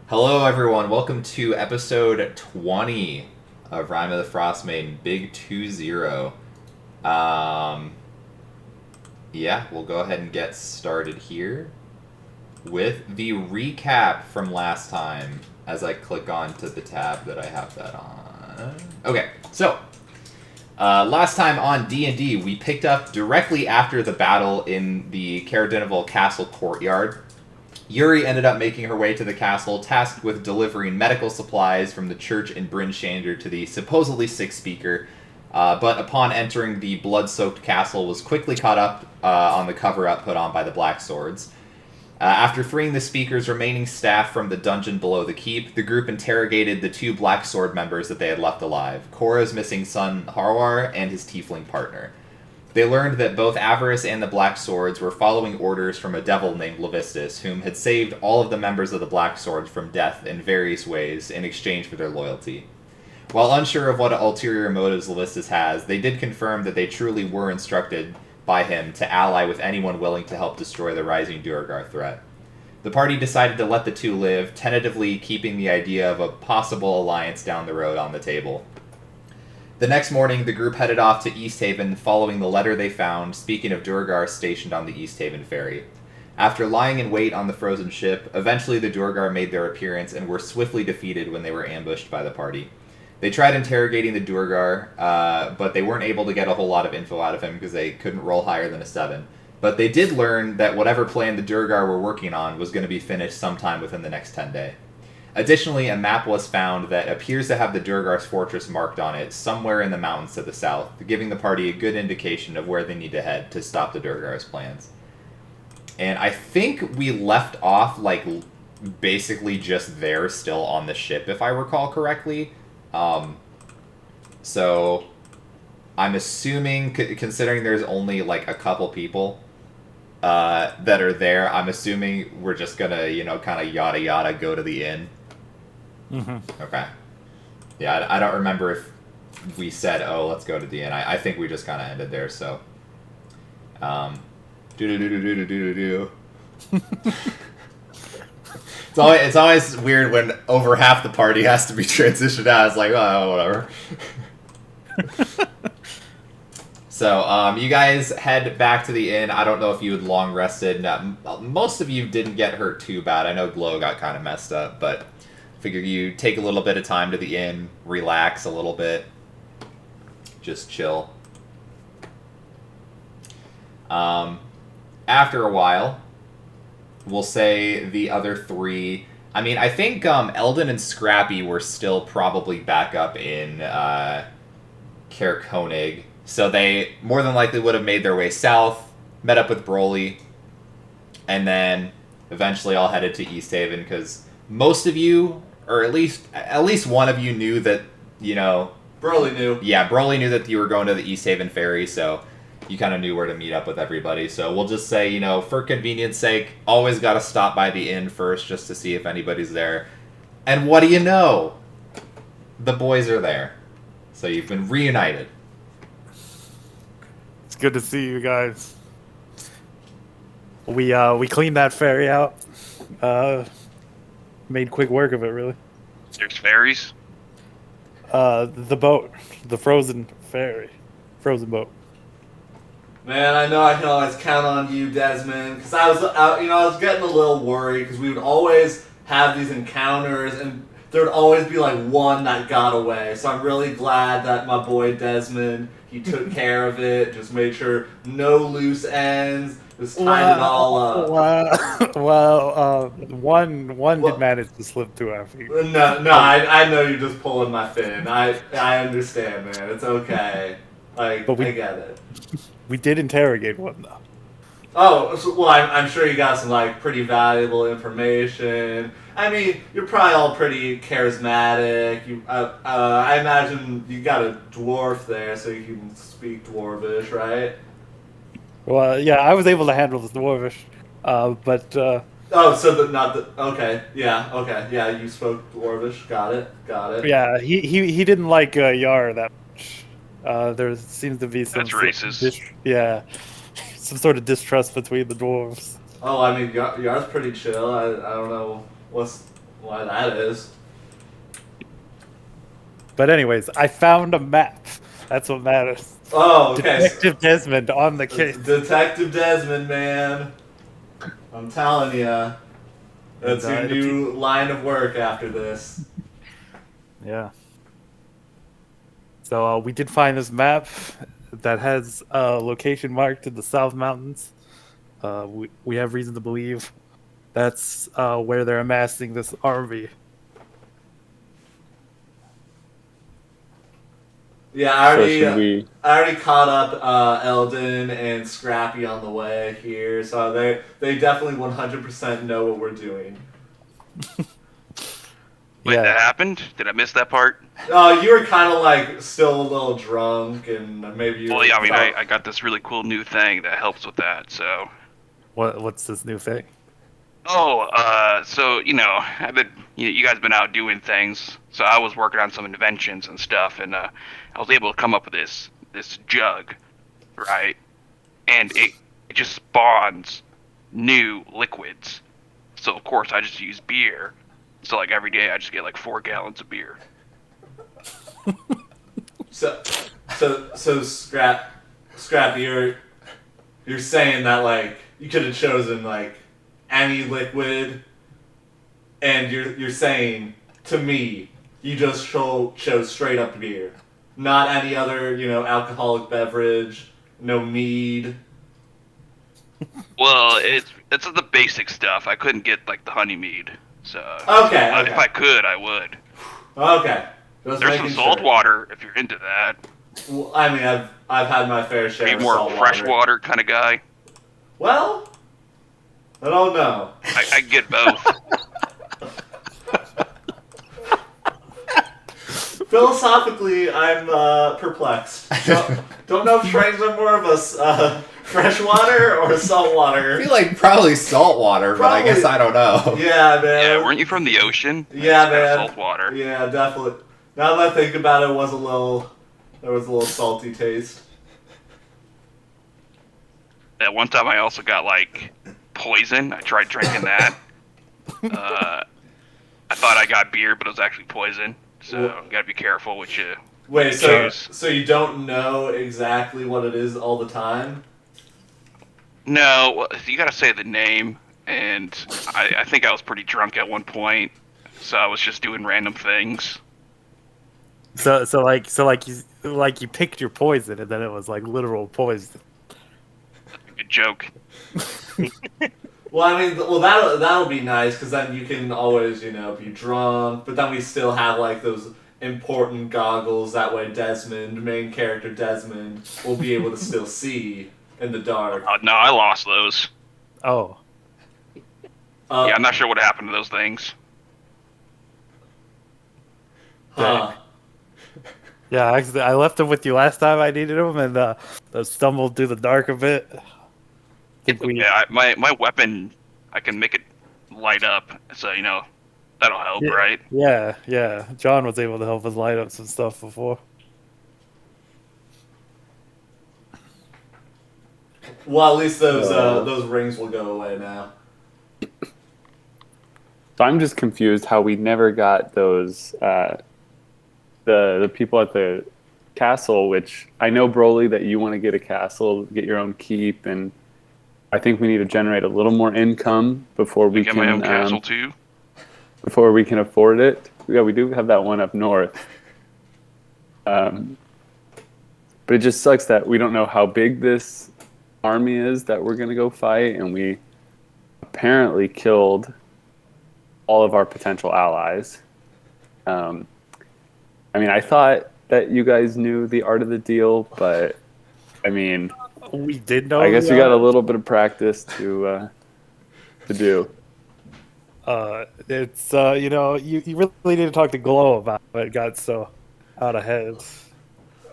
Hello, everyone. Welcome to episode 20 of Rime of the Frostmaiden, Big 2-0. Um, yeah, we'll go ahead and get started here with the recap from last time as I click on to the tab that I have that on. Okay, so last time on D&D, we picked up directly after the battle in the Caradinival Castle courtyard. Yuri ended up making her way to the castle, tasked with delivering medical supplies from the church in Bryn Shander to the supposedly sick speaker. But upon entering the blood-soaked castle, was quickly caught up on the cover-up put on by the Black Swords. After freeing the speaker's remaining staff from the dungeon below the keep, the group interrogated the two Black Sword members that they had left alive, Korra's missing son Harwar and his tiefling partner. They learned that both Avarice and the Black Swords were following orders from a devil named Levistus, whom had saved all of the members of the Black Swords from death in various ways in exchange for their loyalty. While unsure of what ulterior motives Levistus has, they did confirm that they truly were instructed by him to ally with anyone willing to help destroy the rising Duergar threat. The party decided to let the two live, tentatively keeping the idea of a possible alliance down the road on the table. The next morning, the group headed off to East Haven following the letter they found, speaking of Duergar stationed on the East Haven ferry. After lying in wait on the frozen ship, eventually the Duergar made their appearance and were swiftly defeated when they were ambushed by the party. They tried interrogating the Duergar, but they weren't able to get a whole lot of info out of him because they couldn't roll higher than a 7. But they did learn that whatever plan the Duergar were working on was going to be finished sometime within the next 10 days. Additionally, a map was found that appears to have the Duergar's fortress marked on it somewhere in the mountains to the south, giving the party a good indication of where they need to head to stop the Duergar's plans. And I think we left off, basically just there still on the ship, if I recall correctly. So, I'm assuming, considering there's only, a couple people that are there, I'm assuming we're just gonna, kind of yada yada go to the inn. Mm-hmm. Okay. Yeah, I don't remember if we said, oh, let's go to the inn. I think we just kind of ended there, so. Do-do-do-do-do-do-do-do. It's always weird when over half the party has to be transitioned out. It's like, oh, whatever. So, you guys head back to the inn. I don't know if you had long rested. Most of you didn't get hurt too bad. I know Glow got kind of messed up, but figure you take a little bit of time to the inn, relax a little bit, just chill. After a while, we'll say the other three. I mean, I think Eldon and Scrappy were still probably back up in Caer Konig. So they more than likely would have made their way south, met up with Broly, and then eventually all headed to East Haven because most of you, or at least one of you knew that, Broly knew. Yeah, Broly knew that you were going to the East Haven ferry, so you kind of knew where to meet up with everybody. So we'll just say, for convenience sake, always got to stop by the inn first just to see if anybody's there. And what do you know? The boys are there. So you've been reunited. It's good to see you guys. We cleaned that ferry out. Made quick work of it, really. There's ferries? The boat. The frozen ferry. Frozen boat. Man, I know I can always count on you, Desmond, because I was getting a little worried because we would always have these encounters and there would always be one that got away. So I'm really glad that my boy Desmond, he took care of it, just made sure no loose ends, just tied it all up. One did manage to slip through our feet. No, I know you're just pulling my fin. I understand, man. It's okay. I get it. We did interrogate one, though. Oh, well, I'm sure you got some, pretty valuable information. I mean, you're probably all pretty charismatic. I imagine you got a dwarf there, so you can speak Dwarvish, right? Well, yeah, I was able to handle the Dwarvish, but... Oh, so okay, yeah, you spoke Dwarvish, got it. Yeah, he didn't like Yar that much. There seems to be some... That's racist. Some sort of distrust between the dwarves. Oh, I mean, Yar's pretty chill. I don't know. why that is. But anyways, I found a map. That's what matters. Oh, okay. Detective Desmond on the case. Detective Desmond, man. I'm telling ya. That's your new line of work after this. Yeah. So we did find this map that has a location marked in the South Mountains. We have reason to believe that's where they're amassing this army. Yeah, I should we? already caught up Eldon and Scrappy on the way here, so they definitely 100% know what we're doing. Wait, Yeah. that happened? Did I miss that part? You were kind of like still a little drunk, and maybe you. Well, yeah, I mean, I got this really cool new thing that helps with that, so. What's this new thing? Oh, so, you guys been out doing things, so I was working on some inventions and stuff, and I was able to come up with this jug, right? And it just spawns new liquids. So, of course, I just use beer. So, like, every day I just get, like, 4 gallons of beer. So Scrap, you're saying that like you could have chosen like any liquid, and you're saying to me you just chose straight up beer, not any other alcoholic beverage, no mead. Well, it's the basic stuff. I couldn't get, like, the honey mead. So, Okay. if I could, I would. Okay. Just There's some making salt sure. water if you're into that. Well, I mean, I've had my fair share Are you of more salt fresh water. water kind of guy? Well, I don't know. I get both. Philosophically, I'm perplexed. Don't know if shrines are more of a freshwater or saltwater. I feel like probably salt water, but I guess I don't know. Yeah, man. Yeah, weren't you from the ocean? Yeah, It's man. salt water. Yeah, definitely. Now that I think about it, there was a little salty taste. At one time, I also got, like, poison. I tried drinking that. I thought I got beer, but it was actually poison. So, you gotta be careful what you Wait, choose. so you don't know exactly what it is all the time? No, well, you gotta say the name, and I think I was pretty drunk at one point, so I was just doing random things. So you picked your poison, and then it was like literal poison. Good joke. Well, I mean, that'll be nice because then you can always be drunk, but then we still have like those important goggles. That way, main character Desmond, will be able to still see in the dark. No, I lost those. Oh, Yeah, I'm not sure what happened to those things. Huh. yeah. I left them with you last time I needed them, and stumbled through the dark a bit. Yeah, my weapon, I can make it light up, so that'll help, right? Yeah. John was able to help us light up some stuff before. Well, at least those rings will go away now. So I'm just confused how we never got those the people at the castle. Which I know, Broly, that you want to get a castle, get your own keep, and I think we need to generate a little more income before we Get can my own castle too. before we can afford it. Yeah, we do have that one up north. But it just sucks that we don't know how big this army is that we're going to go fight, and we apparently killed all of our potential allies. I mean, I thought that you guys knew the art of the deal, but I mean, We did know. I guess we got a little bit of practice to do. It's you really need to talk to Glow about it. It got so out of hand.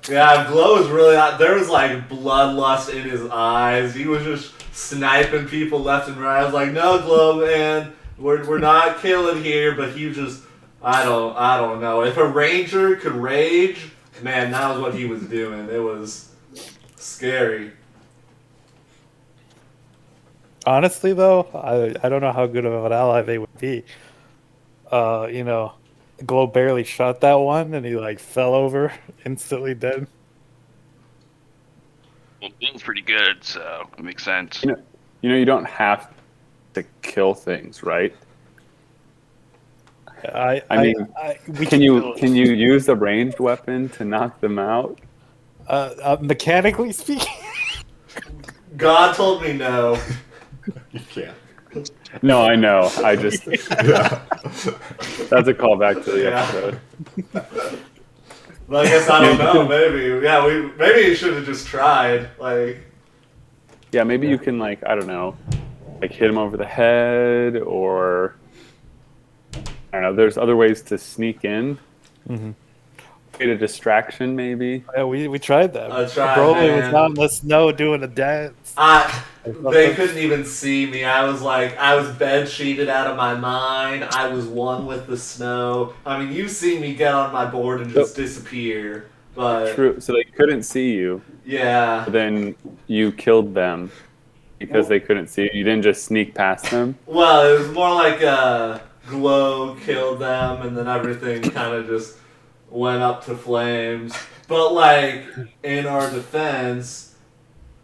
Yeah, Glow was really hot. There was like bloodlust in his eyes. He was just sniping people left and right. I was like, no, Glow, man, we're not killing here. But he just, I don't know. If a ranger could rage, man, that was what he was doing. It was scary. Honestly, though, I don't know how good of an ally they would be. Glow barely shot that one, and he like fell over, instantly dead. Well, Bill's pretty good, so it makes sense. You don't have to kill things, right? I mean, we Can you kill it. can you use a ranged weapon to knock them out? Mechanically speaking? God told me no. You can't. No, I know. I just Yeah. that's a callback to the Yeah. episode. But I guess I don't know. Maybe maybe you should have just tried. Like, Yeah, maybe you can I don't know, hit him over the head, or I don't know. There's other ways to sneak in. Mhm. Create a distraction, maybe. Yeah, we tried that. I tried, Broly was man. out in the snow doing a dance. They couldn't even see me. I was bed sheeted out of my mind. I was one with the snow. I mean, you see me get on my board and just disappear. But True. So they couldn't see you. yeah. But then you killed them because they couldn't see you. You didn't just sneak past them. Well, it was more like Glow killed them, and then everything kind of just went up to flames. But in our defense,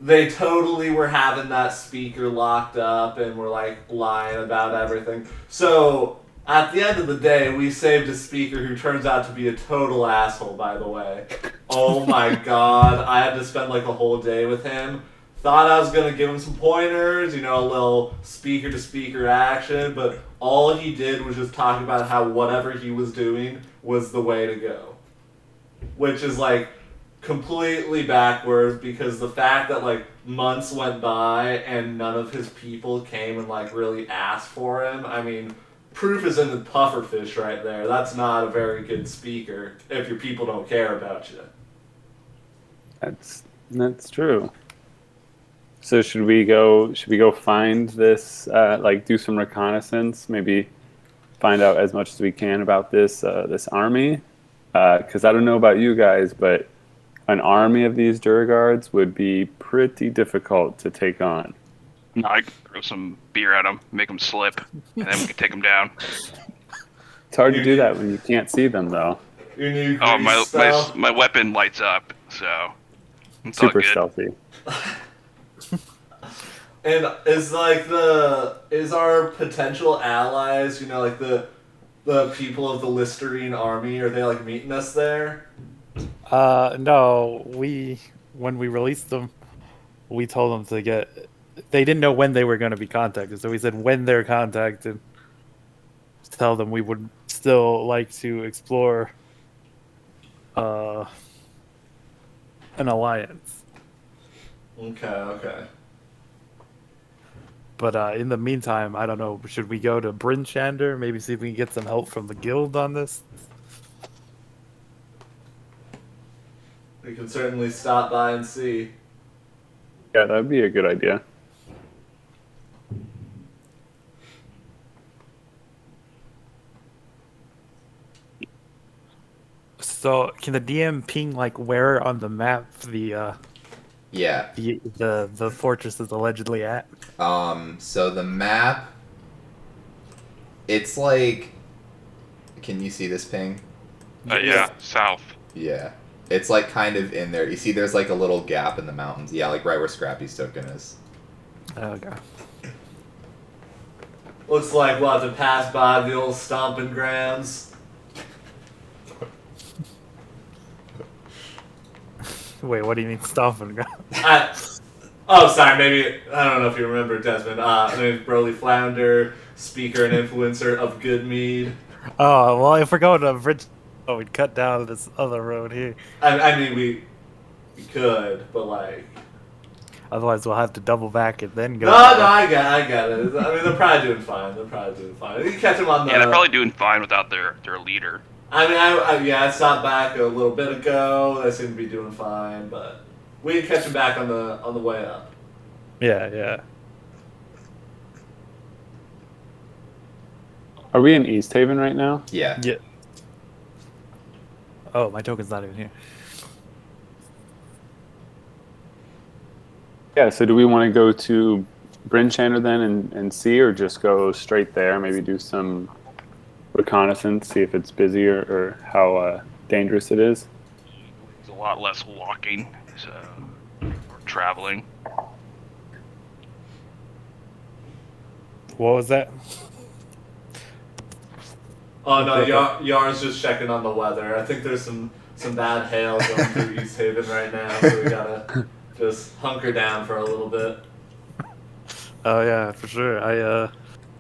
they totally were having that speaker locked up and were lying about everything. So at the end of the day, we saved a speaker who turns out to be a total asshole, by the way. Oh my god, I had to spend a whole day with him. Thought I was going to give him some pointers, a little speaker to speaker action, but all he did was just talk about how whatever he was doing was the way to go. Which is completely backwards, because the fact that months went by and none of his people came and really asked for him, I mean, proof is in the pufferfish right there. That's not a very good speaker if your people don't care about you. That's true. So should we go find this, do some reconnaissance, maybe find out as much as we can about this army? Because I don't know about you guys, but an army of these Durgards would be pretty difficult to take on. No, I could throw some beer at them, make them slip, and then we could take them down. It's hard to do that when you can't see them, though. Your new Oh, grease spell? my weapon lights up, so it's Super all good. stealthy. And is our potential allies, the people of the Listerine army, are they meeting us there? No, when we released them, we told them they didn't know when they were going to be contacted, so we said when they're contacted, tell them we would still like to explore an alliance. Okay. But in the meantime, I don't know, should we go to Bryn Shander, maybe see if we can get some help from the guild on this? We can certainly stop by and see. Yeah, that'd be a good idea. So can the DM ping where on the map Yeah. the fortress is allegedly at? So the map, it's can you see this ping? Yeah, south. Yeah. It's kind of in there. You see there's a little gap in the mountains. Yeah, right where Scrappy's token is. Okay. Looks like we'll have to pass by the old stomping grounds. Wait, what do you mean stomping? Sorry, maybe, I don't know if you remember, Desmond. My name is Broly Flounder, speaker and influencer of Good Mead. Oh, well, if we're going to Bridge, we'd cut down this other road here. I mean, we could, but Otherwise, we'll have to double back and then go. No, I got it. I mean, they're probably doing fine. You can catch them on the... Yeah, they're probably doing fine without their leader. I mean, I stopped back a little bit ago. They seem to be doing fine, but we can catch them back on the way up. Yeah. Are we in East Haven right now? Yeah. Yeah. Oh, my token's not even here. Yeah, so do we want to go to Bryn Shander then and see, or just go straight there, maybe do some reconnaissance, see if it's busy or how dangerous it is? There's a lot less walking, so or traveling. What was that? Oh no, Yar's just checking on the weather. I think there's some bad hail going through East Haven right now, so we gotta just hunker down for a little bit. Oh yeah, for sure.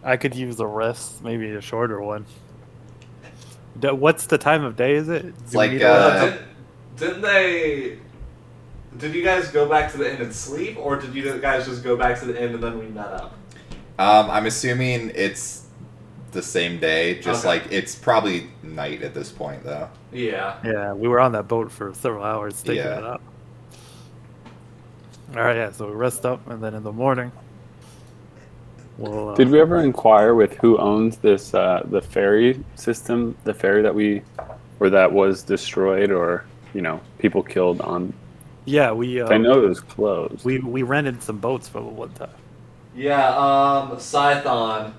I could use a rest, maybe a shorter one. What's the time of day? Is it? It's like, Didn't they? Did you guys go back to the inn and sleep, or did you guys just go back to the inn and then we met up? I'm assuming it's the same day, just Okay. like it's probably night at this point, though. Yeah. Yeah, we were on that boat for several hours taking Yeah. it out. All right, yeah. So we rest up, and then in the morning, we'll. Did we ever inquire with who owns this the ferry system, the ferry that was destroyed, or people killed on? Yeah, we. I know it was closed. We rented some boats for one time. Yeah. Scython.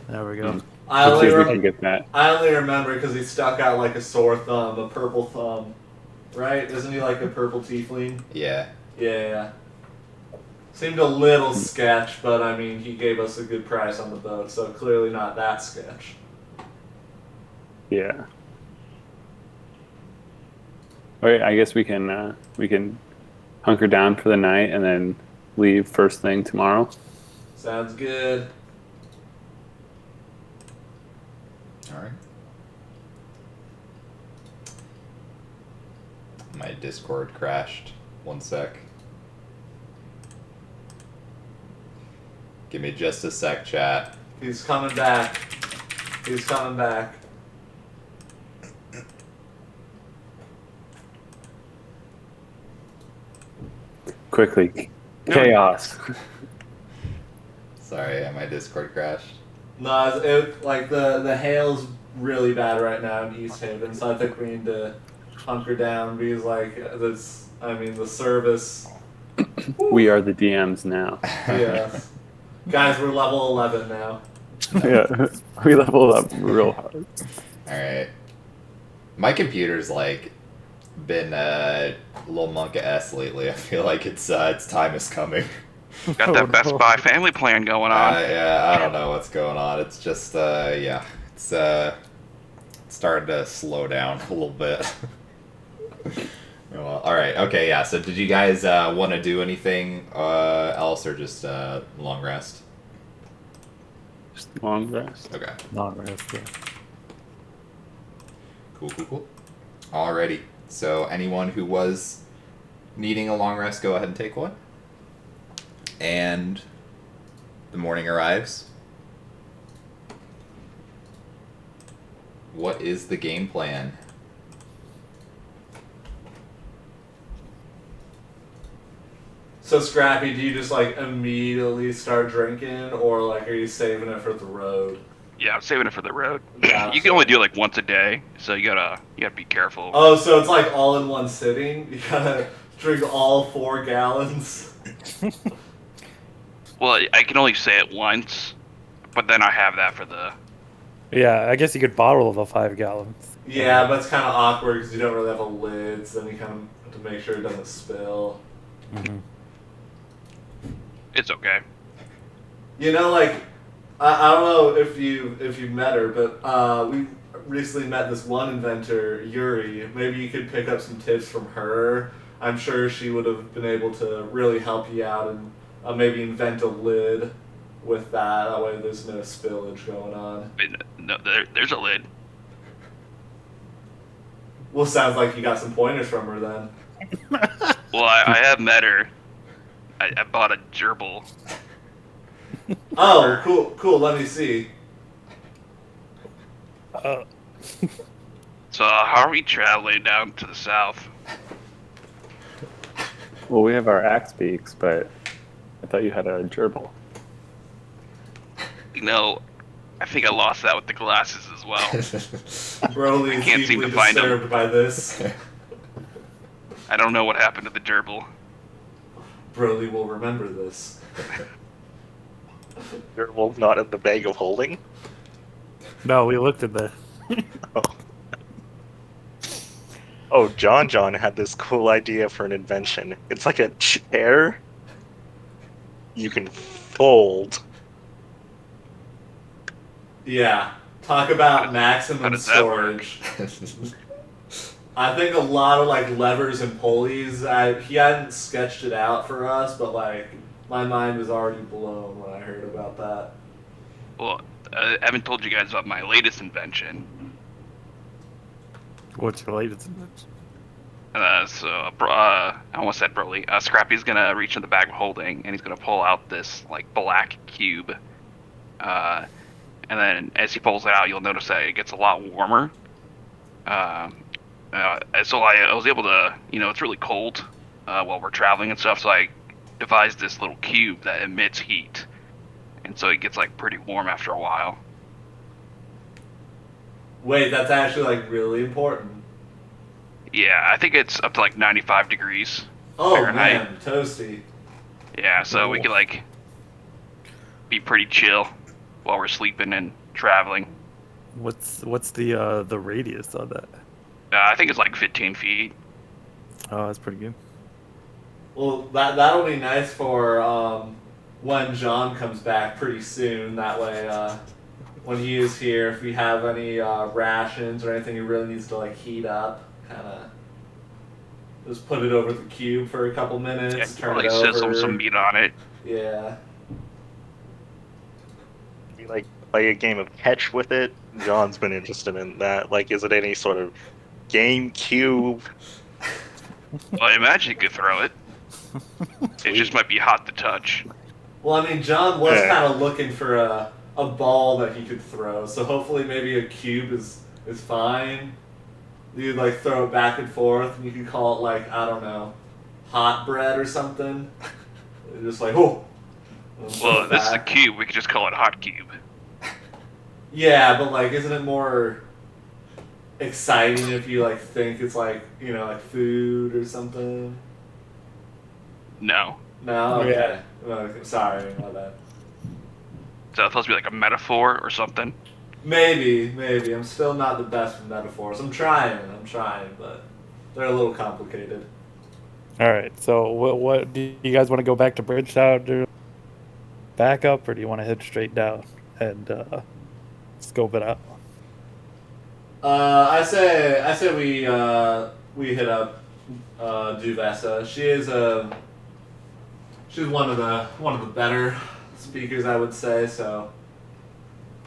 There we go. I Let's see only if we can get that. I only remember because he stuck out like a sore thumb, a purple thumb, right? Isn't he like a purple tiefling? Yeah. Yeah. Seemed a little sketch, but I mean, he gave us a good price on the boat, so clearly not that sketch. Yeah. All right, I guess we can hunker down for the night and then leave first thing tomorrow. Sounds good. All right. My Discord crashed. One sec. Give me just a sec, chat. He's coming back. He's coming back. Quickly, chaos. Sorry, yeah, my Discord crashed. No, like the hail's really bad right now in East Haven, so I think we need to hunker down because like this. I mean, the service. We are the DMs now. Yes. Guys, we're level 11 now. Yeah, we leveled up real hard. All right. My computer's like been a little monk-ass lately. I feel like its time is coming. Got that Best Buy family plan going on. Yeah, I don't know what's going on. It's just yeah, it's starting to slow down a little bit. Well, all right, okay, yeah. So, did you guys want to do anything else, or just long rest? Just long rest. Okay. Long rest. Yeah. Cool. Alrighty. So, anyone who was needing a long rest, go ahead and take one. And the morning arrives. What is the game plan? So Scrappy, do you just like immediately start drinking, or like are you saving it for the road? Yeah, I'm saving it for the road. Gotcha. You can only do it like once a day, so you gotta be careful. Oh, so it's like all in one sitting? You gotta drink all 4 gallons? Well, I can only say it once, but then I have that for the. Yeah, I guess you could bottle the 5 gallons. Yeah, but it's kind of awkward because you don't really have a lid, so then you kind of have to make sure it doesn't spill. Mm-hmm. It's okay. You know, like, I don't know if you met her, but we recently met this one inventor, Yuri. Maybe you could pick up some tips from her. I'm sure she would have been able to really help you out and maybe invent a lid with that. That way there's no spillage going on. No, there's a lid. Well, sounds like you got some pointers from her then. Well, I have met her. I bought a gerbil. Oh, cool. Let me see. So how are we traveling down to the south? Well, we have our axe beaks, but I thought you had a gerbil. You know, I think I lost that with the glasses as well. Broly is can't seem deeply to find 'em. disturbed by this. I don't know what happened to the gerbil. Broly will remember this. Gerbil not in the bag of holding. No, we looked at that. Oh, John had this cool idea for an invention. It's like a chair you can fold. Yeah. Talk about How maximum does that work? storage. I think a lot of like levers and pulleys. He hadn't sketched it out for us, but like my mind was already blown when I heard about that. Well, I haven't told you guys about my latest invention. What's related to that? I almost said Broly. Scrappy's gonna reach in the bag of holding, and he's gonna pull out this like black cube. And then as he pulls it out, you'll notice that it gets a lot warmer. So I was able to, it's really cold while we're traveling and stuff. So I devised this little cube that emits heat, and so it gets like pretty warm after a while. Wait, that's actually like really important. Yeah, I think it's up to like 95 degrees Oh Fahrenheit. man, toasty. Yeah, so we could like be pretty chill while we're sleeping and traveling. What's the radius of that? I think it's like 15 feet. Oh, that's pretty good. Well, that'll be nice for when John comes back pretty soon. That way, when he is here, if we have any rations or anything he really needs to like heat up, kind of just put it over the cube for a couple minutes, Yeah, turn probably it over. sizzle some meat on it. Yeah. You like play a game of catch with it? John's been interested in that. Like, is it any sort of GameCube? Well, I imagine you could throw it. It just might be hot to touch. Well, I mean, John was Yeah. kind of looking for a ball that he could throw, so hopefully maybe a cube is fine. You'd like throw it back and forth, and you could call it like, I don't know, hot bread or something. Just like, oh. Well, this is a cube. We could just call it hot cube. Yeah, but like, isn't it more exciting if you like think it's like, like food or something? No. No, okay. Well, sorry about that. So it's supposed to be like a metaphor or something. Maybe. I'm still not the best with metaphors. I'm trying, but they're a little complicated. All right. So what do you guys want to go back to Bridgetown to back up, or do you want to head straight down and scope it out? I say we hit up Duvessa. She's one of the better speakers, I would say. So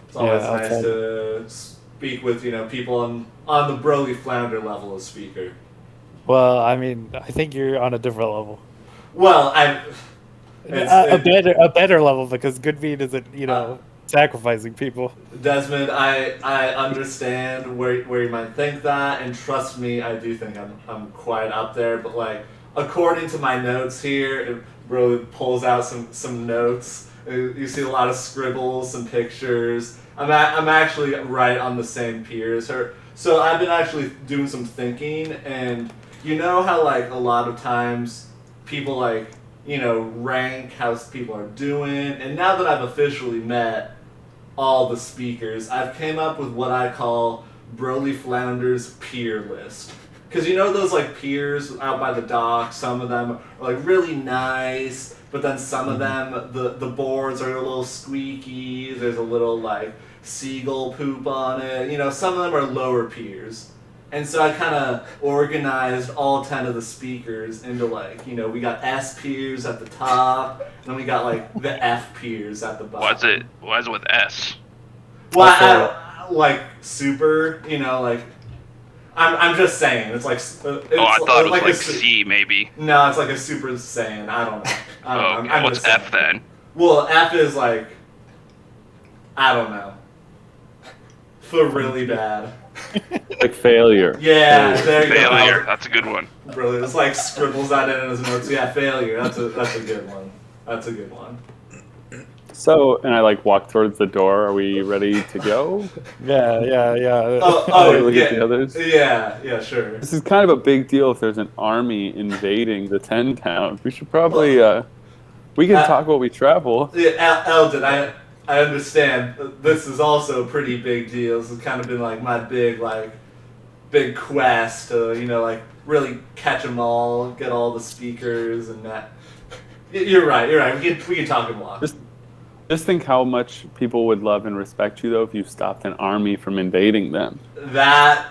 it's always Yeah, nice to speak with people on the Broly Flounder level of speaker. Well, I mean, I think you're on a different level. Well, A better level, because good meat isn't sacrificing people. Desmond, I understand where you might think that, and trust me, I do think I'm quite up there. But like, according to my notes here, it really pulls out some notes. You see a lot of scribbles, some pictures. I'm actually right on the same peer as her. So I've been actually doing some thinking, and you know how like a lot of times people like rank how people are doing, and now that I've officially met all the speakers, I've came up with what I call Broly Flounder's peer list. Because those like piers out by the dock, some of them are like really nice, but then some of them, the boards are a little squeaky, there's a little like seagull poop on it, some of them are lower piers. And so I kind of organized all 10 of the speakers into like, we got S piers at the top, and then we got like the F piers at the bottom. Why is it with S? Well, I like super, like I'm just saying it's like. It's I thought it was like a C maybe. No, it's like a Super Saiyan. I don't know. Okay, I'm what's just F saying. then? Well, F is like, I don't know, for really bad. Like failure. Yeah, there you Failure. go. That's a good one. Really, it's like scribbles that in his notes. Yeah, failure. That's a good one. That's a good one. So, and I like walk towards the door. Are we ready to go? Yeah. Oh, Look yeah. at the others. Yeah, sure. This is kind of a big deal if there's an army invading the 10 towns. We should probably, we can talk while we travel. Yeah, Eldon, I understand this is also a pretty big deal. This has kind of been like my big quest to, like really catch them all, get all the speakers and that. You're right. We can talk and walk. Just think how much people would love and respect you though if you stopped an army from invading them. That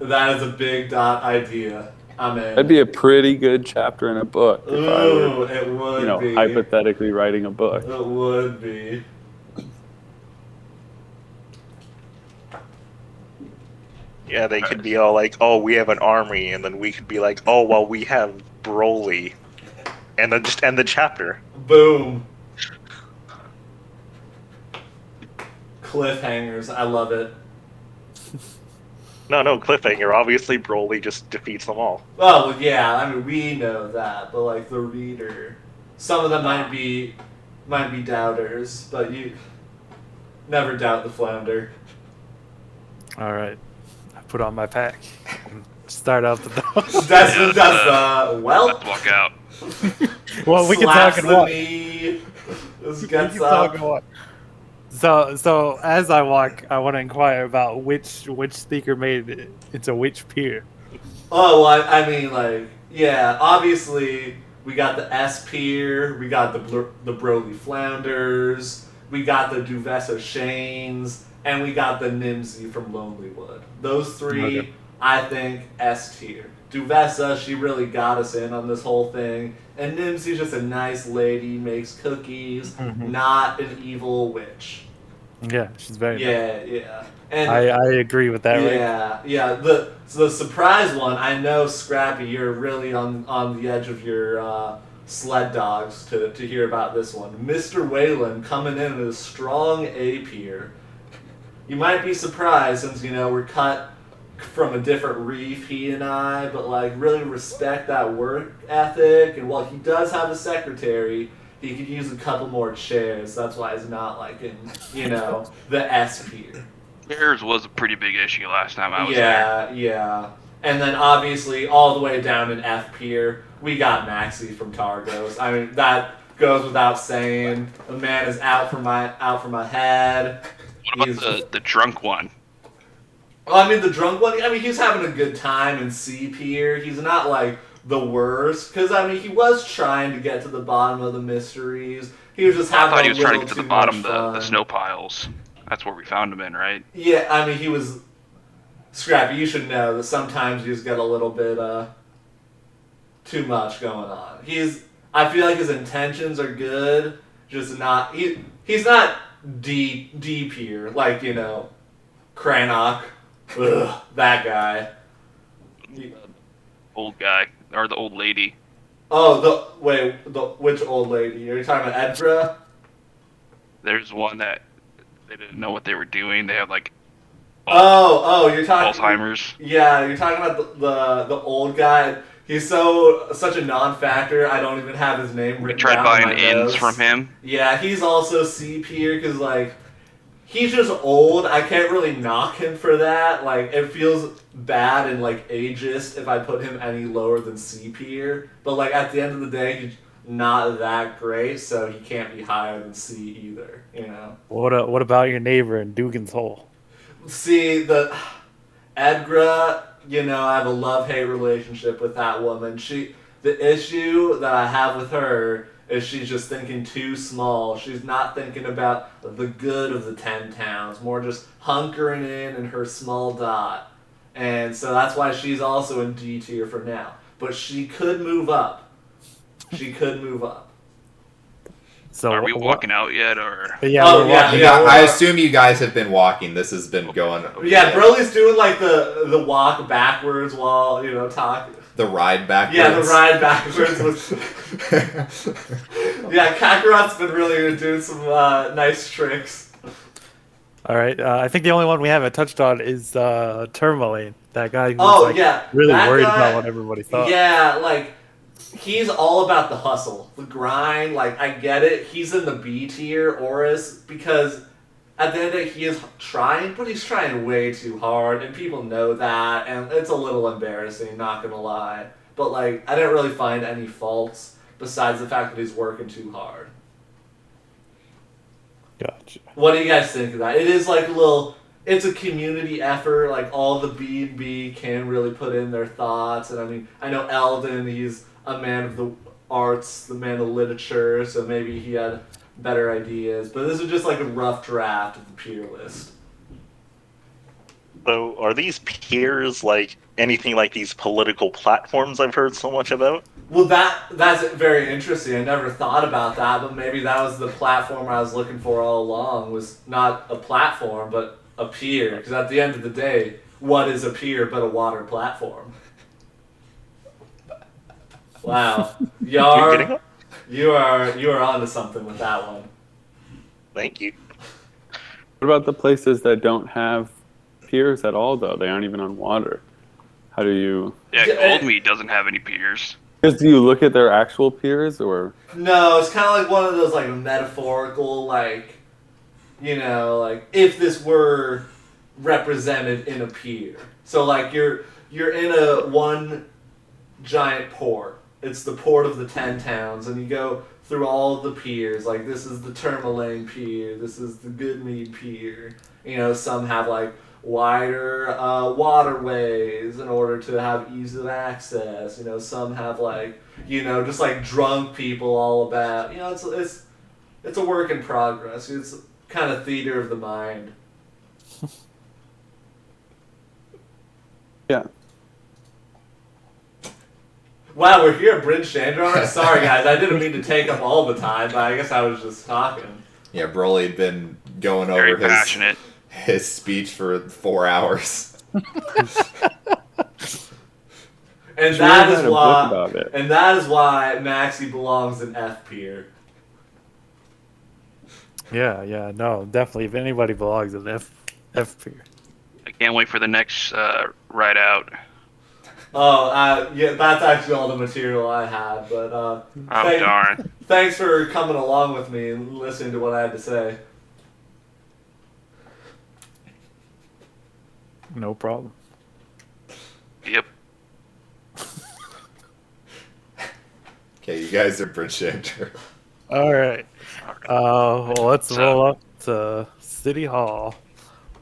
is a big idea. I'm in. That'd be a pretty good chapter in a book if I were, it would be. hypothetically writing a book. It would be. Yeah, they could be all like, "Oh, we have an army," and then we could be like, "Oh, well, we have Broly," and then just end the chapter. Boom. Cliffhangers. I love it. No, cliffhanger. Obviously, Broly just defeats them all. Oh, well, yeah. I mean, we know that, but like the reader, some of them might be doubters, but you never doubt the flounder. All right. I put on my pack. And start out the door. Desmond does the well. Let's walk out. Well, we can talk and walk. Just We gets can up. talk and walk. So as I walk, I want to inquire about which speaker made it into which pier. Oh, well, I mean, like, yeah, obviously, we got the S pier, we got the Broly Flounders, we got the Duvessa Shanes, and we got the Nimsy from Lonelywood. Those three, Okay. I think, S tier. Duvessa, she really got us in on this whole thing, and Nimsy's just a nice lady, makes cookies, not an evil witch. Yeah, she's very nice. Yeah. And I agree with that. Right? yeah. The surprise one, I know, Scrappy, you're really on the edge of your sled dogs to hear about this one. Mr. Wayland coming in at a strong A tier. You might be surprised since, we're cut from a different reef, he and I, but like really respect that work ethic, and while he does have a secretary, he could use a couple more chairs. That's why he's not like in, the S tier. Theirs was a pretty big issue last time I was there. Yeah. And then obviously all the way down in F tier, we got Maxie from Targos. I mean, that goes without saying. The man is out for my head. What about the drunk one? Well, I mean, the drunk one, he's having a good time in C tier. He's not like the worst, because he was trying to get to the bottom of the mysteries. He was just having I thought he was trying to get to the bottom of the snow piles. That's where we found him in, right? Yeah, he was... Scrappy, you should know that sometimes you just get a little bit, too much going on. I feel like his intentions are good, just not... He's not deep here, like, Cranach. Ugh, that guy. Old guy. Or the old lady. Oh, which old lady? Are you talking about Edra? There's one that they didn't know what they were doing. They had like you're talking Alzheimer's. Yeah, you're talking about the old guy. He's such a non-factor. I don't even have his name We written tried down buying in my ins notes. from him. Yeah, he's also C tier because like he's just old. I can't really knock him for that. Like it feels bad and like ageist if I put him any lower than C tier. But like at the end of the day, he's not that great, so he can't be higher than C either. What about your neighbor in Dugan's Hole? See, the Edgra, I have a love-hate relationship with that woman. The issue that I have with her is she's just thinking too small. She's not thinking about the good of the 10 towns, more just hunkering in her small dot. And so that's why she's also in D tier for now. But she could move up. So Are we walking out yet, or? Yeah, Oh, we're yeah, walking. I assume you guys have been walking. This has been going. Yeah, Broly's doing like the walk backwards while, talking. The ride backwards. Yeah, the ride backwards was... Yeah, Kakarot's been really doing some nice tricks. All right. I think the only one we haven't touched on is Tourmaline. That guy who's really that worried guy- about what everybody thought. Yeah, like, he's all about the hustle, the grind. Like, I get it. He's in the B tier, Oris, because at the end of the day, he is trying, but he's trying way too hard, and people know that, and it's a little embarrassing, not gonna lie. But, like, I didn't really find any faults besides the fact that he's working too hard. Gotcha. What do you guys think of that? It is like a little. It's a community effort. Like all the B&B can really put in their thoughts, and I mean, I know Eldon. He's a man of the arts, the man of literature, so maybe he had better ideas. But this is just like a rough draft of the peer list. So, are these peers like anything like these political platforms I've heard so much about? Well, that's very interesting. I never thought about that, but maybe that was the platform I was looking for all along. Was not a platform, but a pier. Because at the end of the day, what is a pier but a water platform? Wow, Yar, you are onto something with that one. Thank you. What about the places that don't have piers at all, though? They aren't even on water. How do you... Yeah, Yeah, Goldmead doesn't have any piers. Because do you look at their actual piers, or... No, it's kind of like one of those like metaphorical, like, you know, like if this were represented in a pier. So like you're in a one giant port. It's the port of the 10 towns, and you go through all of the piers. Like this is the Tourmaline Pier. This is the Goodmead Pier. You know, some have like wider waterways in order to have ease of access. You know, some have like, you know, just like drunk people all about. You know, it's a work in progress. It's kind of theater of the mind. Yeah. Wow, we're here at Bridge Chandra. Sorry guys, I didn't mean to take up all the time, but I guess I was just talking. Yeah, Broly had been going Very over passionate. his speech for 4 hours. And Sure, that I is had a book why about it. and that is why Maxie belongs in F tier. Yeah, no, definitely. If anybody belongs in F tier. I can't wait for the next ride out. Oh, yeah, that's actually all the material I had. But Oh, darn. thanks for coming along with me and listening to what I had to say. No problem. Yep. Okay, you guys are Bridgechandra. All right. Well, let's So- roll up to City Hall.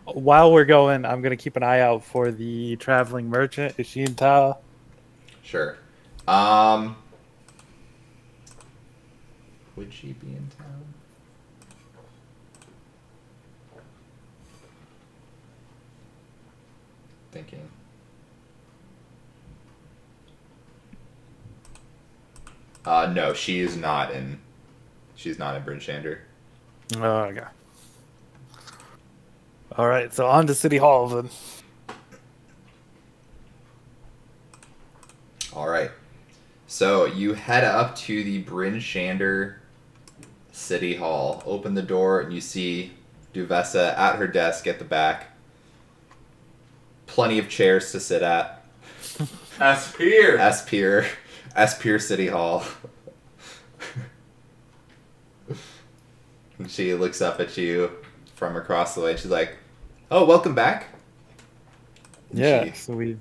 While we're going, I'm gonna keep an eye out for the traveling merchant. Is she in town? Sure. Would she be in town? Thinking. No, she is not in. She's not in Bridgechandra. Oh, okay. All right, so on to City Hall then. All right. So you head up to the Bryn Shander City Hall. Open the door and you see Duvessa at her desk at the back. Plenty of chairs to sit at. S tier. S Pier City Hall. And she looks up at you from across the way. She's like, "Oh, welcome back." And Yeah, she so we.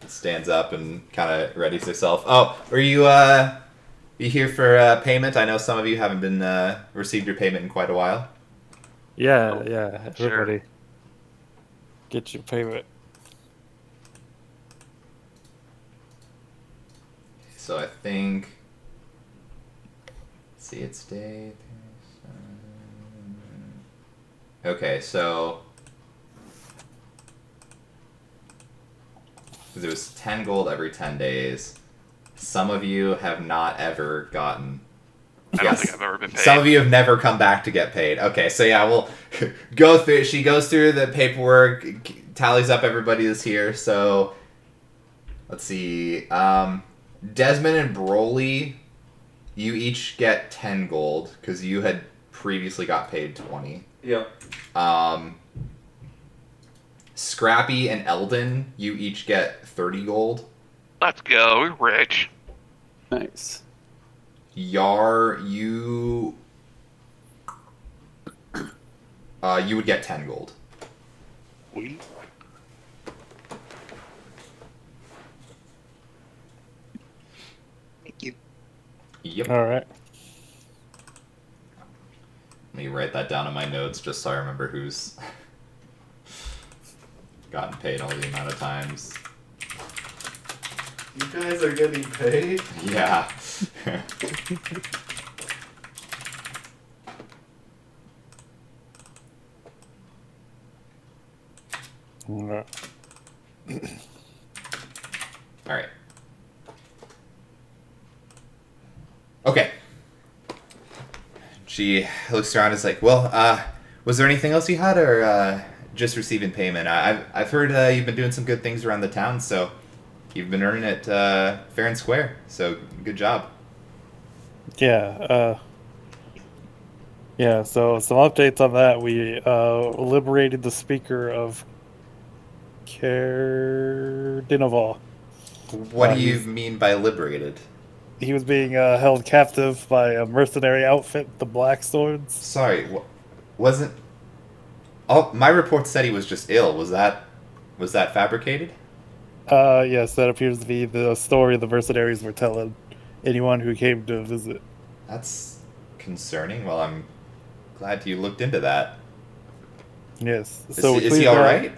stands up and kind of readies herself. Oh, are you here for payment? I know some of you haven't been received your payment in quite a while. Yeah, sure. everybody. Get your payment. So I think. Let's see, it's day. Okay, so. Because it was 10 gold every 10 days. Some of you have not ever gotten. I don't think I've ever been paid. Some of you have never come back to get paid. Okay, so yeah, we'll go through. She goes through the paperwork, tallies up everybody that's here. So let's see. Desmond and Broly, you each get 10 gold because you had previously got paid 20. Yep. Scrappy and Eldon, you each get 30 gold. Let's go. We're rich. Nice. Yar, you would get 10 gold. We Thank you. Yep. All right. Let me write that down in my notes just so I remember who's gotten paid all the amount of times. You guys are getting paid? Yeah. Yeah. All right. Okay. She looks around and is like, well, was there anything else you had, or just receiving payment? I've heard you've been doing some good things around the town, so you've been earning it fair and square, so good job. Yeah, so some updates on that. We liberated the speaker of Cardinoval. What do you mean by liberated? He was being held captive by a mercenary outfit, the Black Swords. Sorry, wasn't... Oh, my report said he was just ill. Was that fabricated? Yes, that appears to be the story the mercenaries were telling anyone who came to visit. That's concerning. Well, I'm glad you looked into that. Yes. Is he all right?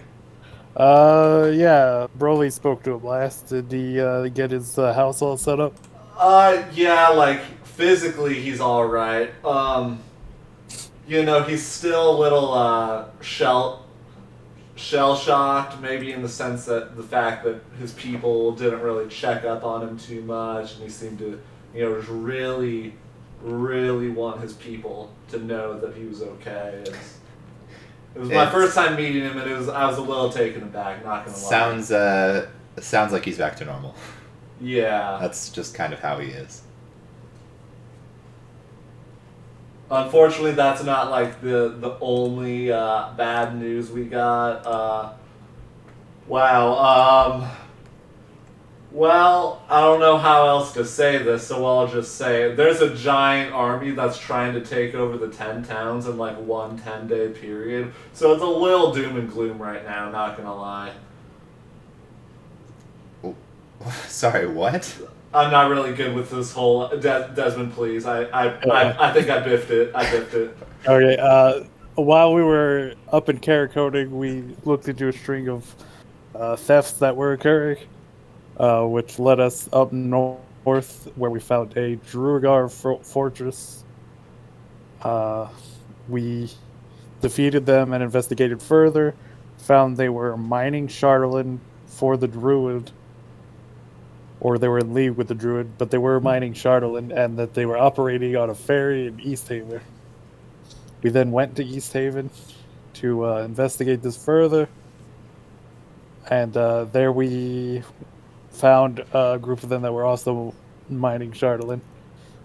Yeah. Broly spoke to him last. Did he get his house all set up? Yeah, like, physically he's alright. He's still a little, shell-shocked, maybe in the sense that the fact that his people didn't really check up on him too much, and he seemed to, just really, really want his people to know that he was okay. It was my first time meeting him, and I was a little taken aback, not gonna lie. Sounds like he's back to normal. Yeah. That's just kind of how he is. Unfortunately, that's not like the only bad news we got. Wow. Well, I don't know how else to say this, so I'll just say there's a giant army that's trying to take over the 10 towns in like one 10-day period. So it's a little doom and gloom right now, not gonna lie. Sorry, what? I'm not really good with this whole Desmond. Please, I think I biffed it. Okay. While we were up in carrot coding, we looked into a string of thefts that were occurring, which led us up north, where we found a Druigar fortress. We defeated them and investigated further. Found they were mining Charlatan for the Druid. Or they were in league with the Druid, but they were mining Charlatan, and that they were operating on a ferry in East Haven. We then went to East Haven to investigate this further, and there we found a group of them that were also mining Charlatan.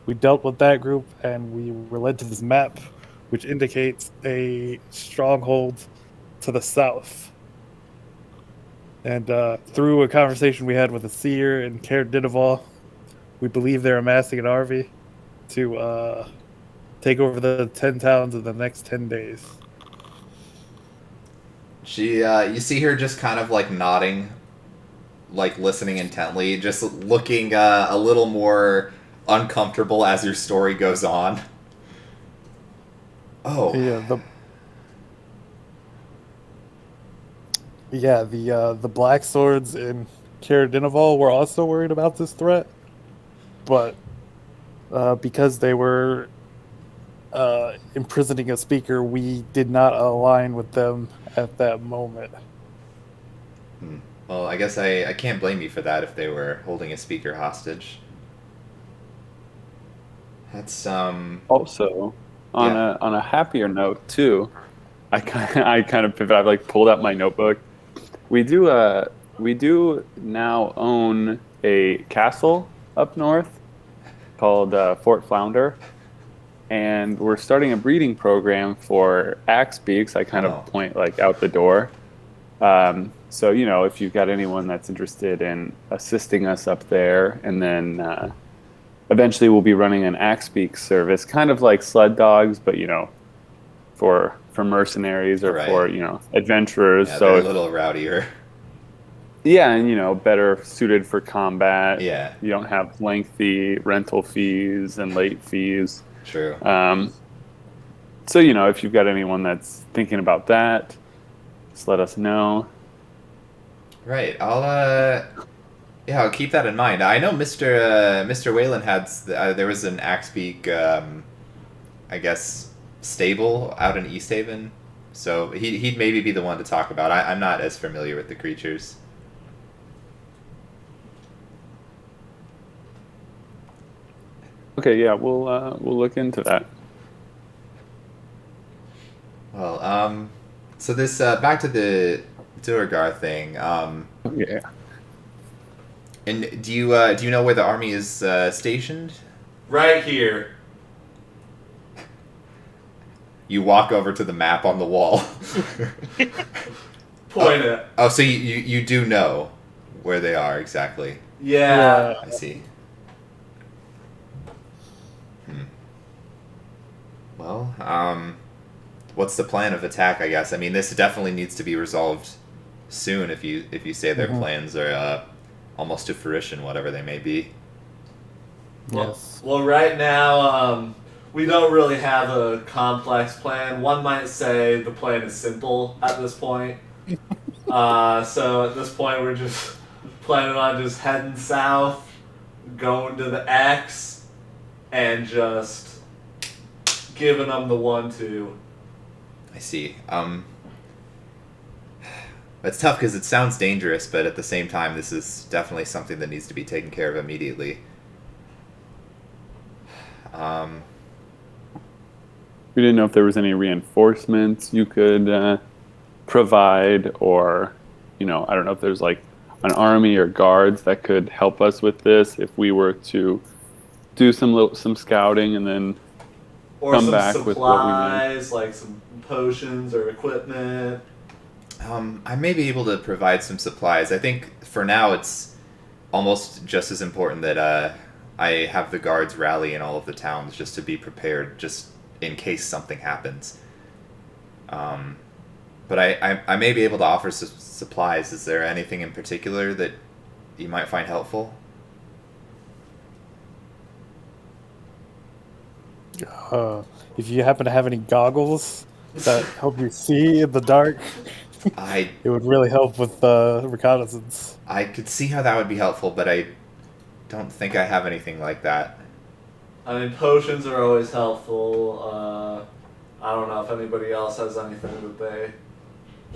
We dealt with that group, and we were led to this map, which indicates a stronghold to the south. And through a conversation we had with a seer in Cardinoval, we believe they're amassing an army to take over the 10 towns in the next 10 days. She, you see her just kind of like nodding, like listening intently, just looking a little more uncomfortable as your story goes on. Oh. Yeah, the Black Swords in Cardinoval were also worried about this threat, but because they were imprisoning a speaker, we did not align with them at that moment. Well, I guess I can't blame you for that if they were holding a speaker hostage. That's Also, on a happier note too, I kind of pivot. I've like pulled out my notebook. We do now own a castle up north called Fort Flounder, and we're starting a breeding program for axe beaks. I kind of point like out the door. So if you've got anyone that's interested in assisting us up there, and then eventually we'll be running an axe beak service, kind of like sled dogs, but for mercenaries or for adventurers. Yeah, so they're a little rowdier. Yeah, and better suited for combat. Yeah, you don't have lengthy rental fees and late fees. True. So, if you've got anyone that's thinking about that, just let us know. Right. I'll keep that in mind. I know Mr. Whalen had there was an Axebeak, I guess, stable out in East Haven, so he'd maybe be the one to talk about. I'm not as familiar with the creatures. Okay, yeah, we'll look into that. Well, so this back to the Duergar thing. Yeah. And do you know where the army is stationed? Right here. You walk over to the map on the wall. Point it. Oh, so you do know where they are exactly. Yeah. I see. Well, what's the plan of attack? I guess. I mean, this definitely needs to be resolved soon. If you say their plans are almost to fruition, whatever they may be. Yes. Well, right now, we don't really have a complex plan. One might say the plan is simple at this point. So at this point, we're just planning on just heading south, going to the X, and just giving them the 1-2. I see. It's tough because it sounds dangerous, but at the same time, this is definitely something that needs to be taken care of immediately. We didn't know if there was any reinforcements you could provide, or, I don't know if there's like an army or guards that could help us with this if we were to do some scouting and then Or come some back with what we need. supplies, like some potions or equipment. I may be able to provide some supplies. I think for now it's almost just as important that I have the guards rally in all of the towns just to be prepared, just in case something happens. But I may be able to offer supplies. Is there anything in particular that you might find helpful? If you happen to have any goggles that help you see in the dark, I it would really help with reconnaissance. I could see how that would be helpful, but I don't think I have anything like that. I mean, potions are always helpful. I don't know if anybody else has anything that they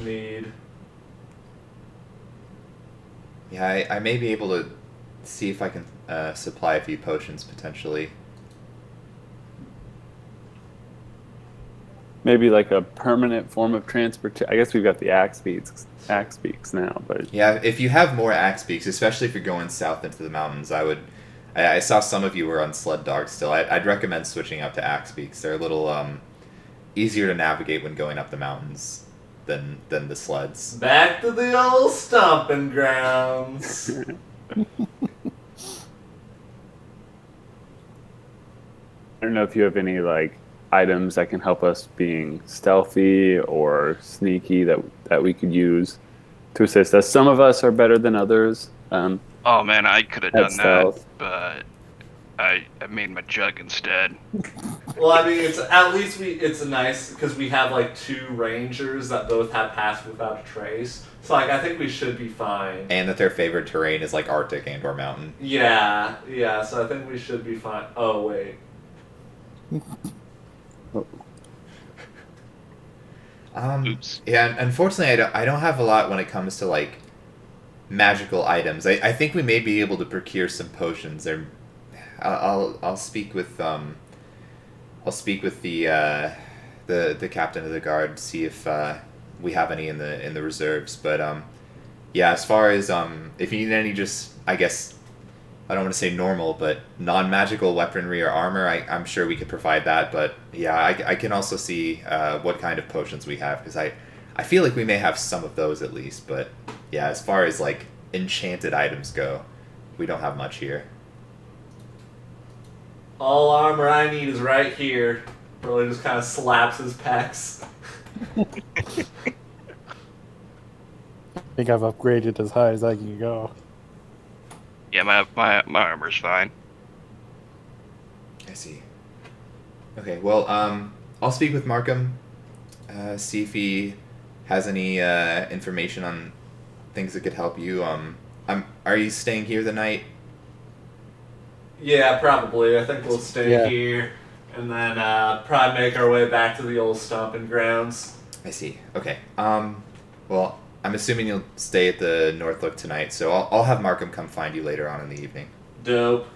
need. Yeah, I may be able to see if I can supply a few potions potentially. Maybe like a permanent form of transportation. I guess we've got the axe beaks now, but Yeah, if you have more axe beaks, especially if you're going south into the mountains, I saw some of you were on sled dogs still. I'd recommend switching up to axe beaks. They're a little easier to navigate when going up the mountains than the sleds. Back to the old stomping grounds. I don't know if you have any like items that can help us being stealthy or sneaky that we could use to assist us. Some of us are better than others. Oh man, I could have At done stealth. that, but I made my jug instead. Well, I mean, it's nice because we have like 2 rangers that both have pass without a trace. So like, I think we should be fine. And that their favorite terrain is like Arctic and or mountain. Yeah. So I think we should be fine. Oh wait. Oops. Yeah, unfortunately, I don't have a lot when it comes to like magical items. I think we may be able to procure some potions. I'll speak with the captain of the guard, see if we have any in the reserves. But yeah, as far as if you need any, just I guess I don't want to say normal, but non-magical weaponry or armor, I'm sure we could provide that. But yeah, I can also see what kind of potions we have, because I feel like we may have some of those at least. But yeah, as far as like enchanted items go, we don't have much here. All armor I need is right here. Really just kind of slaps his pecs. I think I've upgraded as high as I can go. Yeah, my armor's fine. I see. Okay, well, I'll speak with Markham, see if he has any information on things that could help you. Are you staying here the night? Yeah, probably. I think we'll stay Yeah. here and then probably make our way back to the old stomping grounds. I see. Okay. Well, I'm assuming you'll stay at the Northlook tonight, so I'll have Markham come find you later on in the evening. Dope.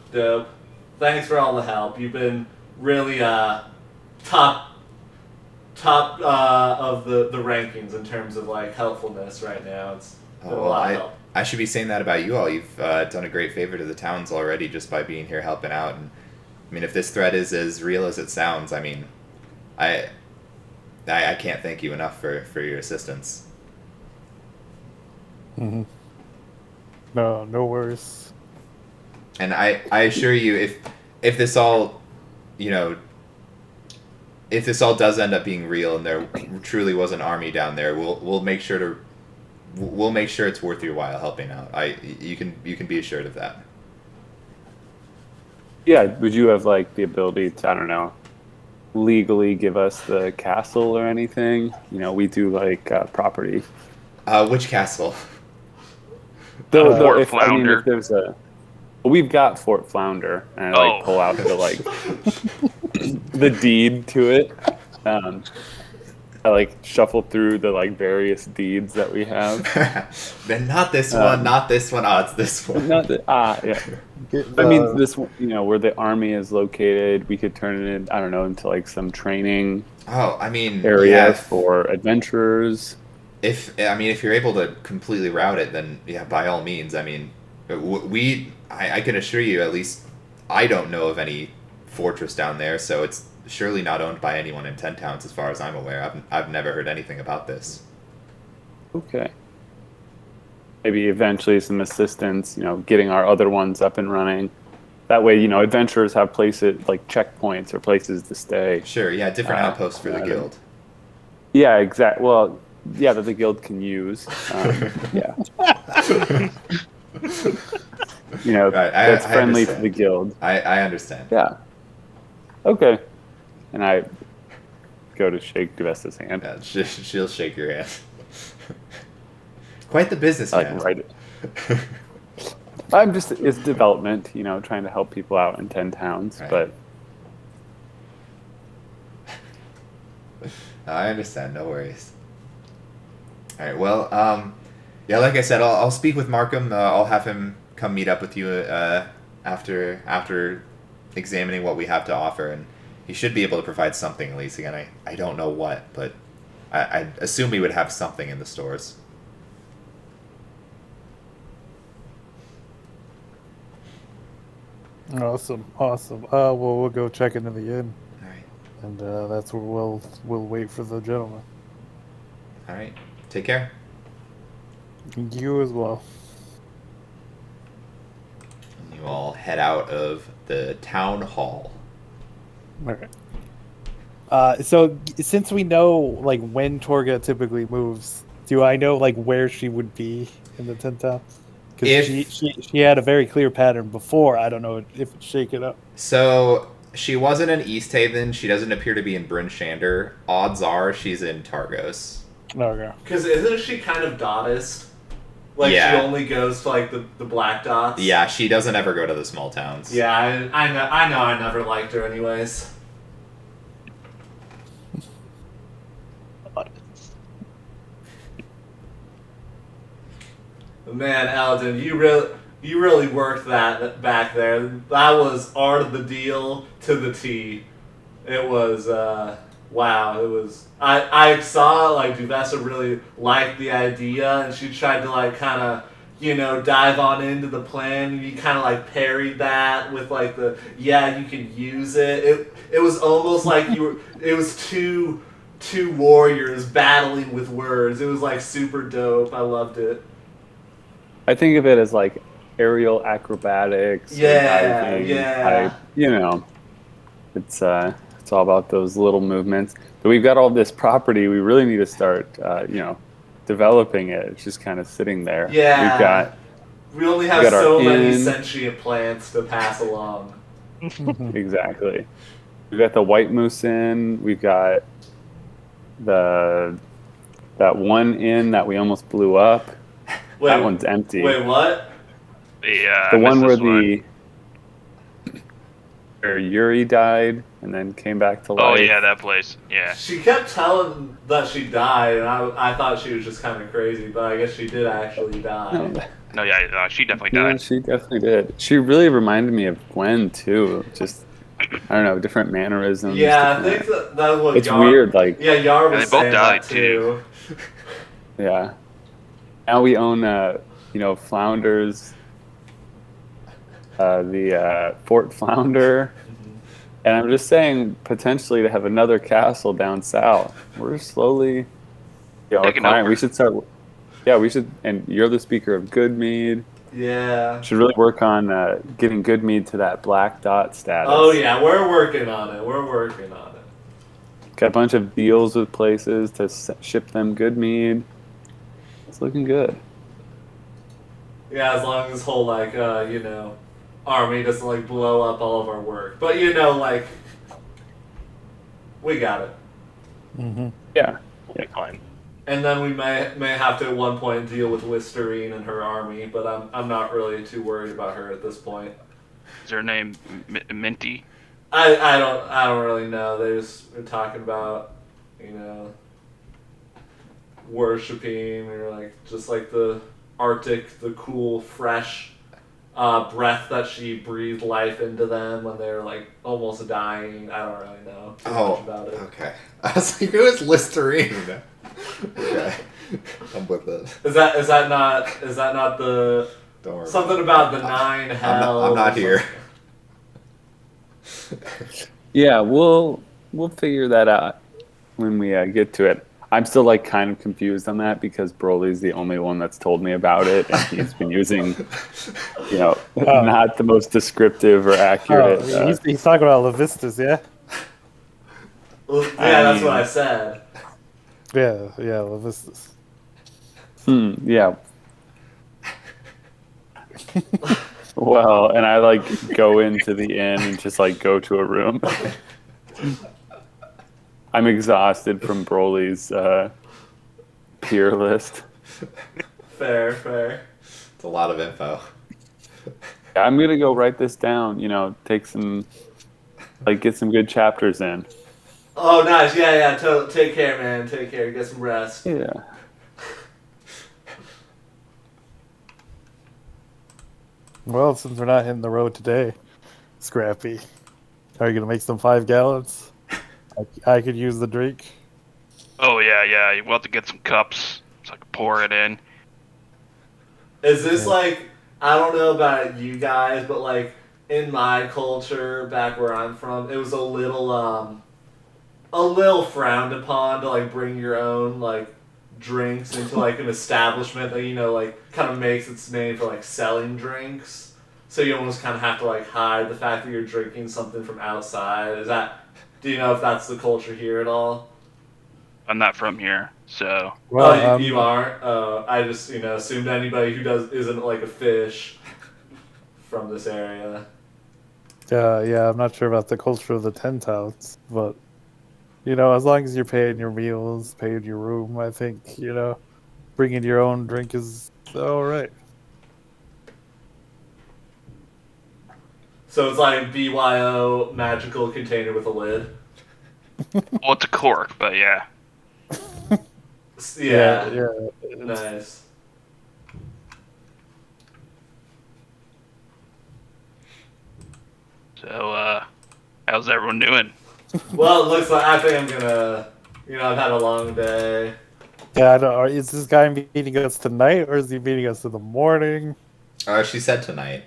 Thanks for all the help. You've been really top of the rankings in terms of like helpfulness right now. It's been a lot of help. I should be saying that about you all. You've done a great favor to the towns already just by being here helping out. And I mean, if this threat is as real as it sounds, I mean, I can't thank you enough for your assistance. Mm-hmm. No worries. And I assure you, if this all, if this all does end up being real and there truly was an army down there, we'll make sure it's worth your while helping out. You can be assured of that. Yeah, would you have like the ability to, I don't know, legally give us the castle or anything? We do like property. Which castle? Fort If Flounder. there's we've got Fort Flounder, and I like pull out the deed to it. I like shuffle through the like various deeds that we have. Then not this one, not this one. Oh, it's this one. Yeah. I mean, this where the army is located, we could turn it into like some training area for adventurers. If you're able to completely route it, then yeah, by all means. I mean, I can assure you, at least I don't know of any fortress down there, so it's surely not owned by anyone in 10 Towns as far as I'm aware. I've never heard anything about this. Okay. Maybe eventually some assistance, getting our other ones up and running. That way, adventurers have places like checkpoints or places to stay. Sure, yeah, different outposts for the guild. Yeah, exactly. Well, yeah, that the guild can use. Yeah. Right, that's I friendly to understand. the guild. I understand. Yeah. Okay. And I go to shake Duvesta's hand. Yeah, she'll shake your hand. Quite the I businessman. like write it. It's development, trying to help people out in 10 towns, Right. but I understand. No worries. All right. Well, yeah. Like I said, I'll speak with Markham. I'll have him come meet up with you after examining what we have to offer, and he should be able to provide something at least. Again, I don't know what, but I assume we would have something in the stores. Awesome. Well, we'll go check into the inn, All right. and that's where we'll wait for the gentleman. All right. Take care. You as well. You all head out of the town hall. Okay. So since we know like when Torga typically moves, do I know like where she would be in the 10th town? Because she had a very clear pattern before. I don't know if it's shaken up. So she wasn't in East Haven. She doesn't appear to be in Bryn Shander. Odds are she's in Targos. Okay. Because isn't she kind of Dottist? Like Yeah. she only goes to like the black dots. Yeah, she doesn't ever go to the small towns. Yeah, I know. I never liked her, anyways. Man, Eldon, you really worked that back there. That was art of the deal to the T. It was wow. It was. I saw like Duvessa really liked the idea, and she tried to like kind of dive on into the plan. You kind of like parried that with like you can use it. It was almost like it was two warriors battling with words. It was like super dope. I loved it. I think of it as like aerial acrobatics. Yeah, diving, yeah. It's all about those little movements. But we've got all this property. We really need to start, developing it. It's just kind of sitting there. Yeah. We only have got our so many inn. sentient plants to pass along. Exactly. We've got the White Moose Inn. We've got that one inn that we almost blew up. Wait, That one's empty. Wait, what? Yeah, The I one missed where this where Yuri died and then came back to life. Oh yeah, that place. Yeah. She kept telling that she died, and I thought she was just kind of crazy, but I guess she did actually die. No, No, yeah, she definitely yeah, died. she definitely did. She really reminded me of Gwen too. Just I don't know, different mannerisms. Yeah, I different- think that's what it's Yar... weird. Like Yeah, Yar was they both saying died, that too. yeah, now we own Flounders, the Fort Flounder. And I'm just saying, potentially to have another castle down south. We're slowly, Taking acquiring. over. We should start. Yeah, we should. And you're the speaker of Goodmead. Yeah. Should really work on getting Goodmead to that black dot status. Oh yeah, we're working on it. We're working on it. Got a bunch of deals with places to ship them Goodmead. It's looking good. Yeah, as long as this whole army doesn't blow up all of our work. But we got it. Mm-hmm. Yeah. We'll be fine. And then we may have to at one point deal with Listerine and her army, but I'm not really too worried about her at this point. Is her name Minty? I don't really know. They just were talking about worshiping or just the Arctic, the cool, fresh breath that she breathed life into them when they're almost dying. I don't really know too much about it. Okay. I was like, who is Listerine? Okay. I'm with it. Is that not the Don't worry. something about the nine hells? I'm not here. Yeah, we'll figure that out when we get to it. I'm still kind of confused on that because Broly's the only one that's told me about it, and he's been using, not the most descriptive or accurate. He's talking about Levistus, yeah? Well, yeah, that's what I said. Yeah, Levistus. Yeah. Well, and I go into the inn and just go to a room. I'm exhausted from Broly's peer list. Fair. It's a lot of info. I'm gonna go write this down. Take some, get some good chapters in. Oh, nice. Yeah. Take care, man. Take care. Get some rest. Yeah. Well, since we're not hitting the road today, Scrappy, are you going to make some 5 gallons? I could use the drink. Oh yeah. We'll have to get some cups so I can pour it in. Is this I don't know about you guys, but in my culture, back where I'm from, it was a little frowned upon to bring your own drinks into an establishment that kind of makes its name for selling drinks. So you almost kind of have to hide the fact that you're drinking something from outside. Do you know if that's the culture here at all? I'm not from here, so. Well, You aren't. I just assumed anybody who isn't a fish from this area. yeah, I'm not sure about the culture of the 10 towns, but as long as you're paying your meals, paying your room, I think bringing your own drink is all right. So it's BYO magical container with a lid. Well, it's a cork, but yeah. Yeah. Nice. So, how's everyone doing? Well, it looks like I think I'm gonna. I've had a long day. Yeah, I don't. Is this guy meeting us tonight, or is he meeting us in the morning? She said tonight.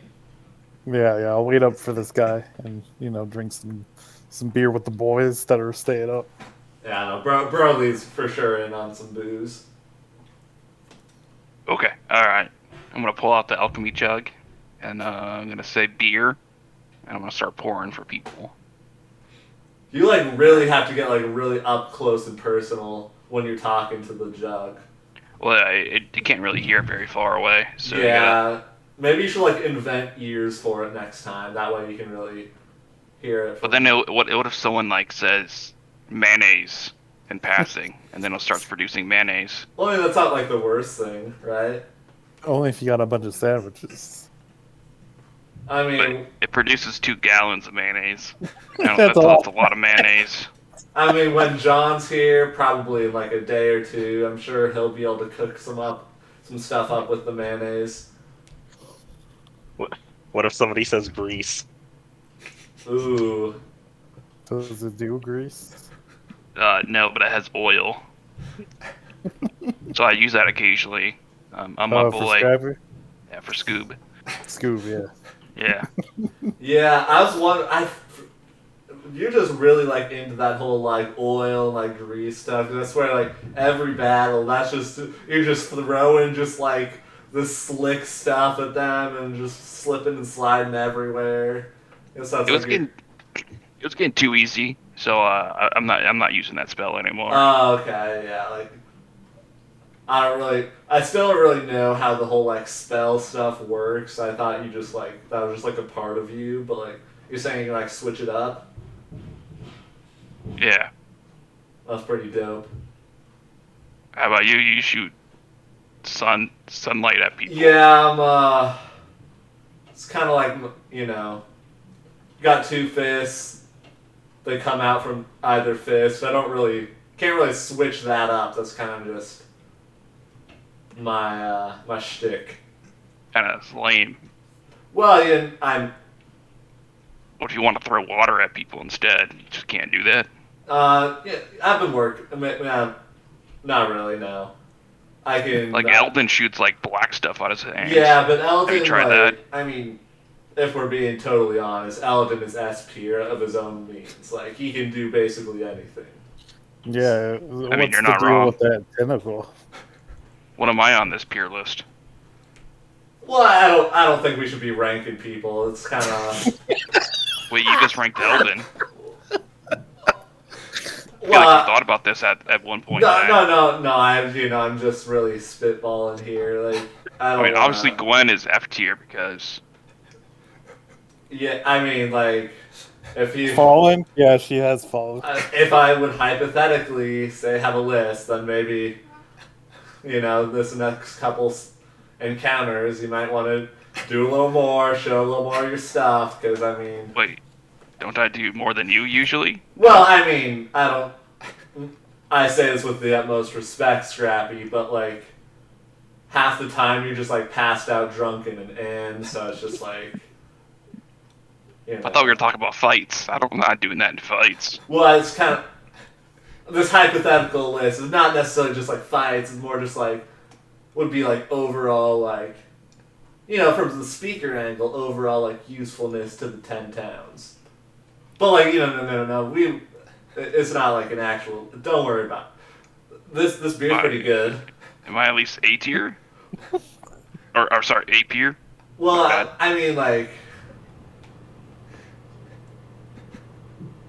Yeah, I'll wait up for this guy and drink some beer with the boys that are staying up. Yeah, no, Broly's for sure in on some booze. Okay, alright. I'm gonna pull out the alchemy jug, and I'm gonna say beer, and I'm gonna start pouring for people. You really have to get really up close and personal when you're talking to the jug. Well, you can't really hear very far away, so yeah, maybe you should invent ears for it next time. That way you can really hear it. But then what if someone like says mayonnaise in passing, and then it starts producing mayonnaise? Well, I mean, that's not like the worst thing, right? Only if you got a bunch of sandwiches. I But mean, it produces 2 gallons of mayonnaise. You know, That's that's a lot of mayonnaise. when John's here, probably in like a day or two, I'm sure he'll be able to cook some stuff up with the mayonnaise. What if somebody says grease? Ooh. Does it do grease? No, but it has oil. So I use that occasionally. On my Oh, for boy. Scrapper? Yeah, for Scoob. Scoob, yeah. Yeah. Yeah, I was wondering. You're just really like into that whole like oil and like grease stuff. 'Cause I swear, like every battle, you're just throwing just like this slick stuff at them and just slipping and sliding everywhere. It was getting too easy, so I'm not using that spell anymore. Oh, okay, yeah. Like I still don't really know how the whole like spell stuff works. I thought you just like that was just like a part of you, but like you're saying you can like switch it up. Yeah. That's pretty dope. How about you? You shoot sunlight at people. Yeah, it's kind of like, you got 2 fists. They come out from either fist. Can't really switch that up. That's kind of just my shtick. Kind of lame. Well, yeah, What if you want to throw water at people instead? You just can't do that. yeah, I've been working. I mean, not really, no. I can... Like, Eldon shoots, like, black stuff out of his hands. Yeah, but Eldon, Have you tried that? I mean, if we're being totally honest, Eldon is S tier of his own means. Like, he can do basically anything. Yeah, I mean, what's you're the not deal wrong. with that tentacle? What am I on this peer list? Well, I don't think we should be ranking people. It's kind of... Wait, you just ranked Eldon. I feel Well, like you thought about this at one point. no. I'm just really spitballing here. Like, I don't. I mean, obviously wanna- Gwen is F tier because Yeah, I mean, like, if you Fallen? Yeah, she has fallen. if I would hypothetically say have a list, then maybe, this next couple encounters, you might want to do a little more, show a little more of your stuff, because I mean. wait, don't I do more than you usually? Well, I mean, I say this with the utmost respect, Scrappy, but like, half the time you're just like passed out drunk in an inn, so it's just like, I thought we were talking about fights. I'm not doing that in fights. Well, it's kind of, this hypothetical list is not necessarily just like fights, it's more just like, would be like overall like, from the speaker angle, overall like usefulness to the 10 towns. But like, no, it's not like an actual, don't worry about it. This beer's pretty good. Am I at least A tier? or sorry, A tier? Well, I mean, like,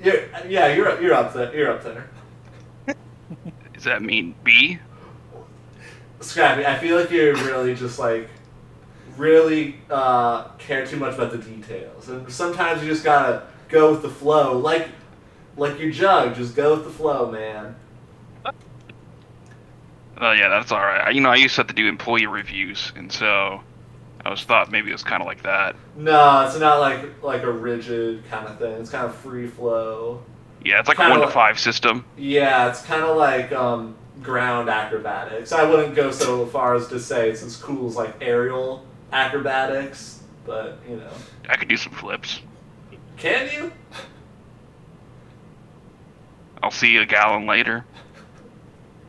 you're up there. You're up there. Does that mean B? Scrappy, I feel like you're really just like really care too much about the details, and sometimes you just gotta go with the flow, like your jug. Just go with the flow, man. Yeah, that's all right. I used to have to do employee reviews, and so I thought maybe it was kind of like that. No, it's not like a rigid kind of thing. It's kind of free flow. Yeah, it's like Kinda 1 to 5 system. Yeah, it's kind of like ground acrobatics. I wouldn't go so far as to say it's as cool as like aerial acrobatics, but I could do some flips. Can you? I'll see you a gallon later.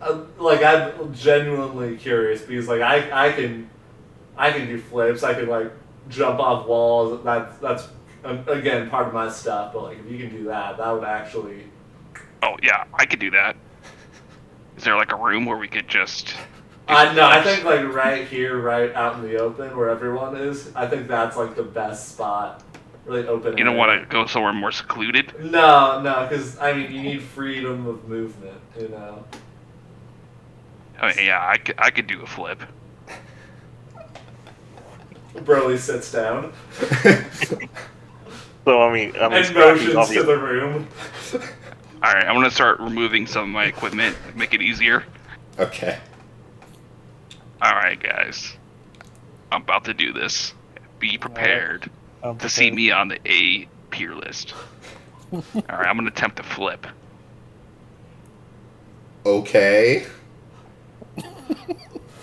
I'm genuinely curious because like I can do flips. I can like jump off walls. That's again part of my stuff. But like if you can do that, that would actually. Oh yeah, I could do that. Is there like a room where we could just? No, I think like right here, right out in the open where everyone is. I think that's like the best spot. Really open. You don't want to go somewhere more secluded? No, because I mean you need freedom of movement. I mean, yeah, I could do a flip. Broly sits down. So I mean, And Scrappy's motions to obviously the room. All right, I'm gonna start removing some of my equipment, make it easier. Okay. All right, guys, I'm about to do this. Be prepared I'm to see prepared. me on the A peer list. All right, I'm gonna attempt to flip. Okay.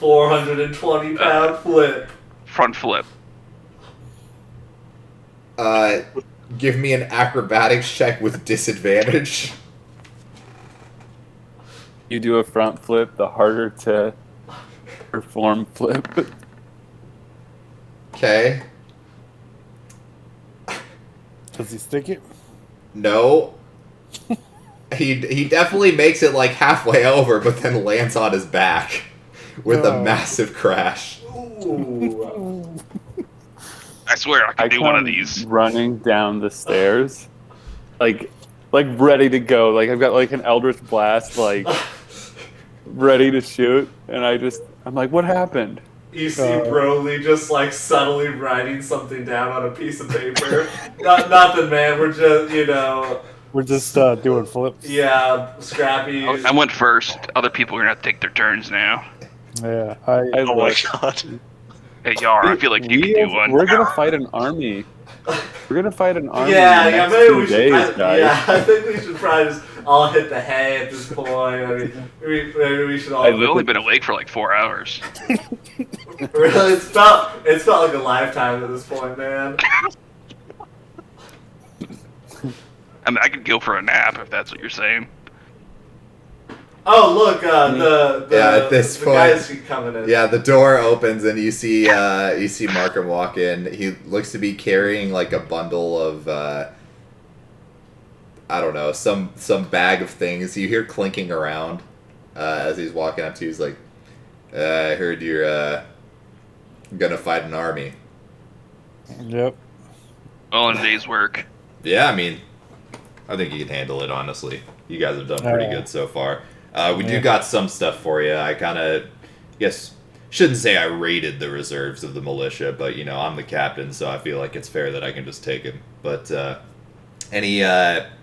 420-pound flip. Front flip. Give me an acrobatics check with disadvantage. You do a front flip, the harder to perform flip. Okay. Does he stick it? No. He definitely makes it like halfway over, but then lands on his back with a Oh. massive crash. Ooh. I swear I can do one of come these. running down the stairs, like ready to go. Like I've got like an Eldritch Blast, like ready to shoot, and I'm like, what happened? You see Broly just like subtly writing something down on a piece of paper. Nothing, man. We're just, We're just doing flips. yeah, Scrappy. I went first. Other people are gonna have to take their turns now. Yeah. I oh my look. god. Hey, Yar, I feel like you can do one. We're gonna fight an army. We're gonna fight an army. Yeah, in the yeah, next maybe 2 we should. days, guys. Yeah, I think we should probably just all hit the hay at this point. I mean, maybe we should all. I We've only been awake for like 4 hours. Really, it's felt like a lifetime at this point, man. I mean, I could go for a nap if that's what you're saying. Oh look, the Yeah, at this the point- guys keep coming in. Yeah, the door opens and you see Markham walk in. He looks to be carrying like a bundle of I don't know, some bag of things. You hear clinking around as he's walking up to you. He's like, I heard you're gonna fight an army. Yep. All in a day's work. Yeah, I mean, I think you can handle it, honestly. You guys have done pretty good so far. We do got some stuff for you. I kind of, guess, shouldn't say I raided the reserves of the militia, but, I'm the captain, so I feel like it's fair that I can just take him. But, and he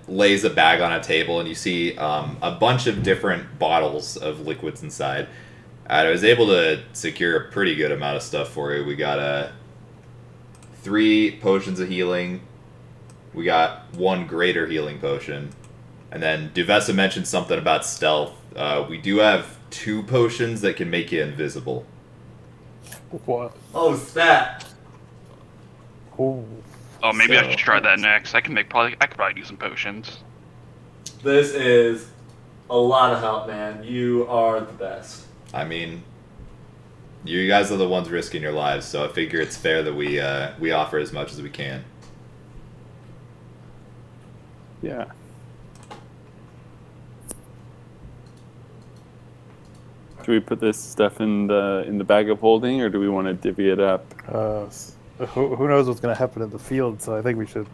lays a bag on a table, and you see a bunch of different bottles of liquids inside. I was able to secure a pretty good amount of stuff for you. We got 3 potions of healing. We got 1 greater healing potion. And then Duvessa mentioned something about stealth. We do have 2 potions that can make you invisible. What? Oh, snap! Ooh. Oh, maybe I So- should try that next. I could probably do some potions. This is a lot of help, man. You are the best. I mean, you guys are the ones risking your lives, so I figure it's fair that we offer as much as we can. Yeah. Do we put this stuff in the bag of holding, or do we want to divvy it up? Who knows what's gonna happen in the field? So I think we should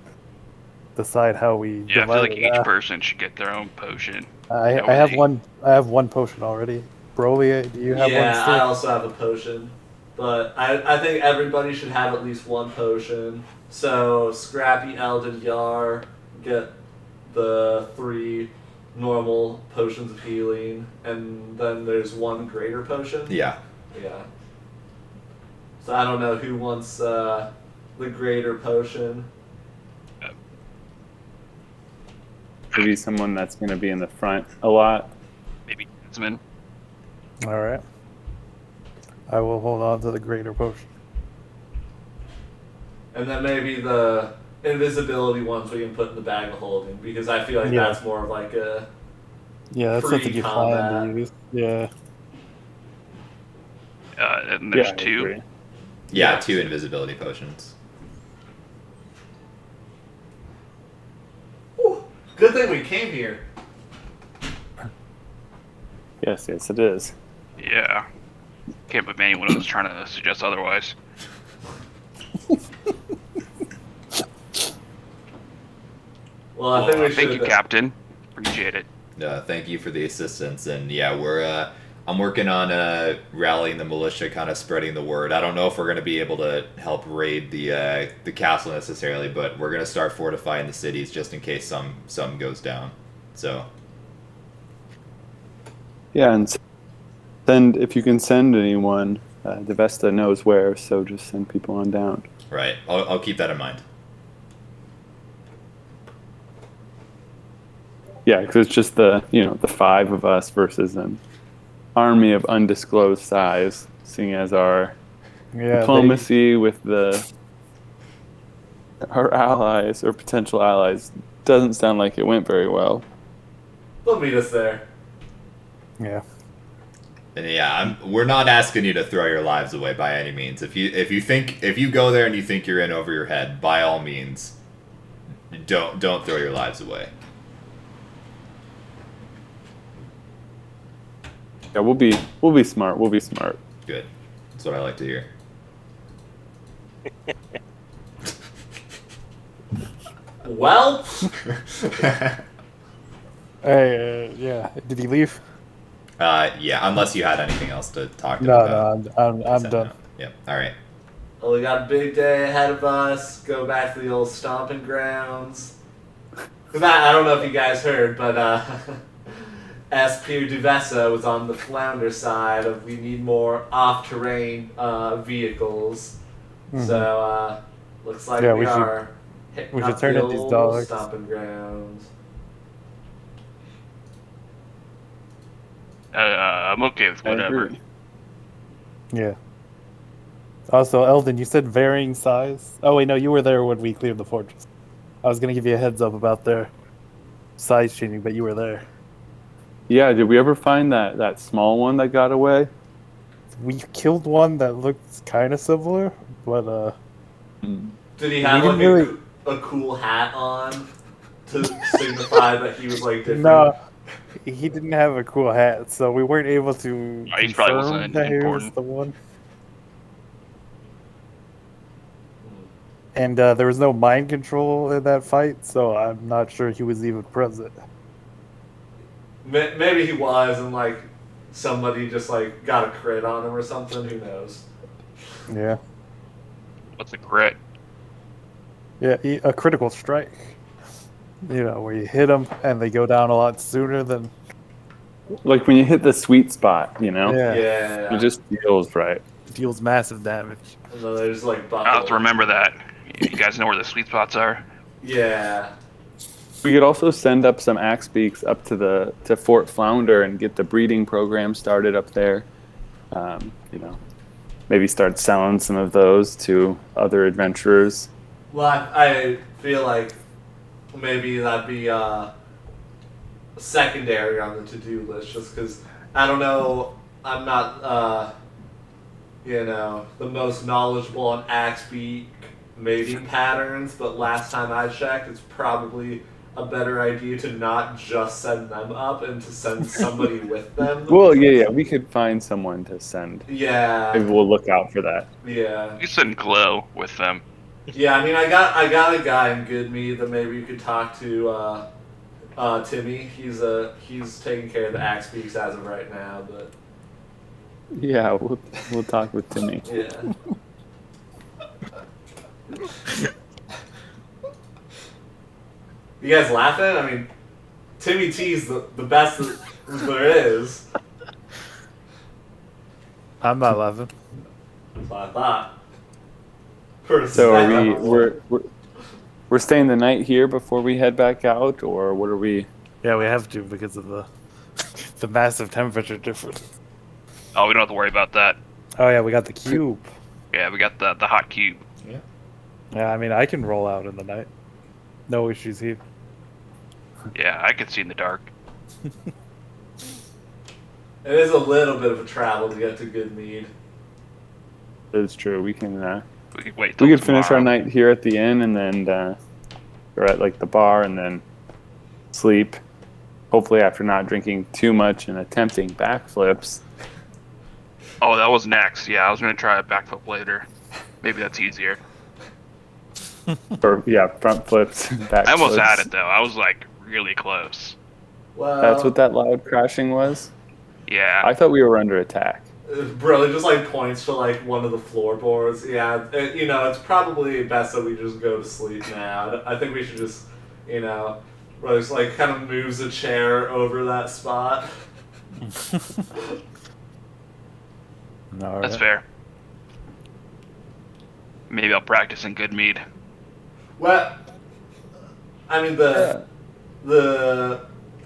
decide how we. Yeah, I feel divide like it each up. person should get their own potion. I have one. I have 1 potion already. Broly, do you have Yeah, one still? I also have a potion. But I think everybody should have at least 1 potion. So Scrappy, Eldon, Yar get the 3 normal potions of healing, and then there's 1 greater potion. Yeah. Yeah. So I don't know who wants the greater potion. Maybe someone that's going to be in the front a lot. Maybe Desmond. All right. I will hold on to the greater potion. And then maybe the invisibility ones we can put in the bag of holding, because I feel like Yeah. that's more of like a... Yeah, that's something you plan Pre-combat. to use. Yeah. And there's I 2. agree. Yeah, 2 invisibility potions. Whew, good thing we came here. Yes, it is. Yeah. Can't believe anyone was trying to suggest otherwise. Well, I think we should... Thank you, Captain. Appreciate it. Thank you for the assistance, and yeah, I'm working on rallying the militia, kind of spreading the word. I don't know if we're going to be able to help raid the castle necessarily, but we're going to start fortifying the cities just in case some goes down. So Yeah, and send if you can send anyone. Devesta knows where, so just send people on down. right, I'll keep that in mind. Yeah, because it's just the 5 of us versus an army of undisclosed size, seeing as our Yeah, diplomacy with our allies or potential allies doesn't sound like it went very well. They'll meet us there. Yeah. And yeah, we're not asking you to throw your lives away by any means. If you go there and you think you're in over your head, by all means, don't throw your lives away. Yeah, we'll be smart. We'll be smart. Good. That's what I like to hear. Well, Hey, yeah. Did he leave? Yeah, unless you had anything else to talk to No, about. I'm Send done. out. Yep. All right. well, we got a big day ahead of us. Go back to the old stomping grounds. 'Cause I don't know if you guys heard, but S. Pierre Duvessa was on the flounder side of we need more off-terrain vehicles. Mhm. So looks like Yeah, we we should- are hitting we should up turn the in these old dogs. stomping grounds. I'm okay with I whatever. agree. Yeah. Also, Eldon, you said varying size. Oh wait, no, you were there when we cleared the fortress. I was gonna give you a heads up about their size changing, but you were there. Yeah, did we ever find that small one that got away? We killed one that looked kind of similar, but Did he have We like didn't really- a cool hat on to signify that he was like different? no, he didn't have a cool hat, so we weren't able to Oh, he probably confirm wasn't that he was important. the one. And there was no mind control in that fight, so I'm not sure he was even present. Maybe he was, and like somebody just like got a crit on him or something. Who knows? Yeah, What's a crit? yeah, a critical strike. You know, where you hit them and they go down a lot sooner than. Like when you hit the sweet spot, you know? Yeah, Yeah. It just feels right. deals massive damage. And then there's like buckle. I'll have to remember that. You guys know where the sweet spots are? Yeah. We could also send up some axe beaks up to Fort Flounder and get the breeding program started up there. Maybe start selling some of those to other adventurers. Well, I feel like maybe that'd be secondary on the to-do list, just because I don't know. I'm not, the most knowledgeable on axe beak mating patterns, but last time I checked, it's probably a better idea to not just send them up and to send somebody with them. Well, yeah, we could find someone to send. Maybe Yeah. we'll look out for that. Yeah. You send Glow with them. Yeah, I mean, I got a guy in Goodmead that maybe you could talk to, Timmy. He's taking care of the axe beaks as of right now, but Yeah, we'll talk with Timmy. yeah. You guys laughing? I mean, Timmy T's the best that there is. I'm not laughing. That's what I thought. For a So are second. we're staying the night here before we head back out, or what are we? Yeah, we have to because of the massive temperature difference. Oh, we don't have to worry about that. Oh yeah, we got the cube. Yeah, we got the hot cube. Yeah, I mean I can roll out in the night. No issues here. Yeah, I can see in the dark. It is a little bit of a travel to get to Goodmead. It's true. We can We could wait we till could finish our tomorrow. night here at the inn and then or at like the bar and then sleep. Hopefully, after not drinking too much and attempting backflips. Oh, that was next. Yeah, I was gonna try a backflip later. Maybe that's easier. Or front flips, back I almost flips. had it though. I was like really close. Well, That's what that loud crashing was. Yeah. I thought we were under attack. Bro, just like points to like one of the floorboards. Yeah, it's probably best that we just go to sleep now. I think we should just, just like kind of moves a chair over that spot. All That's right. fair. Maybe I'll practice in good mead. Well, I mean the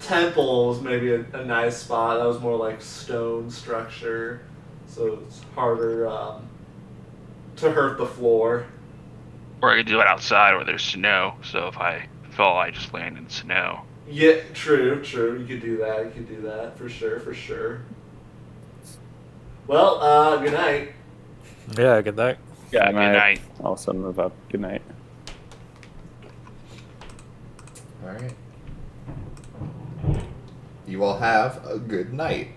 temple was maybe a nice spot. That was more like stone structure, so it's harder to hurt the floor. Or I could do it outside where there's snow, so if I fall, I just land in the snow. Yeah, true. You could do that. For sure. Well, good night. Yeah, good night. Yeah, Good night. Also move up. Good night. All right. You all have a good night.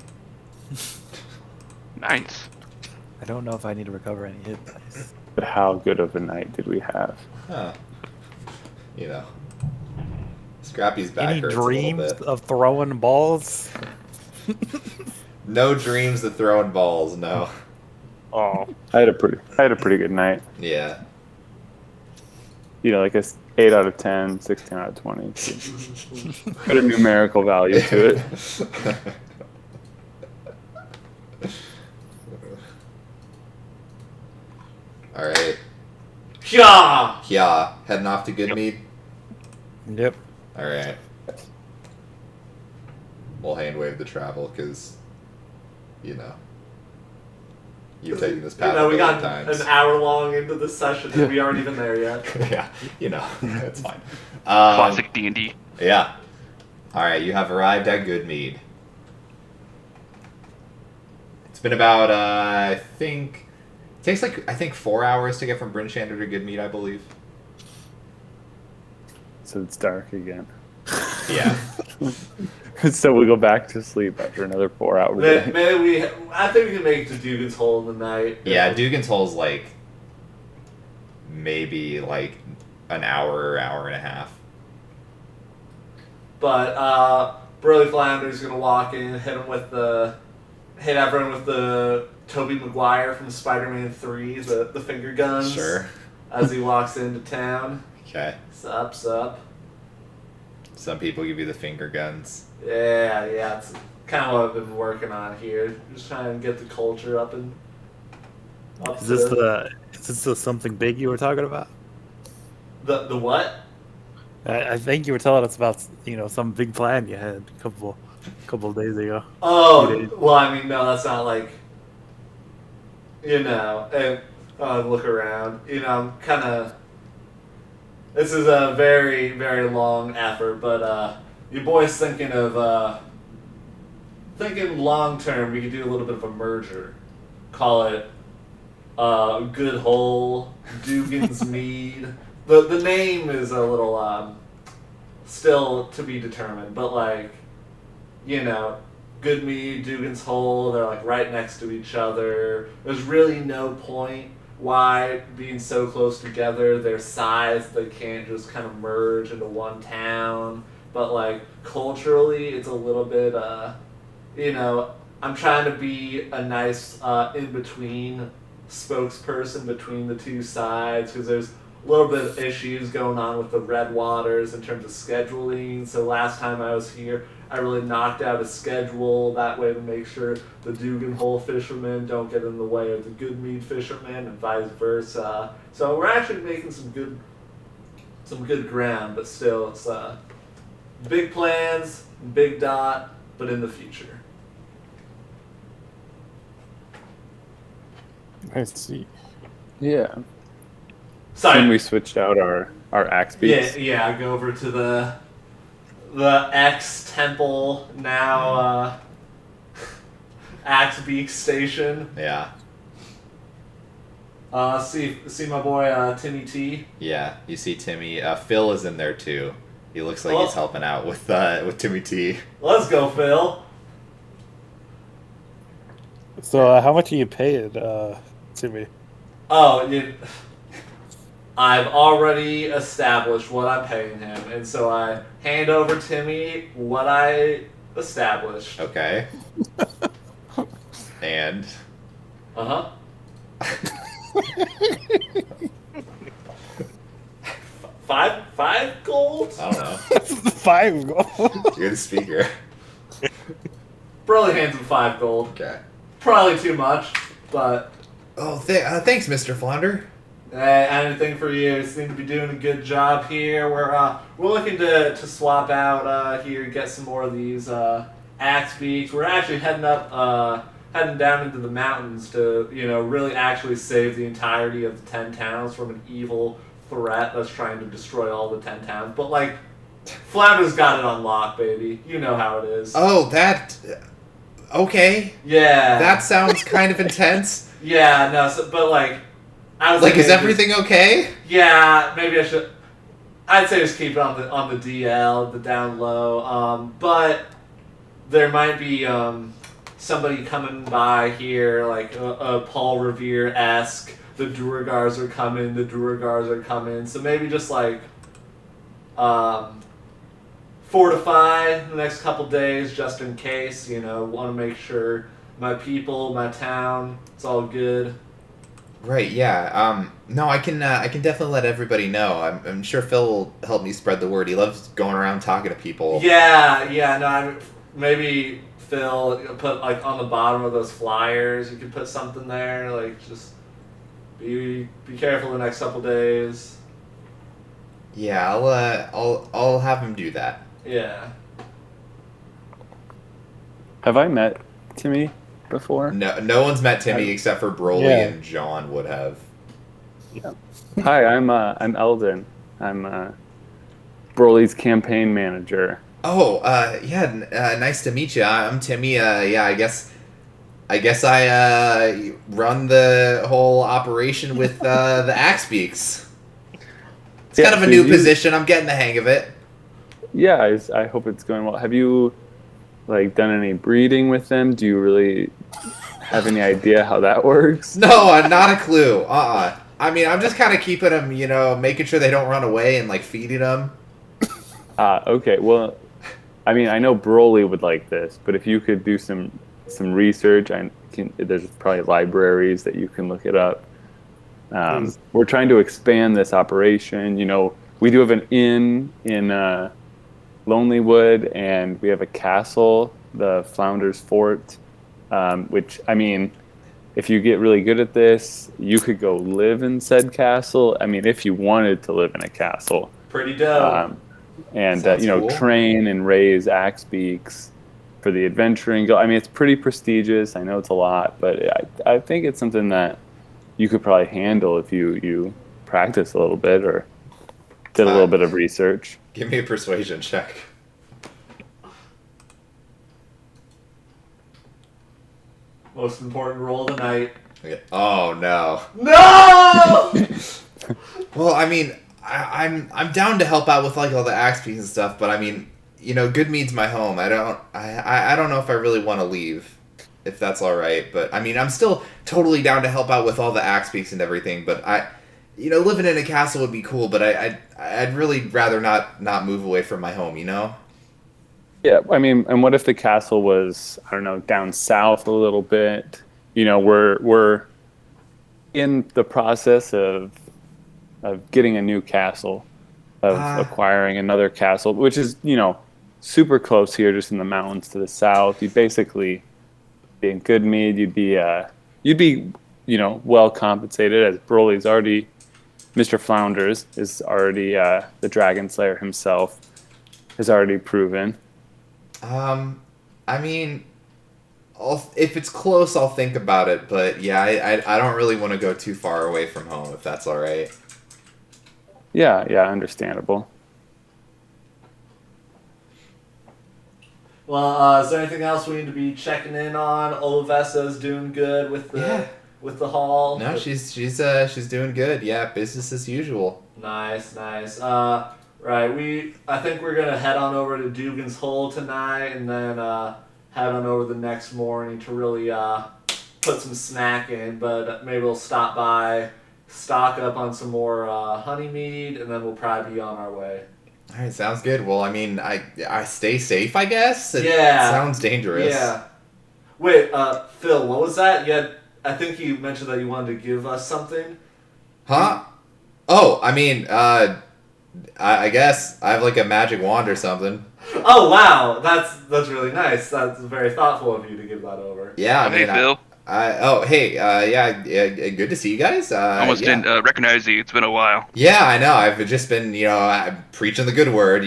Nice. I don't know if I need to recover any hit dice. But how good of a night did we have? Huh. Scrappy's back Any hurts dreams a little bit. of throwing balls? No dreams of throwing balls. No. Oh, I had a pretty good night. Yeah. Like a 8 out of 10, 16 out of 20. Put a numerical value to it. All right. Yeah. Yeah. Heading off to Goodmead. Yep. All right. We'll hand wave the travel because, you've taken this path we a got million times. an hour long into the session and we aren't even there yet. Yeah, it's fine. Classic D&D. Yeah. All right, you have arrived at Goodmead. It's been about, I think, it takes 4 hours to get from Brinchander to Goodmead, I believe. So it's dark again. Yeah. So we go back to sleep after another 4 hours. I think we can make it to Dugan's Hole in the night. Yeah, Dugan's Hole's maybe an hour and a half. But Burly Flounder's gonna walk in, hit everyone with the Tobey Maguire from Spider-Man 3, the finger guns. Sure. As he walks into town. Okay. Sup. Some people give you the finger guns. Yeah, it's kind of what I've been working on here. Just trying to get the culture up and up. Is this the something big you were talking about? The what? I think you were telling us about some big plan you had a couple of days ago. Oh, well, I mean, no, that's not look around. I'm kind of. This is a very, very long effort, but your boy's thinking long term. We could do a little bit of a merger. Call it Good Hole, Dugan's Mead. The name is a little still to be determined, but Good Mead, Dugan's Hole, they're right next to each other. There's really no point why being so close together, their size, they can't just kind of merge into one town. But culturally, it's a little bit, I'm trying to be a nice in-between spokesperson between the two sides, because there's a little bit of issues going on with the Red Waters in terms of scheduling. So last time I was here, I really knocked out a schedule that way to make sure the Dugan Hole fishermen don't get in the way of the Goodmead fishermen and vice versa. So we're actually making some good ground, but still it's big plans, big dot, but in the future. I see. Yeah. Sorry. Then we switched out our axe beaks. Yeah, go over to the X Temple, now Axe Beak Station. Yeah. See my boy Timmy T. Yeah, you see Timmy. Phil is in there too. He looks like Oh. he's helping out with Timmy T. Let's go, Phil. So how much are you paying to me? Oh, I've already established what I'm paying him, and so I hand over Timmy what I established. Okay. hand. Uh huh. Five gold? I don't know. 5 gold. You're the speaker. Broly hands him 5 gold. Okay. Probably too much, but Oh, thanks, Mr. Flounder. anything for you. You seem to be doing a good job here. We're looking to swap out here, get some more of these axe beaks. We're actually heading down into the mountains to really actually save the entirety of the 10 towns from an evil threat that's trying to destroy all the 10 towns. But like, Flounder's got it on lock, baby. You know how it is. Oh, that. Okay. Yeah. That sounds kind of intense. Yeah. No. So, but like, I was Like, is thinking everything okay? Yeah, maybe I should. I'd say just keep it on the DL, the down low. But there might be somebody coming by here, like a Paul Revere-esque. The Duergars are coming. So maybe just like fortify the next couple days just in case. Want to make sure my people, my town, it's all good. Right. Yeah. No, I can definitely let everybody know. I'm sure Phil will help me spread the word. He loves going around talking to people. Yeah. No, maybe Phil put like on the bottom of those flyers. You could put something there, like just be careful the next couple days. Yeah. I'll have him do that. Yeah. Have I met Timmy before? No one's met Timmy except for Broly Yeah. and John would have. Hi, I'm Eldon. I'm Broly's campaign manager. Oh, yeah. Nice to meet you. I'm Timmy. Yeah. I guess I run the whole operation with the Axe Beaks. It's Yeah, kind of a so new you- position. I'm getting the hang of it. Yeah, I hope it's going well. Have you like done any breeding with them? Do you really have any idea how that works? No, not a clue. I mean, I'm just kind of keeping them, making sure they don't run away and like feeding them. Okay. Well, I mean, I know Broly would like this, but if you could do some research, there's probably libraries that you can look it up. We're trying to expand this operation. We do have an inn in Lonelywood, and we have a castle, the Flounder's Fort, which, I mean, if you get really good at this, you could go live in said castle. I mean, if you wanted to live in a castle. Pretty dope. And Sounds cool. train and raise axe beaks for the adventuring go. I mean, it's pretty prestigious. I know it's a lot, but I think it's something that you could probably handle if you practice a little bit or did a little bit of research. Give me a persuasion check. Most important roll of the night. Okay. Oh no. No! Well, I mean, I'm down to help out with like all the axe pieces and stuff, but I mean, Good Mead's my home. I don't know if I really want to leave, if that's all right. But I mean, I'm still totally down to help out with all the axe peaks and everything. But living in a castle would be cool. But I'd really rather not move away from my home. Yeah, I mean, and what if the castle was, I don't know, down south a little bit? We're in the process of getting a new castle, of acquiring another castle, which is, super close here, just in the mountains to the south. You'd basically be in good mead. You'd be well compensated, as Broly's already, Mr. Flounders is already the Dragon Slayer himself, has already proven. I mean, if it's close, I'll think about it. But yeah, I don't really want to go too far away from home, if that's all right. Yeah, understandable. Well, is there anything else we need to be checking in on? Olivessa's doing good with the hall. No, she's doing good. Yeah, business as usual. Nice. Right, I think we're gonna head on over to Dugan's Hole tonight, and then head on over the next morning to really put some snack in. But maybe we'll stop by, stock up on some more honey mead, and then we'll probably be on our way. All right, sounds good. Well, I mean, I stay safe, I guess. It Yeah. sounds dangerous. Yeah. Wait, Phil, what was that? I think you mentioned that you wanted to give us something. Huh? Oh, I mean, I guess I have like a magic wand or something. Oh wow, that's really nice. That's very thoughtful of you to give that over. Yeah, I Hey, mean, Phil. hey, yeah, good to see you guys. Almost Yeah. didn't recognize you. It's been a while. Yeah, I know. I've just been, preaching the good word,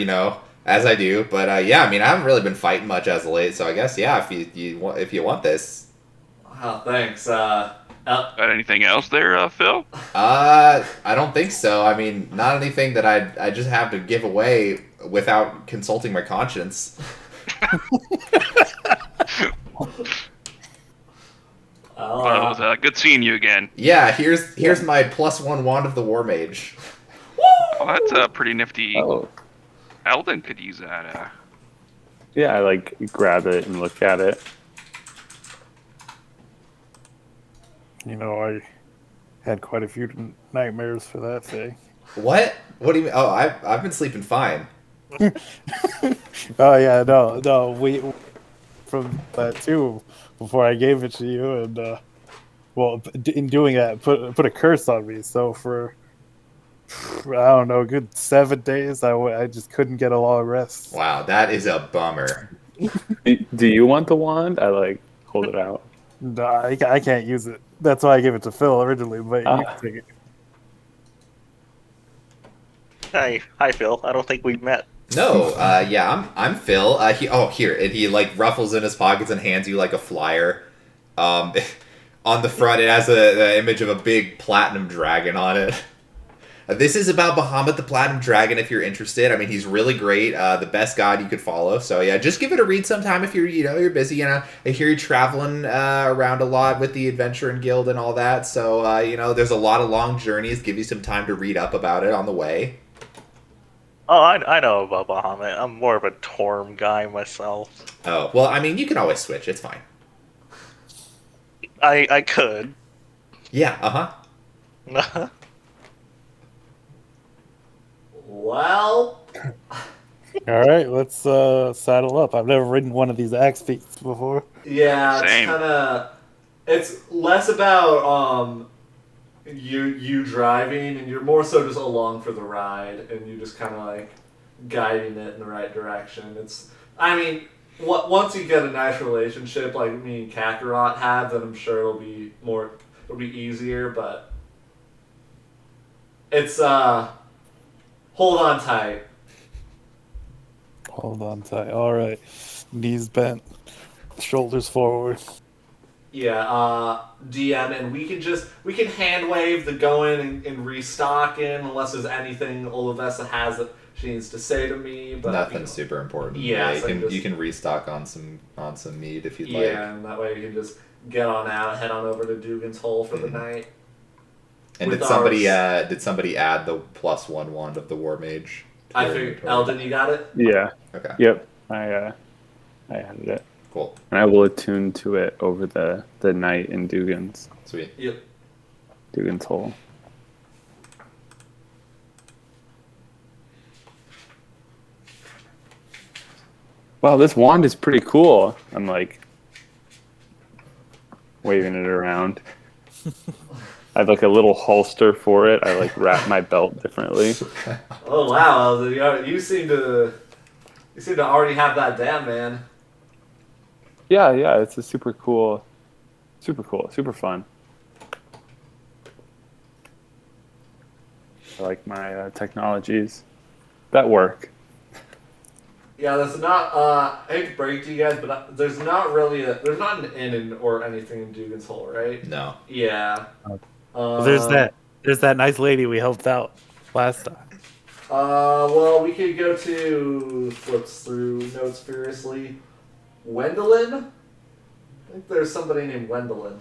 as I do. But yeah, I mean, I haven't really been fighting much as of late. So I guess, yeah, if you want this, Wow, thanks. Got anything else there, Phil? I don't think so. I mean, not anything that I just have to give away without consulting my conscience. Well, it was good seeing you again. Yeah, here's my +1 wand of the War Mage. Oh, that's pretty nifty. Oh, Eldon could use that. yeah. I like grab it and look at it. I had quite a few nightmares for that thing. What? What do you mean? Oh, I've been sleeping fine. Oh yeah, no, we from that too. Before I gave it to you, and in doing that, put a curse on me. So for I don't know, a good 7 days, I just couldn't get a long rest. Wow, that is a bummer. Do you want the wand? I like hold it out. No, I can't use it. That's why I gave it to Phil originally. But you can take it. Hi, Phil. I don't think we've met. No, yeah, I'm Phil. Here, and he like ruffles in his pockets and hands you like a flyer. On the front, it has the image of a big platinum dragon on it. This is about Bahamut the Platinum Dragon. If you're interested, I mean, he's really great. The best god you could follow. So yeah, just give it a read sometime if you're busy. I hear you're traveling around a lot with the Adventuring Guild and all that. So there's a lot of long journeys. Give you some time to read up about it on the way. Oh, I know about Bahamut. I'm more of a Torm guy myself. Oh well, I mean, you can always switch. It's fine. I could. Yeah. Uh-huh. Well, All right, let's saddle up. I've never ridden one of these axe feats before. yeah, Same. it's less about you driving, and you're more so just along for the ride, and you just kind of like guiding it in the right direction. I mean, once you get a nice relationship like me and Kakarot have, then I'm sure it'll be easier. But it's hold on tight. Hold on tight. All right, knees bent, shoulders forward. Yeah, DM, and we can hand wave the going and restocking unless there's anything Olivessa has that she needs to say to me. But Nothing super important. Yeah, so you can restock on some meat if you'd like. yeah, and that way you can just get on out, head on over to Dugan's Hole for the night. And with did somebody add the +1 wand of the War Mage? to I their figured, inventory? Eldon, you got it? Yeah. Okay. Yep. I added it, Cool. and I will attune to it over the night in Dugan's Sweet. Yep. Hole. Wow, this wand is pretty cool. I'm like waving it around. I have like a little holster for it. I like wrap my belt differently. Oh wow, Eldon, you seem to already have that down, man. Yeah, it's a super cool, super fun. I like my technologies that work. Yeah, there's not. I hate to break to you guys, but there's not an inn or anything in Dugan's Hole, right? No. Yeah. There's that nice lady we helped out last time. Well, we could go to flips through notes furiously. Wendelin? I think there's somebody named Wendelin.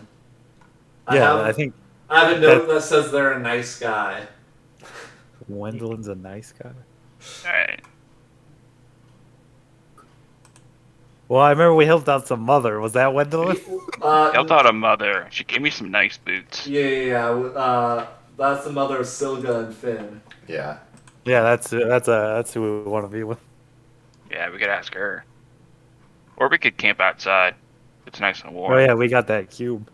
I think I have a note that says they're a nice guy. Wendelin's a nice guy. Alright. Well, I remember we helped out some mother. Was that Wendelin? Helped out a mother. She gave me some nice boots. Yeah. That's the mother of Silga and Finn. Yeah. Yeah, that's who we want to be with. Yeah, we could ask her. Or we could camp outside. It's nice and warm. Oh yeah, we got that cube.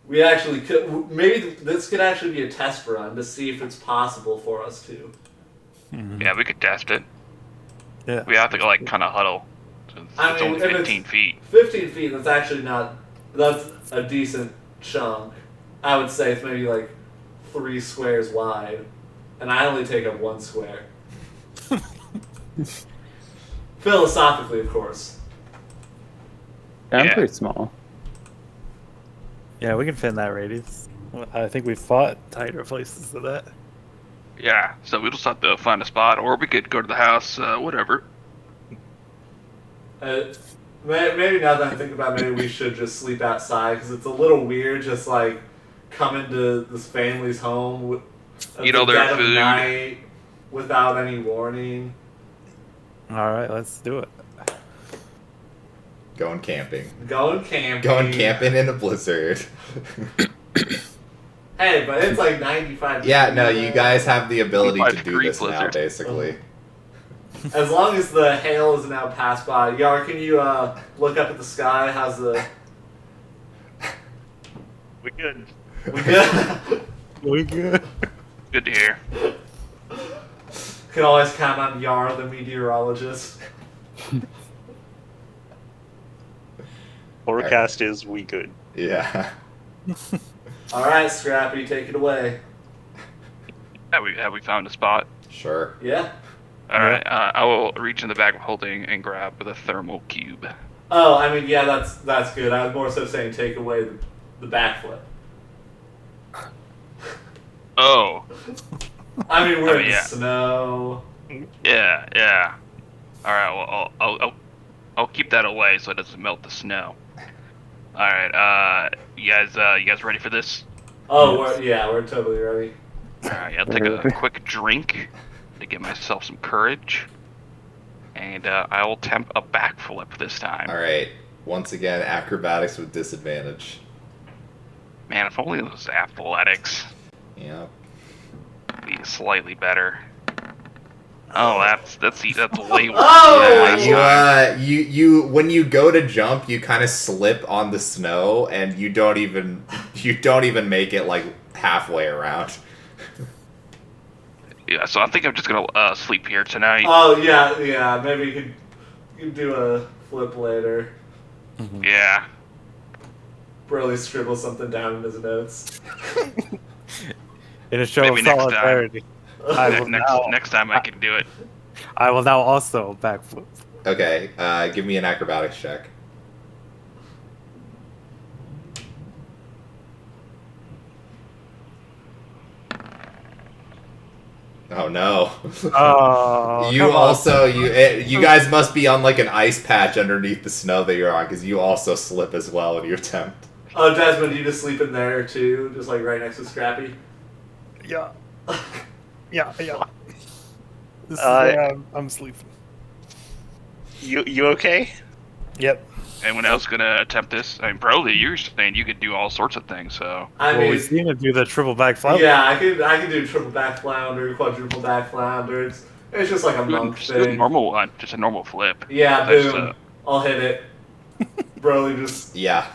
We actually could. Maybe this could actually be a test run to see if it's possible for us to. Yeah, we could test it. Yeah. We have to like kind of huddle. So it's only if 15 feet. 15 feet. That's actually not. That's a decent chunk. I would say it's maybe like 3 squares wide, and I only take up 1 square. Philosophically, of course. I'm Yeah. pretty small. Yeah, we can fit in that radius. I think we fought tighter places than that. Yeah, so we'll just have to find a spot, or we could go to the house, whatever. Maybe now that I think about it, maybe we should just sleep outside because it's a little weird just like coming to this family's home at Eat the all their dead of food. night without any warning. All right, let's do it. Going camping. Going camping. Going camping in a blizzard. Hey, but it's like 95 Yeah, degrees no, out. you guys have the ability to 25 do this now, blizzard. basically. As long as the hail is now passed by. Yar, can you look up at the sky? How's the... We good. We good? We good. Good to hear. Can always count on Yar, the meteorologist. Forecast is we good. Yeah. Alright, Scrappy, take it away. Have we found a spot? Sure. Yeah? Alright, I will reach in the bag of holding and grab the thermal cube. Oh, I mean, yeah, that's good. I was more so saying take away the backflip. Oh, I mean, we're in yeah. the snow. yeah. Alright, well, I'll keep that away so it doesn't melt the snow. Alright, you guys ready for this? Oh, we're totally ready. Alright, I'll take a quick drink to get myself some courage. And I will attempt a backflip this time. Alright. Once again, acrobatics with disadvantage. Man, if only it was athletics. Yep. Be slightly better. Oh, that's way worse. Oh! Yeah, you when you go to jump, you kind of slip on the snow, and you don't even make it like halfway around. Yeah, so I think I'm just gonna sleep here tonight. Oh, yeah. Maybe you could do a flip later. Yeah. Broly scribble something down in his notes. In a show Maybe of next time. solidarity, I will Next time I can do it. I will now also backflip. Okay, give me an acrobatics check. Oh no. Oh, You come on. also you guys must be on like an ice patch underneath the snow that you're on, because you also slip as well in your attempt. Oh, Desmond, you just sleep in there too? Just like right next to Scrappy? Yeah. Yeah. This is where I'm sleeping. You okay? Yep. Anyone else gonna attempt this? I mean, Broly, you're saying you could do all sorts of things, so. I Well, mean, we've seen it do the triple back flip. yeah, I could do triple back flounder, quadruple back flounder. It's just like a monk Just do a thing. normal one, just a normal flip. Yeah, That's, boom. I'll hit it. Broly just... Yeah.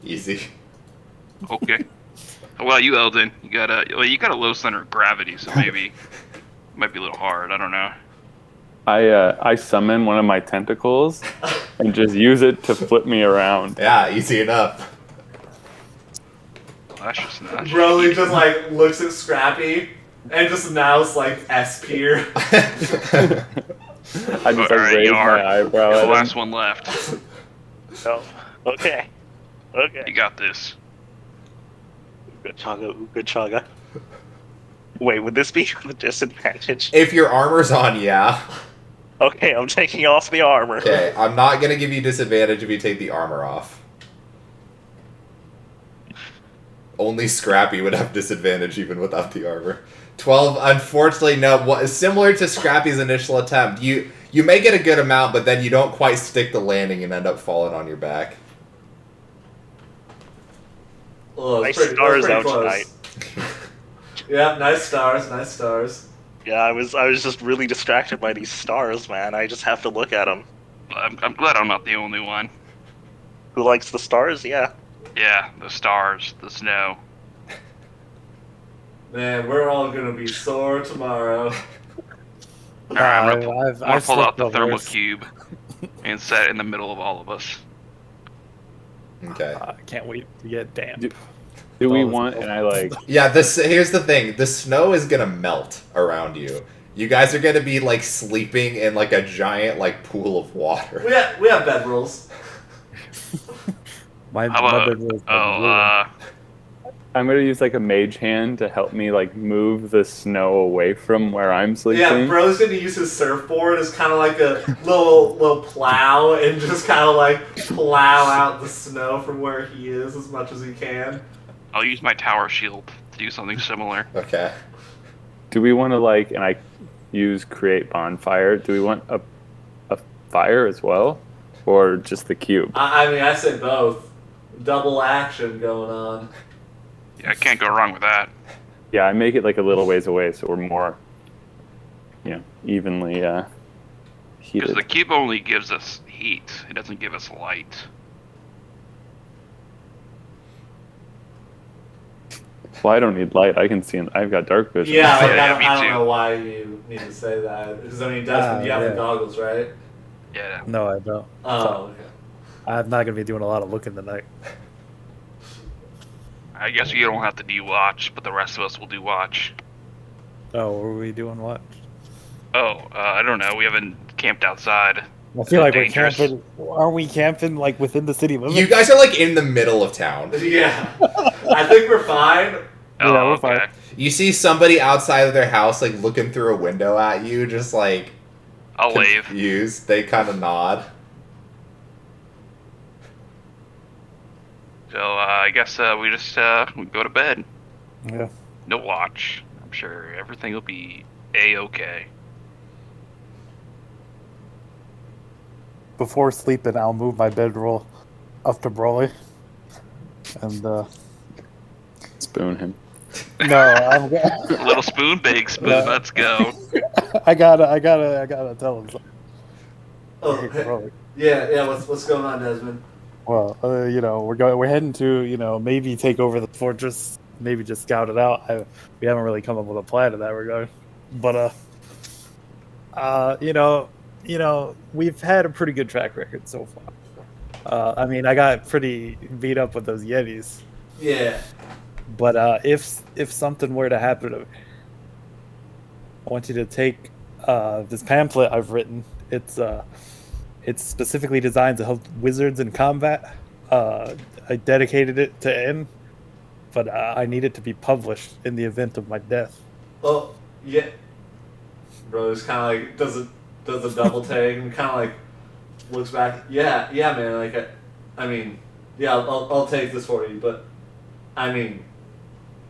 Easy. Okay. Well, you Eldon, you got a low center of gravity, so maybe it might be a little hard. I don't know. I summon one of my tentacles and just use it to flip me around. Yeah, easy enough. That's just not. Broly just like looks at Scrappy and just nows like S tier. I just Alright, raise Yar. my eyebrow You're at the him. last one left. Oh, okay. You Okay. got this. Uga chaga. Wait, would this be a disadvantage? If your armor's on, yeah. Okay, I'm taking off the armor. Okay, I'm not gonna give you disadvantage if you take the armor off. Only Scrappy would have disadvantage even without the armor. 12, unfortunately, no. What, similar to Scrappy's initial attempt, you may get a good amount, but then you don't quite stick the landing and end up falling on your back. Oh, Nice that's stars pretty out close. Yeah, nice stars. Yeah, I was just really distracted by these stars, man. I just have to look at them. I'm glad I'm not the only one. Who likes the stars? Yeah. Yeah, the stars, the snow. Man, we're all gonna be sore tomorrow. Alright, I'm I've gonna pull out slipped the up thermal worse. cube and set it in the middle of all of us. Okay. I can't wait to get damp. Do we All this want? milk. And I like. Yeah, here's the thing. The snow is gonna melt around you. You guys are gonna be like sleeping in like a giant like pool of water. We have bed rules. My How about, bedroom is like I'm gonna use like a mage hand to help me like move the snow away from where I'm sleeping. Yeah, bro's gonna use his surfboard as kind of like a little plow and just kind of like plow out the snow from where he is as much as he can. I'll use my tower shield to do something similar. Okay. Do we want to like? And I use create bonfire. Do we want a fire as well, or just the cube? I mean, I said both. Double action going on. Yeah, I can't go wrong with that. Yeah, I make it like a little ways away, so we're more, evenly Because heated. the cube only gives us heat. It doesn't give us light. Well, I don't need light. I can see. I've got dark vision. Yeah, like, Yeah, me I don't too. know why you need to say that. Because, I mean, Desmond, you have the yeah. goggles, right? Yeah. No, I don't. Oh, okay. I'm not gonna be doing a lot of looking tonight. I guess you don't have to do watch, but the rest of us will do watch. Oh, what were we doing? What? Oh, I don't know. We haven't camped outside. I feel like Dangerous. we're camping. Are we camping like within the city limits? You guys are like in the middle of town. Yeah. I think we're fine. Oh, Yeah, we're okay. fine. You see somebody outside of their house like looking through a window at you, just like I'll wave. confused. They kind of nod. So I guess we just we go to bed. Yeah. No watch. I'm sure everything will be a-okay. Before sleeping, I'll move my bedroll up to Broly. And Spoon him. no, I'm. Little spoon, big spoon. Yeah. Let's go. I gotta tell him something. Oh, Hey, Broly. yeah. What's going on, Desmond? Well, we're heading to, maybe take over the fortress, maybe just scout it out. We haven't really come up with a plan in that regard, but we've had a pretty good track record so far. I mean, I got pretty beat up with those Yetis, Yeah. but if something were to happen to me, I want you to take this pamphlet I've written. It's specifically designed to help wizards in combat. I dedicated it to N, but I need it to be published in the event of my death. Oh, yeah. Bro just kind of like does a double take and kind of like looks back. Yeah, man. Like, I mean, yeah, I'll take this for you, but I mean,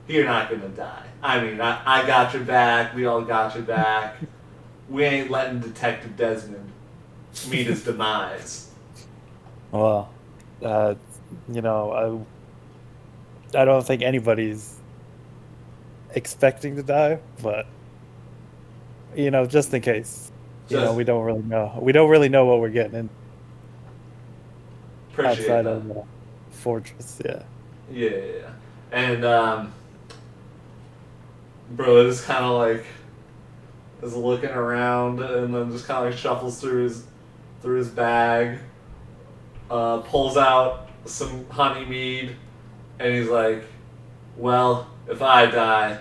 you're not gonna die. I mean, I got your back. We all got your back. We ain't letting Detective Desmond meet his demise. Well, I don't think anybody's expecting to die, but just in case. Just- We don't really know. We don't really know what we're getting in Appreciate outside that. of the fortress. Yeah. Yeah. And bro is kind of like is looking around and then just kind of like shuffles through his bag, pulls out some honey mead, and he's like, "Well, if I die,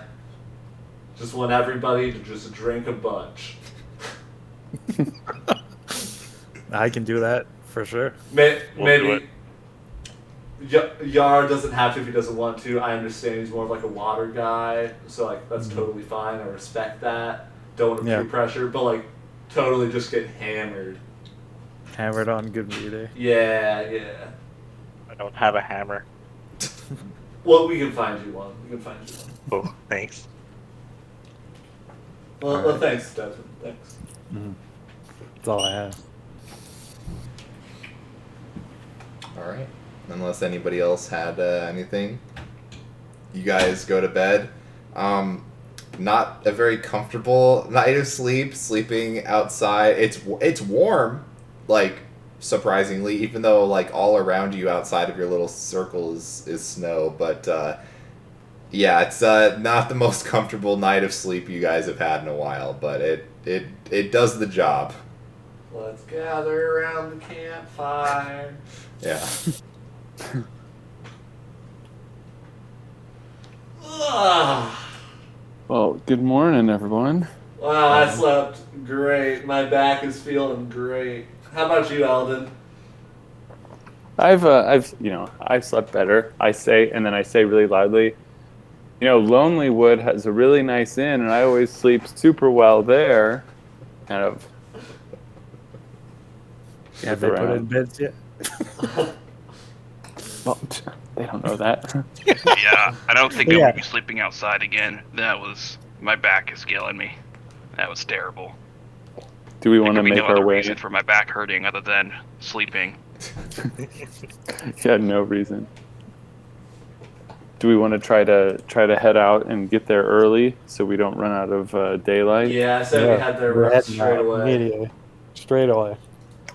just want everybody to just drink a bunch." I can do that for sure. Maybe We'll do Yar doesn't have to if he doesn't want to. I understand he's more of like a water guy, so like that's totally fine. I respect that. Don't want to Yeah. peer pressure, but like totally just get hammered. Hammered on good meat, eh? Yeah. I don't have a hammer. Well, we can find you one. Oh, thanks. Well, Alright. thanks, Desmond. Thanks. That's all I have. All right. Unless anybody else had anything, you guys go to bed. Not a very comfortable night of sleep. Sleeping outside. It's warm, like surprisingly, even though like all around you outside of your little circle is snow. But yeah, it's not the most comfortable night of sleep you guys have had in a while, but it does the job. Let's gather around the campfire. Yeah. Ugh. Well, good morning, everyone. Wow, I slept great. My back is feeling great. How about you, Eldon? I've slept better. I say really loudly, Lonely Wood has a really nice inn, and I always sleep super well there. Kind of. Have they put in beds yet? Well, they don't know that. Yeah, I don't think Yeah. I'm gonna be sleeping outside again. My back is killing me. That was terrible. Do we There want to could be make no our other way? reason for my back hurting other than sleeping. Yeah, no reason. Do we want to try to head out and get there early so we don't run out of daylight? Yeah, I said we had their we're run heading straight out away. immediately. Straight away.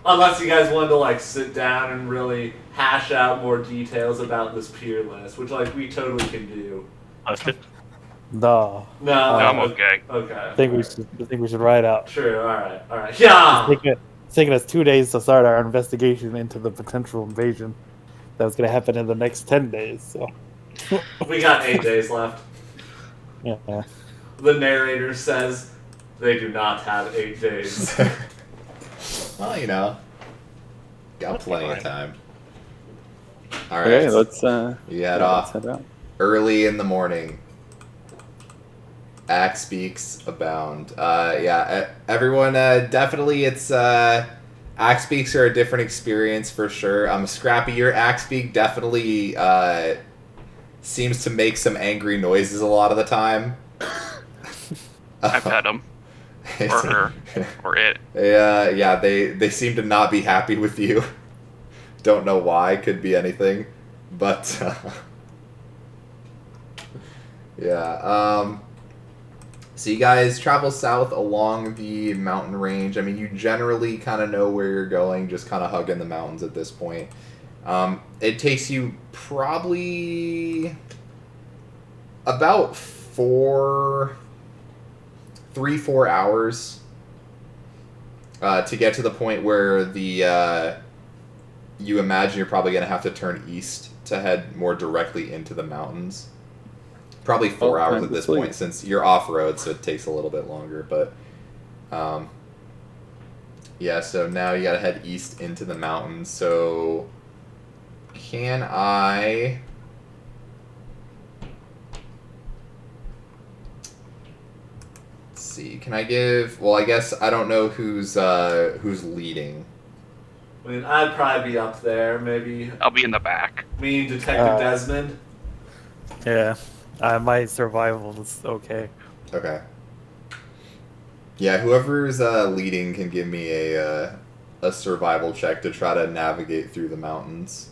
Unless you guys wanted to like sit down and really hash out more details about this peer list, which like we totally can do. No. No, I'm okay. Okay. I think we should ride out. True. All right. Yeah. It's taking us 2 days to start our investigation into the potential invasion that's going to happen in the next 10 days. So, We got 8 days left. yeah. The narrator says they do not have 8 days. Well, got plenty of time. All right. Okay, let's You head let's off head out. early in the morning. Axe beaks abound. Everyone, definitely it's axe beaks are a different experience for sure. Scrappy, your axe beak definitely seems to make some angry noises a lot of the time. I pet him. Or her. Or it. Yeah, they seem to not be happy with you. Don't know why, could be anything. But yeah, so you guys travel south along the mountain range. I mean, you generally kind of know where you're going, just kind of hugging the mountains at this point. It takes you probably about 4 hours to get to the point where you imagine you're probably going to have to turn east to head more directly into the mountains. Probably 4 hours at this point, since you're off-road, so it takes a little bit longer. But, yeah, so now you gotta head east into the mountains. So, can I... Let's see, can I give... Well, I guess I don't know who's leading. I mean, I'd probably be up there, maybe. I'll be in the back. Me and Detective Desmond. Yeah. My survival is okay. Okay. Yeah, whoever's leading can give me a survival check to try to navigate through the mountains.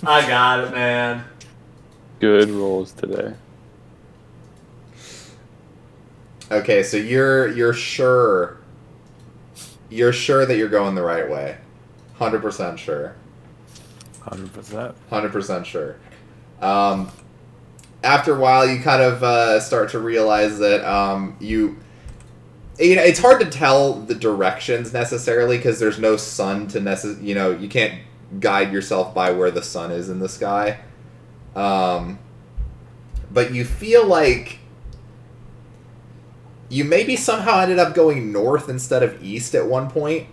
I got it, man. Good rolls today. Okay, so you're sure that you're going the right way. 100% sure. 100%. 100% sure. After a while, you kind of start to realize that it's hard to tell the directions necessarily because there's no sun to you can't guide yourself by where the sun is in the sky. But you feel like you maybe somehow ended up going north instead of east at one point.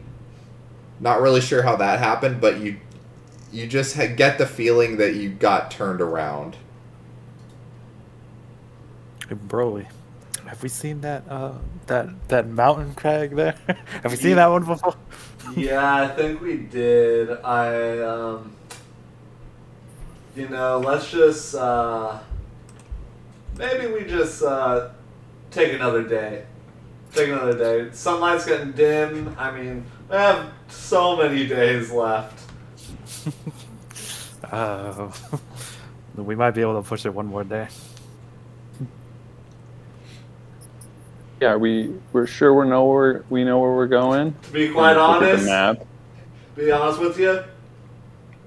Not really sure how that happened, but you just get the feeling that you got turned around. Hey, Broly, have we seen that mountain crag there? Have we seen that one before? Yeah, I think we did. Let's just, maybe we just, take another day. Sunlight's getting dim. I mean, we have so many days left. We might be able to push it one more day. Yeah, we're sure we know where we're going. To be quite Look at the honest, map. be honest with you,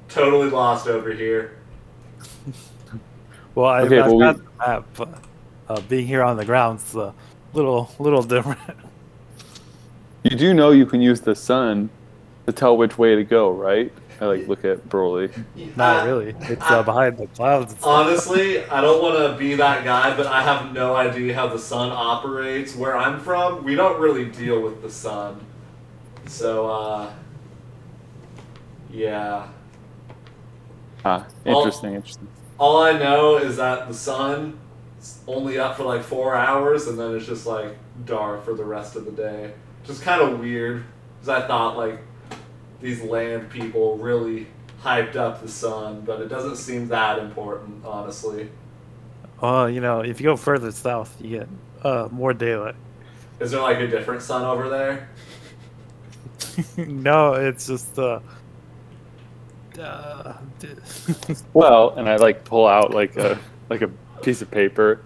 totally lost over here. Well, Okay, I've well, got the map. Being here on the ground's a little different. You do know you can use the sun to tell which way to go, right? I look at Broly. Not really. It's behind the clouds. Honestly, I don't want to be that guy, but I have no idea how the sun operates. Where I'm from, we don't really deal with the sun. So, yeah. Interesting. All I know is that the sun is only up for like 4 hours, and then it's just like dark for the rest of the day. Just kind of weird, because I thought like these land people really hyped up the sun, but it doesn't seem that important, honestly. If you go further south, you get more daylight. Is there like a different sun over there? No, it's just Well, and I pull out like a piece of paper.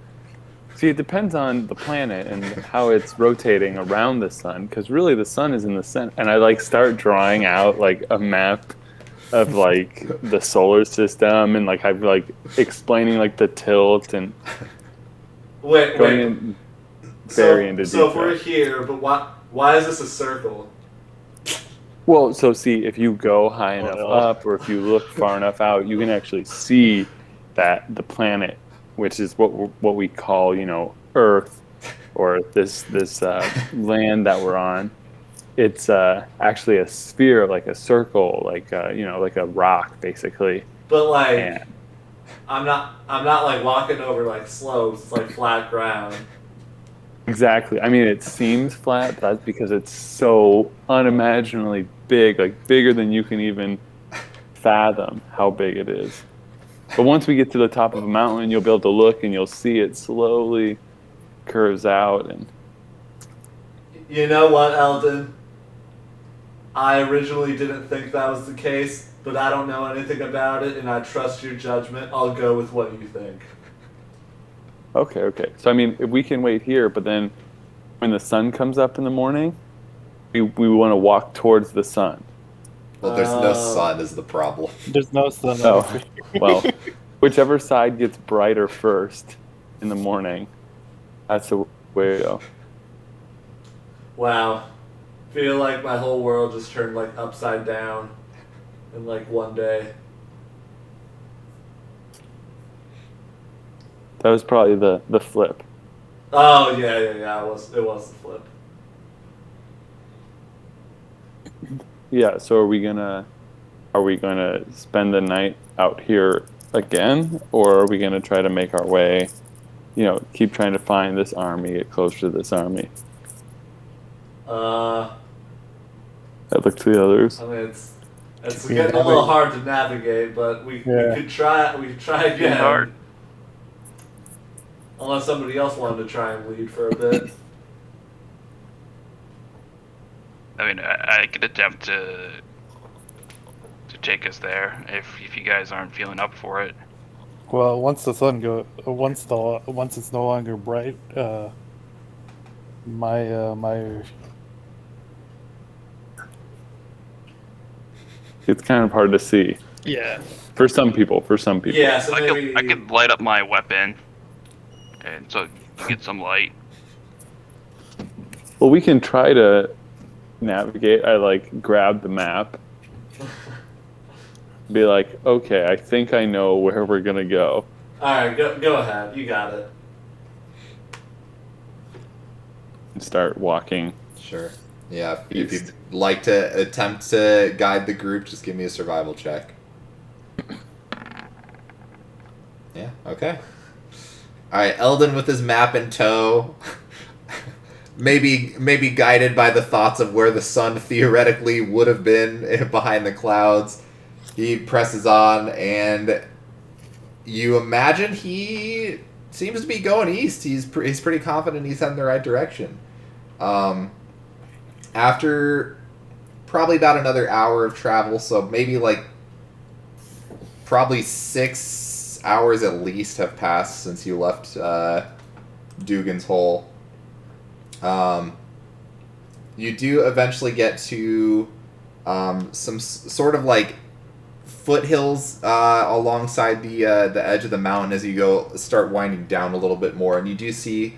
See, it depends on the planet and how it's rotating around the sun, because really the sun is in the center. And I start drawing out like a map of like the solar system, and I'm explaining like the tilt and Wait. into detail. So if we're here, but why is this a circle? Well, so see, if you go high enough up, or if you look far enough out, you can actually see that the planet, which is what we call, Earth, or this land that we're on, it's actually a sphere, like a circle, like a rock, basically. But like, And I'm not like walking over like slopes. It's like flat ground. exactly. I mean, it seems flat, but that's because it's so unimaginably big, like bigger than you can even fathom how big it is. But once we get to the top of a mountain, you'll be able to look and you'll see it slowly curves out. And You know what, Eldon? I originally didn't think that was the case, but I don't know anything about it, and I trust your judgment. I'll go with what you think. okay. So I mean, if we can wait here, but then when the sun comes up in the morning, we want to walk towards the sun. Well, there's no sun is the problem. there's no sun. Oh, well, whichever side gets brighter first in the morning, that's the way to go. Wow. Feel like my whole world just turned like upside down in like one day. That was probably the flip. Oh yeah. It was the flip. Yeah, so are we gonna spend the night out here again, or are we gonna try to make our way, keep trying to find this army, get closer to this army? I look to the others. I mean it's getting a little hard to navigate, but we could try again. Hard. Unless somebody else wanted to try and lead for a bit. I mean, I could attempt to take us there if you guys aren't feeling up for it. Well, once it's no longer bright, my It's kind of hard to see yeah. for some people. Yeah, so I maybe could light up my weapon, and so you get some light. Well, we can try to navigate. I grab the map, be like, okay, I think I know where we're gonna go. Alright, go ahead. You got it. And start walking. Sure. Yeah, if you'd like to attempt to guide the group, just give me a survival check. Yeah, okay. Alright, Eldon with his map in tow. maybe guided by the thoughts of where the sun theoretically would have been behind the clouds. He presses on, and you imagine he seems to be going east. He's pretty confident he's heading the right direction. After probably about another hour of travel, so maybe probably 6 hours at least have passed since you left Dugan's Hole. You do eventually get to some sort of like foothills alongside the edge of the mountain as you start winding down a little bit more, and you do see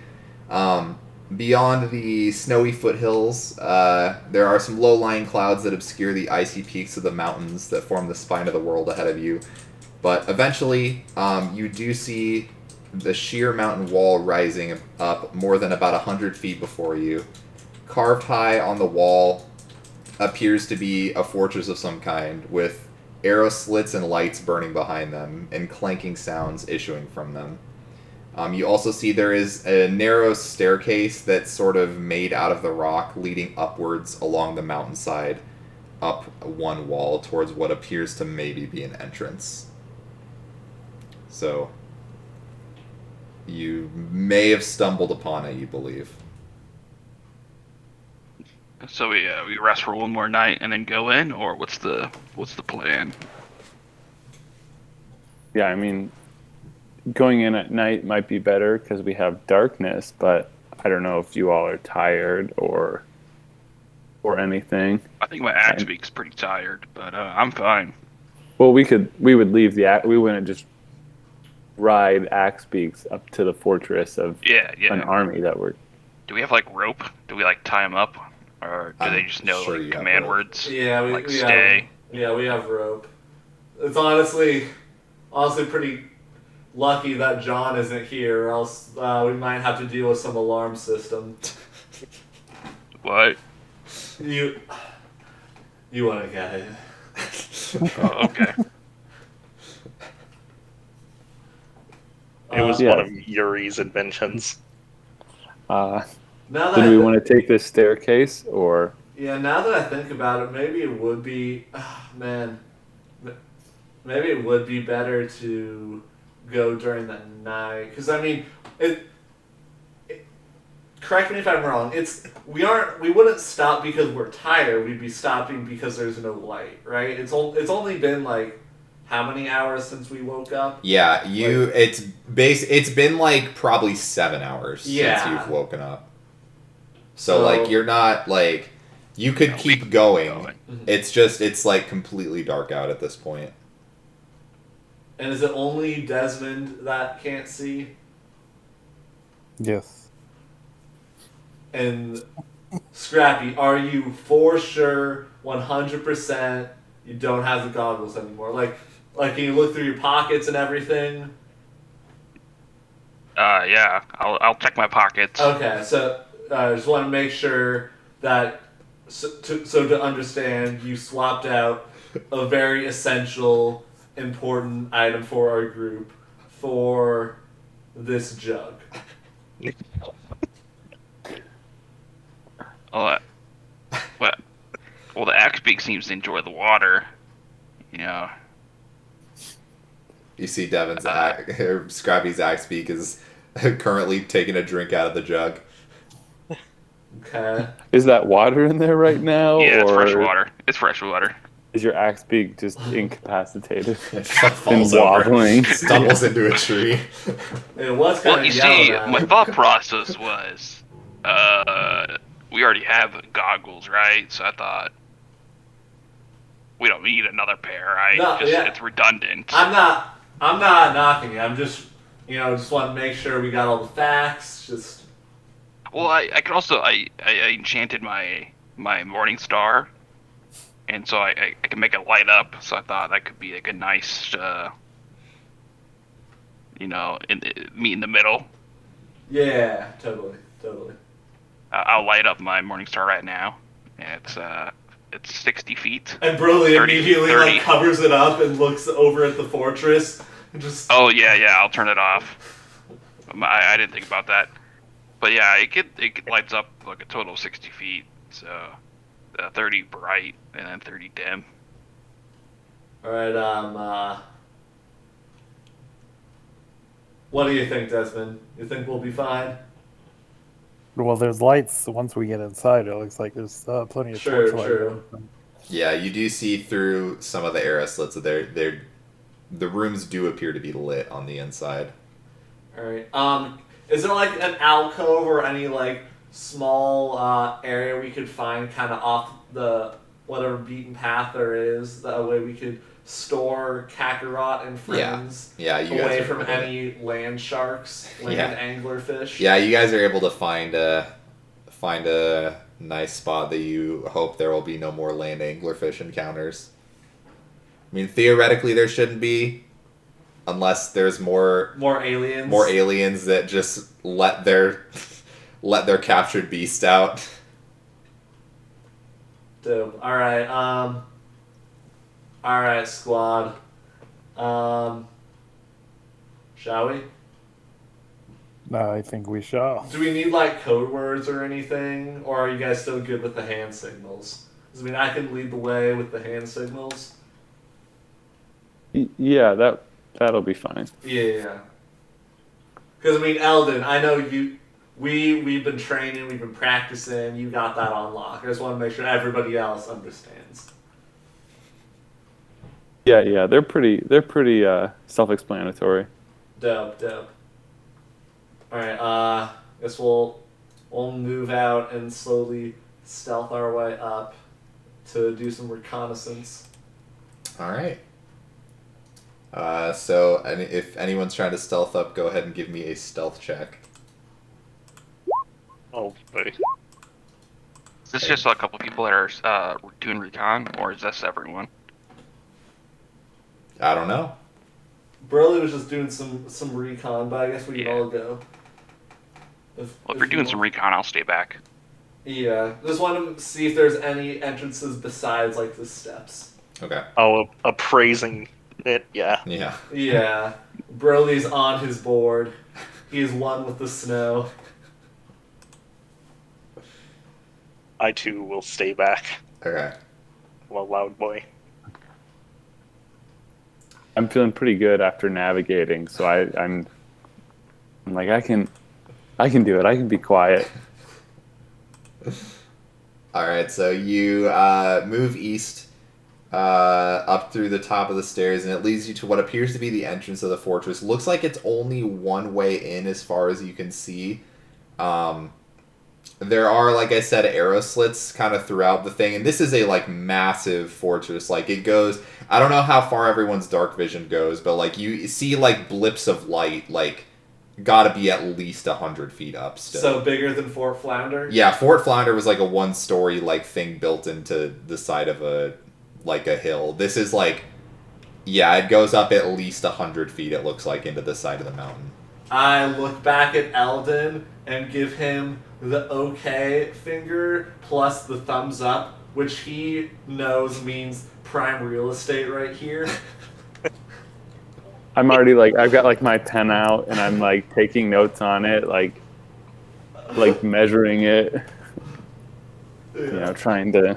beyond the snowy foothills there are some low-lying clouds that obscure the icy peaks of the mountains that form the spine of the world ahead of you. But eventually you do see the sheer mountain wall rising up more than about 100 feet before you. Carved high on the wall appears to be a fortress of some kind, with arrow slits and lights burning behind them, and clanking sounds issuing from them. You also see there is a narrow staircase that's sort of made out of the rock, leading upwards along the mountainside, up one wall towards what appears to maybe be an entrance. So, you may have stumbled upon it, you believe. So we rest for one more night and then go in, or what's the plan? Yeah, I mean, going in at night might be better because we have darkness, but I don't know if you all are tired or anything. I think my axe beak's pretty tired, but I'm fine. Well, we would leave we wouldn't just ride axe beaks up to the fortress of an army that we're. Do we have like rope? Do we like tie them up, or do they just know sure like command words? Yeah, we stay. We have rope. It's honestly pretty lucky that John isn't here, or else we might have to deal with some alarm system. What? You want to get it? Oh, okay. It was one of Yuri's inventions. Now that Do we want to take this staircase or? Yeah, now that I think about it, maybe it would be, maybe it would be better to go during the night. Because I mean, correct me if I'm wrong. We wouldn't stop because we're tired. We'd be stopping because there's no light, right? It's only been like how many hours since we woke up? Yeah, it's been like probably 7 hours since you've woken up. So like you're not like you could keep going. Mm-hmm. It's like completely dark out at this point. And is it only Desmond that can't see? Yes. And Scrappy, are you for sure 100% you don't have the goggles anymore? Like can you look through your pockets and everything? Yeah. I'll check my pockets. Okay, so I just want to make sure that to understand, you swapped out a very essential, important item for our group for this jug. Well, the axe beak seems to enjoy the water. You know. You see Devin's Scrappy's axe beak is currently taking a drink out of the jug. Okay. Is that water in there right now? Yeah, it's or fresh water. It's fresh water. Is your axe beak just incapacitated It falls and over, wobbling? stumbles into a tree. It was kind Well, of you yelling see, at my him. thought process was, we already have goggles, right? So I thought we don't need another pair, right? No, yeah. It's redundant. I'm not knocking you. I'm just want to make sure we got all the facts. Just Well, I could also I enchanted my morning star, and so I can make it light up. So I thought that could be like a nice, meet in the middle. yeah, totally. I'll light up my morning star right now. And it's 60 feet. And Broly 30, immediately 30. like covers it up and looks over at the fortress and just. Oh yeah, I'll turn it off. I didn't think about that, but yeah, it lights up like a total of 60 feet. So 30 bright and then 30 dim. All right. What do you think, Desmond? You think we'll be fine? Well, there's lights once we get inside. It looks like there's plenty of torchlight. Sure. Yeah, you do see through some of the arrow slits that the rooms do appear to be lit on the inside. All right. Is there like an alcove or any like small area we could find kind of off the whatever beaten path there is. That way we could store Kakarot and friends Yeah, you guys away are from able to- any land sharks, land anglerfish. Yeah, you guys are able to find a nice spot that you hope there will be no more land anglerfish encounters. I mean, theoretically there shouldn't be, unless there's more aliens that just let their captured beast out. Dope. Alright, squad. Shall we? No, I think we shall. Do we need like code words or anything? Or are you guys still good with the hand signals? 'Cause, I mean, I can lead the way with the hand signals. Yeah, that'll be fine. Yeah. Because, I mean, Eldon, I know we've been training, we've been practicing, you got that on lock. I just want to make sure everybody else understands. Yeah, they're pretty self-explanatory. Dope. Alright, guess we'll move out and slowly stealth our way up to do some reconnaissance. All right. So if anyone's trying to stealth up, go ahead and give me a stealth check. Oh, boy. Is this just a couple people that are doing recon, or is this everyone? I don't know. Burley was just doing some recon, but I guess we can all go. Well, if you're doing some recon, I'll stay back. Yeah, just want to see if there's any entrances besides like the steps. Okay. Oh, appraising it, yeah. Yeah. Yeah, Broly's on his board. He is one with the snow. I too will stay back. Okay. Oh, I'm a loud boy. I'm feeling pretty good after navigating, so I'm like I can do it. I can be quiet. All right. So you move east up through the top of the stairs, and it leads you to what appears to be the entrance of the fortress. Looks like it's only one way in, as far as you can see. There are, like I said, arrow slits kind of throughout the thing, and this is a like massive fortress. Like it goes, I don't know how far everyone's dark vision goes, but like you see like blips of light, like gotta be at least 100 feet up still. So bigger than Fort Flounder? Yeah, Fort Flounder was like a one-story like thing built into the side of a hill. This is like, yeah, it goes up at least 100 feet, it looks like, into the side of the mountain. I look back at Eldon and give him the okay finger plus the thumbs up, which he knows means prime real estate right here. I'm already like I've got like my pen out and I'm like taking notes on it, like measuring it, Yeah. trying to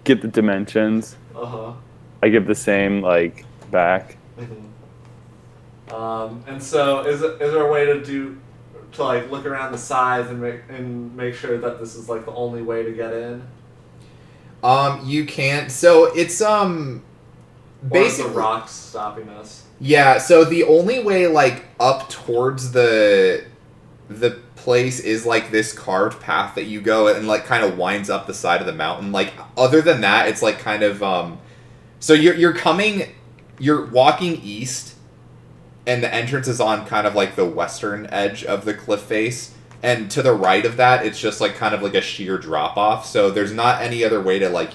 get the dimensions. Uh-huh. I give the same like back. And so is there a way to like look around the sides and make sure that this is like the only way to get in? You can't. So it's Basically, the rocks stopping us. Yeah, so the only way like up towards the place is like this carved path that you go and like kind of winds up the side of the mountain. Like other than that, it's like kind of so you're walking east, and the entrance is on kind of like the western edge of the cliff face, and to the right of that it's just like kind of like a sheer drop off. So there's not any other way to like,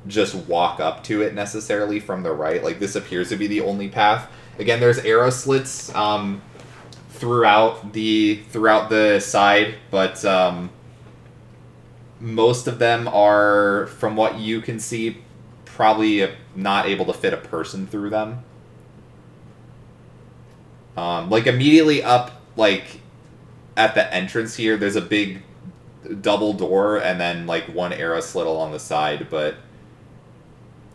just walk up to it necessarily from the right. Like this appears to be the only path. Again, there's arrow slits throughout the side, but most of them are, from what you can see, probably not able to fit a person through them. Like immediately up, like at the entrance here, there's a big double door and then like one arrow slit along the side, but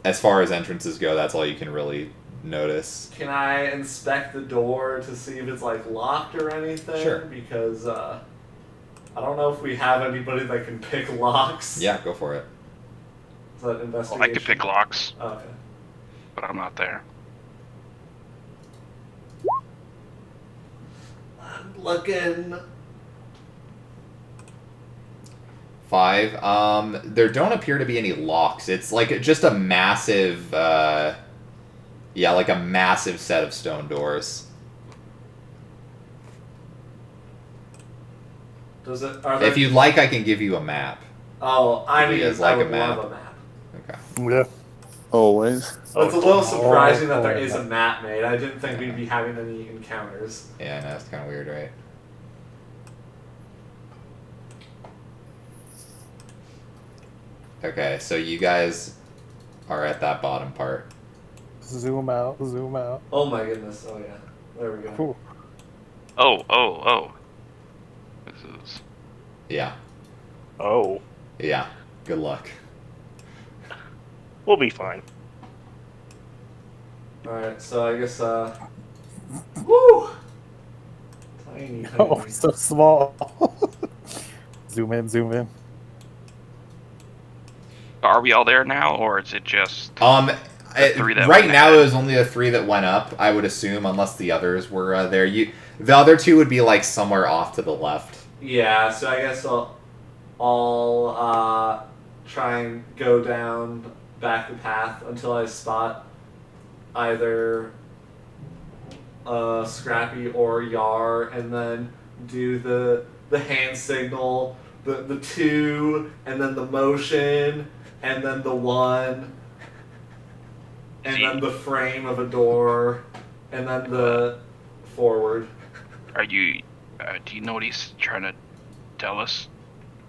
as far as entrances go, that's all you can really notice. Can I inspect the door to see if it's like locked or anything? Sure. Because I don't know if we have anybody that can pick locks. Yeah, go for it. Is that investigation? Well, I could pick locks, Oh, okay. but I'm not there. I'm looking. 5. There don't appear to be any locks. It's like just a massive, like a massive set of stone doors. Does it? Are there... If you'd like, I can give you a map. Oh, I Do you mean, guys like I would a map? love a map. Okay. Yeah. Always. It's a little surprising that there oh, is a map made. I didn't think we'd be having any encounters. Yeah, I know, it's kind of weird, right? Okay, so you guys are at that bottom part. Zoom out. Zoom out. Oh my goodness. Oh yeah. There we go. Ooh. Oh. This is. Yeah, Oh, yeah. Good luck. we'll be fine. Alright, so I guess, woo! Tiny. Oh, so small. Zoom in. Zoom in. Are we all there now, or is it just? Right went now ahead. it was only the 3 that went up, I would assume, unless the others were there. The other 2 would be like somewhere off to the left. Yeah, so I guess I'll try and go down back the path until I spot either Scrappy or Yar, and then do the hand signal, the 2, and then the motion, and then the 1, and then the frame of a door, and then the forward. Are you? Do you know what he's trying to tell us?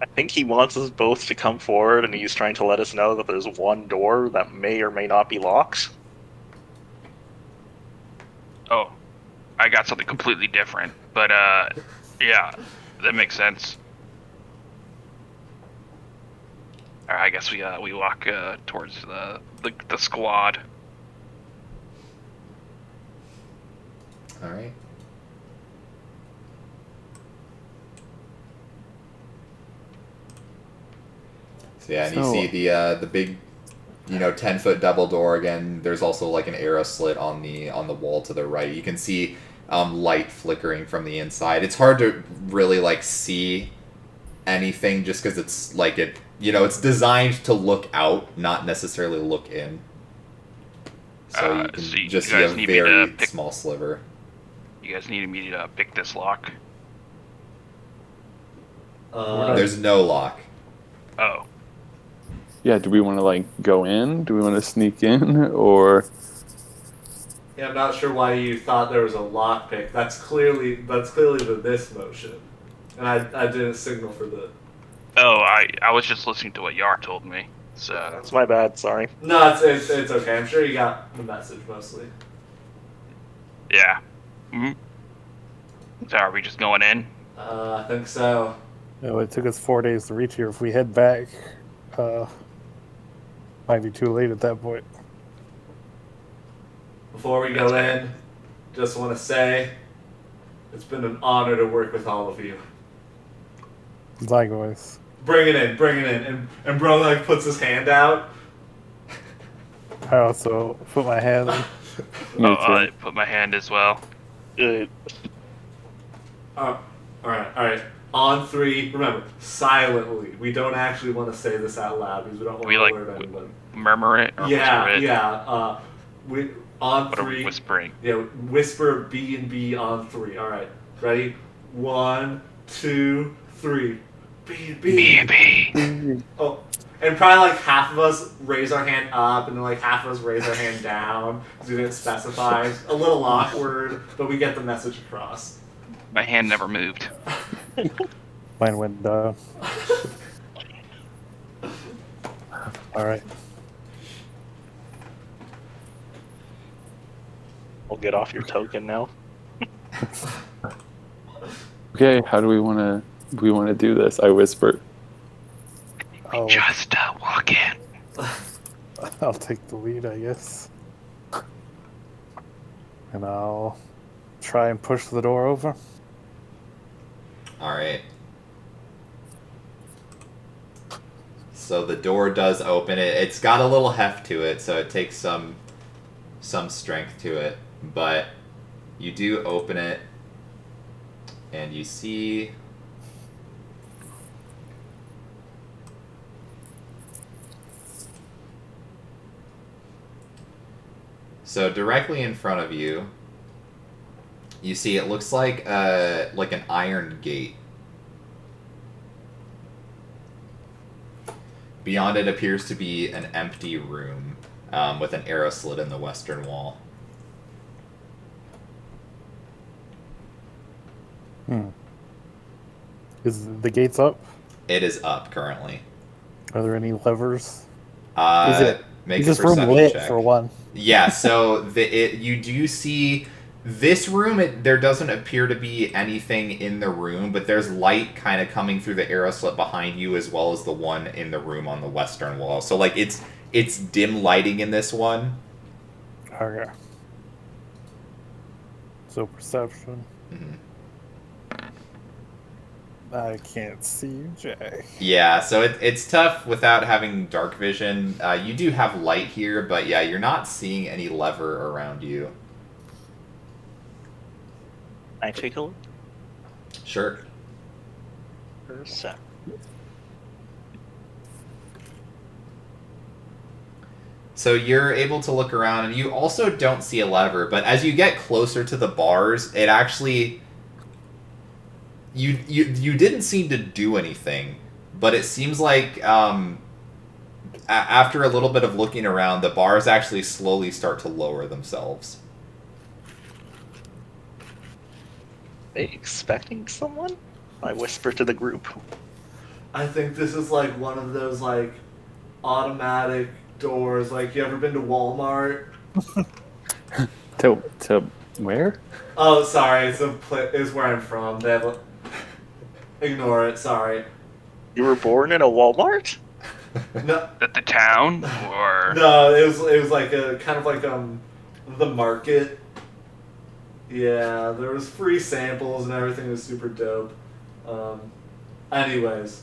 I think he wants us both to come forward, and he's trying to let us know that there's one door that may or may not be locked. Oh, I got something completely different. But yeah, that makes sense. Alright, I guess we walk towards the squad. All right. So yeah, and you So- see the big, 10-foot double door again. There's also like an arrow slit on the wall to the right. You can see light flickering from the inside. It's hard to really like see anything just because it's like it's designed to look out, not necessarily look in. So you can so you just see guys a need me to very pick- small sliver. You guys needed me to pick this lock. There's no lock. Oh, Yeah, do we want to like go in? Do we want to sneak in, or Yeah, I'm not sure why you thought there was a lockpick. That's clearly the this motion, and I didn't signal for the. oh, I was just listening to what Yar told me. So That's my bad, sorry. No, it's okay. I'm sure you got the message mostly. yeah. Hmm. So are we just going in? I think so. It took us 4 days to reach here. If we head back, might be too late at that point. Before we go in, just want to say, it's been an honor to work with all of you. Likewise. Bring it in, and bro like puts his hand out. I also put my hand in. Me Oh, too. I put my hand as well. All right. On 3, remember, silently. We don't actually want to say this out loud because we don't want We to like alert anybody. murmur it or whisper it. Yeah. We on What are we 3. whispering? Yeah, whisper B and B on 3. All right, ready? 1, 2, 3. B and B. B&B. Oh, and probably like half of us raise our hand up, and then like half of us raise our hand down because we didn't specify. A little awkward, but we get the message across. My hand never moved. Mine went down. All right. I'll get off your token now. Okay, how do we want to do this? I whisper. I'll, Just walk in. I'll take the lead, I guess. And I'll try and push the door over. All right. So the door does open. It's got a little heft to it, so it takes some strength to it. But you do open it, and you see So directly in front of you, you see it looks like an iron gate. Beyond it appears to be an empty room with an arrow slit in the western wall. Is the gates up? It is up currently. Are there any levers? Make Is a this room perception lit check. for one? Yeah, so you do see this room. There doesn't appear to be anything in the room, but there's light kind of coming through the arrow slit behind you, as well as the one in the room on the western wall. So like it's dim lighting in this one. Okay. So perception. Mm-hmm. I can't see you, Jay. Yeah, so it's tough without having dark vision. You do have light here, but yeah, you're not seeing any lever around you. Can I take a look Sure. for a sec? So you're able to look around, and you also don't see a lever, but as you get closer to the bars, it actually... You didn't seem to do anything, but it seems like after a little bit of looking around, the bars actually slowly start to lower themselves. They expecting someone? I whisper to the group. I think this is like one of those like automatic doors. Like, you ever been to Walmart? To where? Oh, sorry, it's where I'm from. They have ignore it. Sorry. You were born in a Walmart? No, At the town, or no, it was like a kind of like the market. Yeah, there was free samples and everything was super dope. Anyways,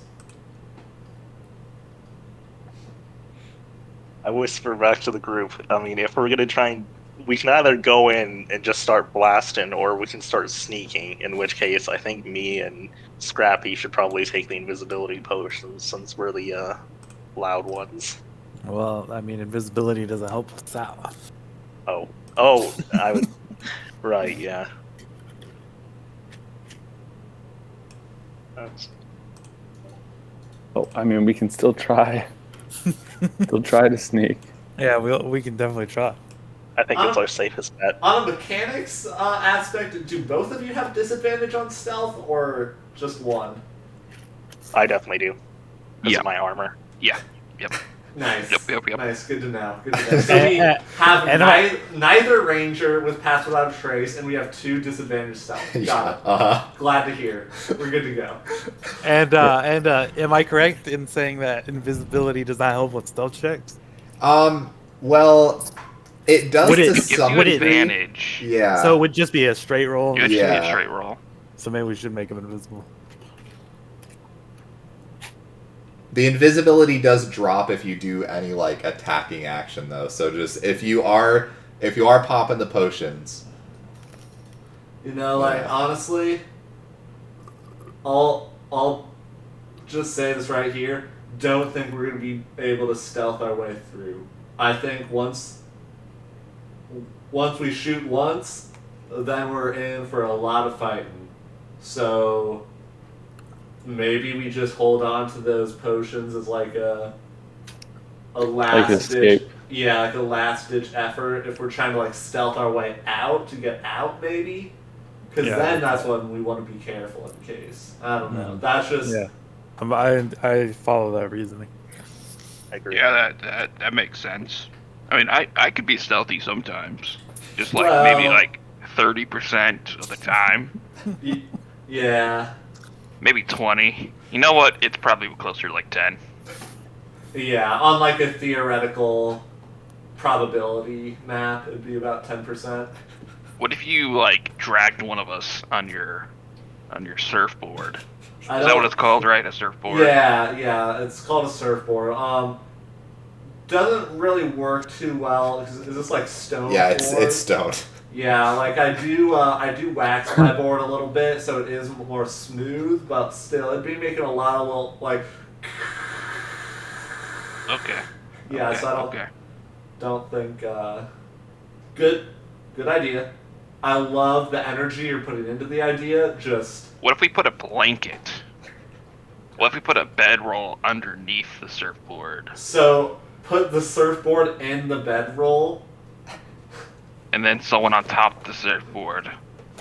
I whisper back to the group. I mean, if we're gonna try and... We can either go in and just start blasting, or we can start sneaking, in which case I think me and Scrappy should probably take the invisibility potions, since we're the loud ones. Well, I mean, invisibility doesn't help us out. Oh, I would... Right, yeah. That's... Oh, I mean, we can still try. Still try to sneak. Yeah, we can definitely try. I think it's our safest bet. on a mechanics aspect, do both of you have disadvantage on stealth or just one? I definitely do. This Yeah. is my armor. yeah, yep. Nice. Yep. Nice. Good to know. Good to know. So we have neither ranger with pass without a trace, and we have 2 disadvantaged stealth. Got it. Glad to hear. We're good to go. And am I correct in saying that invisibility does not help with stealth checks? Well, it does Would it- to it Gives some you degree. advantage. Yeah. So it would just be a straight roll. It would just be a Yeah. straight roll. So maybe we should make him invisible. The invisibility does drop if you do any like attacking action though. So just if you are popping the potions. You know, like, honestly, I'll just say this right here. Don't think we're gonna be able to stealth our way through. I think once we shoot once, then we're in for a lot of fighting. So maybe we just hold on to those potions as like a last ditch. escape. Yeah, like a last ditch effort if we're trying to like stealth our way out to get out, maybe. Because Yeah. then that's when we want to be careful in case. I don't know. That's just Yeah. I follow that reasoning. I agree. Yeah, that makes sense. I mean, I could be stealthy sometimes, just like Well- maybe like 30% of the time, yeah. maybe 20. You know what? It's probably closer to like 10. Yeah, on like a theoretical probability map, it'd be about 10%. What if you like dragged one of us on your surfboard? Is I that don't- what it's called, right? A surfboard? Yeah, it's called a surfboard. Doesn't really work too well. Is this like stone? Yeah, board? it's stoned. Yeah, like I do wax my board a little bit so it is more smooth, but still, it'd be making a lot of little like. Okay. Yeah, Okay, so I okay. don't think Good idea. I love the energy you're putting into the idea. Just What if we put a blanket? What if we put a bedroll underneath the surfboard? so put the surfboard in the bedroll, And then someone on top of the surfboard.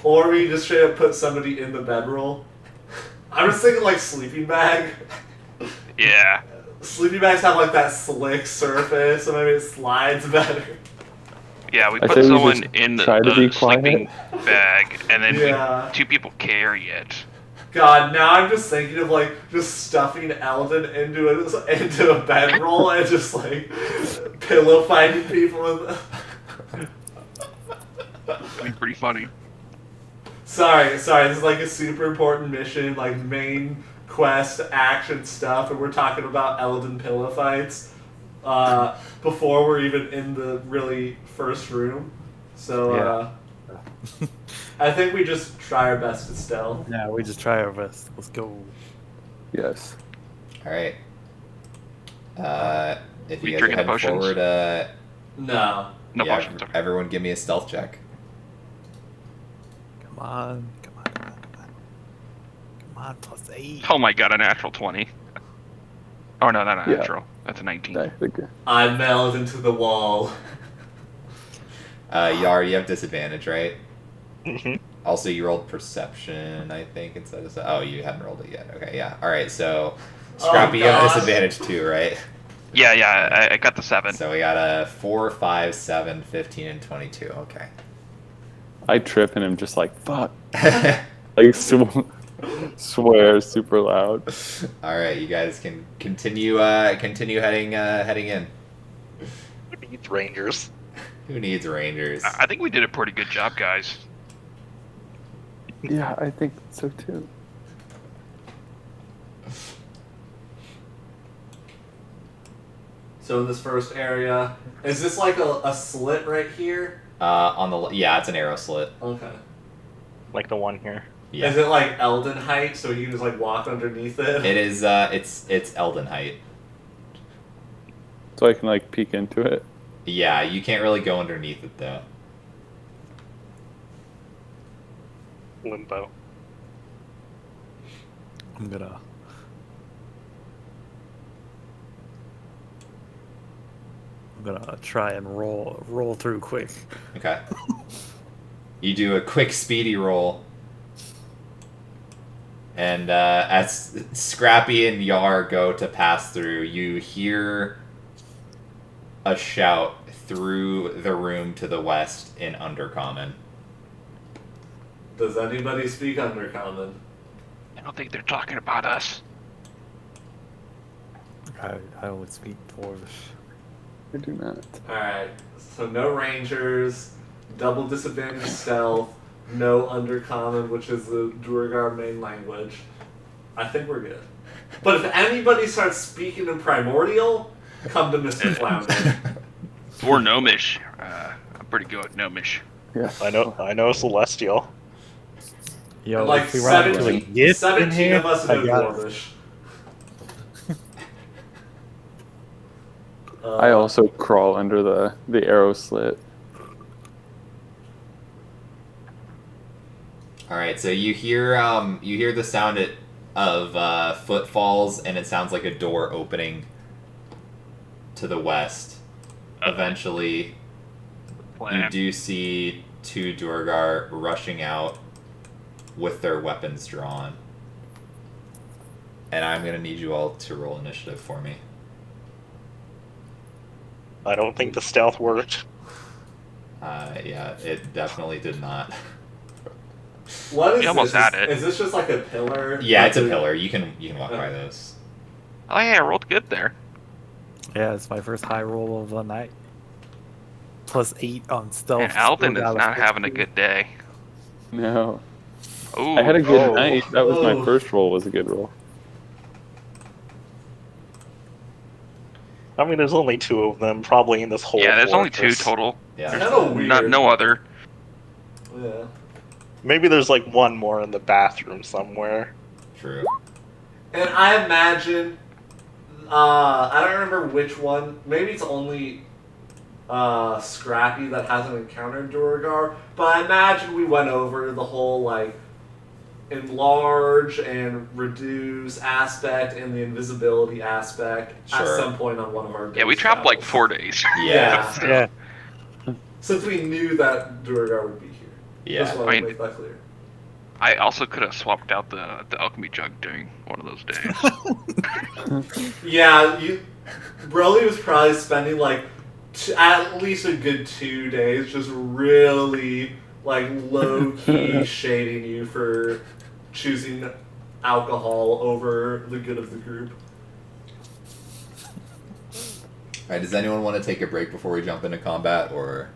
or we just straight up put somebody in the bedroll. I was thinking like sleeping bag. Yeah. Sleeping bags have like that slick surface, so maybe it slides better. Yeah, we I put say we someone just in try to be the sleeping quiet. bag, and then Yeah. two people carry it. God, now I'm just thinking of like just stuffing Eldon into a bedroll and just like pillow fighting people with. That'd be pretty funny. Sorry, this is like a super important mission, like main quest action stuff, and we're talking about Eldon pillow fights before we're even in the really first room. So I think we just try our best to stealth. Yeah, we just try our best. Let's go. Yes. All right. If We you guys are drinking the heading potions? forward, No. No yeah, potions. Okay. everyone give me a stealth check. Come on. Come on, +8. Oh my god, a natural 20. Oh no, not a Yeah. natural. That's a 19. I think I meld into the wall. Yar, you have disadvantage, right? Mhm. Also, you rolled perception, I think, instead of... Oh, you haven't rolled it yet. Okay, yeah. All right, so... Scrappy, you have gosh. disadvantage too, right? Yeah, I got the 7. So we got a 4, 5, 7, 15, and 22. Okay. I trip and I'm just like, fuck. Like, swear super loud. All right, you guys can continue heading in. Who needs Rangers? Who needs rangers? I think we did a pretty good job, guys. Yeah, I think so too. So in this first area, is this like a slit right here? On the yeah, it's an arrow slit. Okay. Like the one here. Yeah, Is it like Eldon height, so you can just like walk underneath it? it is. It's Elden height. So I can like peek into it. Yeah, you can't really go underneath it though. Limbo. I'm gonna try and roll through quick. Okay. You do a quick, speedy roll. And as Scrappy and Yar go to pass through, you hear a shout through the room to the west in Undercommon. Does anybody speak Undercommon? I don't think they're talking about us. I only speak Dwarvish. I do not. Alright, so no rangers, double disadvantage stealth, no Undercommon, which is the Duergar main language. I think we're good. But if anybody starts speaking in Primordial, come to Mr. Flounder. Or Gnomish. I'm pretty good at Gnomish. Yeah. I know Celestial. Yo, Like if we run into a 17, gift in 17 here, of us I know got it. Dwarvish. I also crawl under the arrow slit. All right, so you hear the sound of footfalls, and it sounds like a door opening to the west. Eventually, you Plan. do see two Duergar rushing out with their weapons drawn. And I'm gonna need you all to roll initiative for me. I don't think the stealth worked. Yeah, it definitely did not. What is We almost this? had it. Is this just like a pillar? Yeah, it's a Like pillar. You can walk by those. Oh yeah, I rolled good there. Yeah, it's my first high roll of the night. +8 on stealth. And Alden Still is got not having a 15. good day. No. Ooh. I had a good Oh. night. That was my Oh. first roll, was a good roll. I mean, there's only 2 of them probably in this whole. Yeah, there's only 2 fortress. total. Yeah. It's kind of weird. No other. Yeah. Maybe there's like one more in the bathroom somewhere. True. And I imagine, I don't remember which one. Maybe it's only Scrappy that hasn't encountered Duergar, but I imagine we went over the whole like enlarge and reduce aspect and the invisibility aspect at Sure. some point on one of our Yeah, we days traveled like travels. 4 days. Yeah. Yeah. Since we knew that Duergar would be here. Yeah. Just want to Right. make that clear. I also could have swapped out the alchemy jug during one of those days. Yeah, Broly was probably spending like at least a good 2 days just really like low key shading you for choosing alcohol over the good of the group. Alright, does anyone want to take a break before we jump into combat, or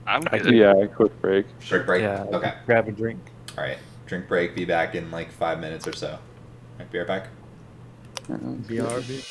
I'm I good. Yeah, a quick break. short break? Yeah. Okay. Grab a drink. Alright. Drink break, be back in like 5 minutes or so. Alright, be right back. BRB.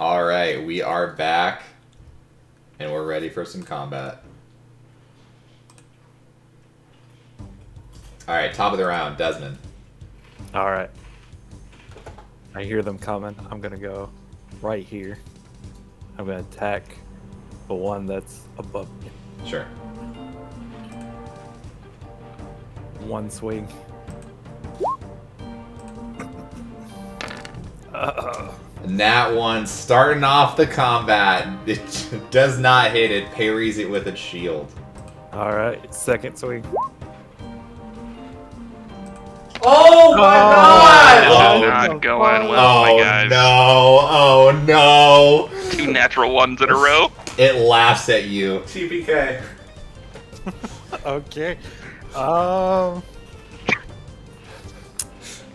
Alright, we are back, and we're ready for some combat. Alright, top of the round, Desmond. All right. I hear them coming. I'm gonna go right here. I'm gonna attack the one that's above me. Sure. One swing. And that one, starting off the combat, it does not hit it, parries it with its shield. All right, second swing. Oh my god! Oh, Not going well, my Oh guys. no, oh no. 2 natural ones in a row. It laughs at you. TPK. Okay. I'm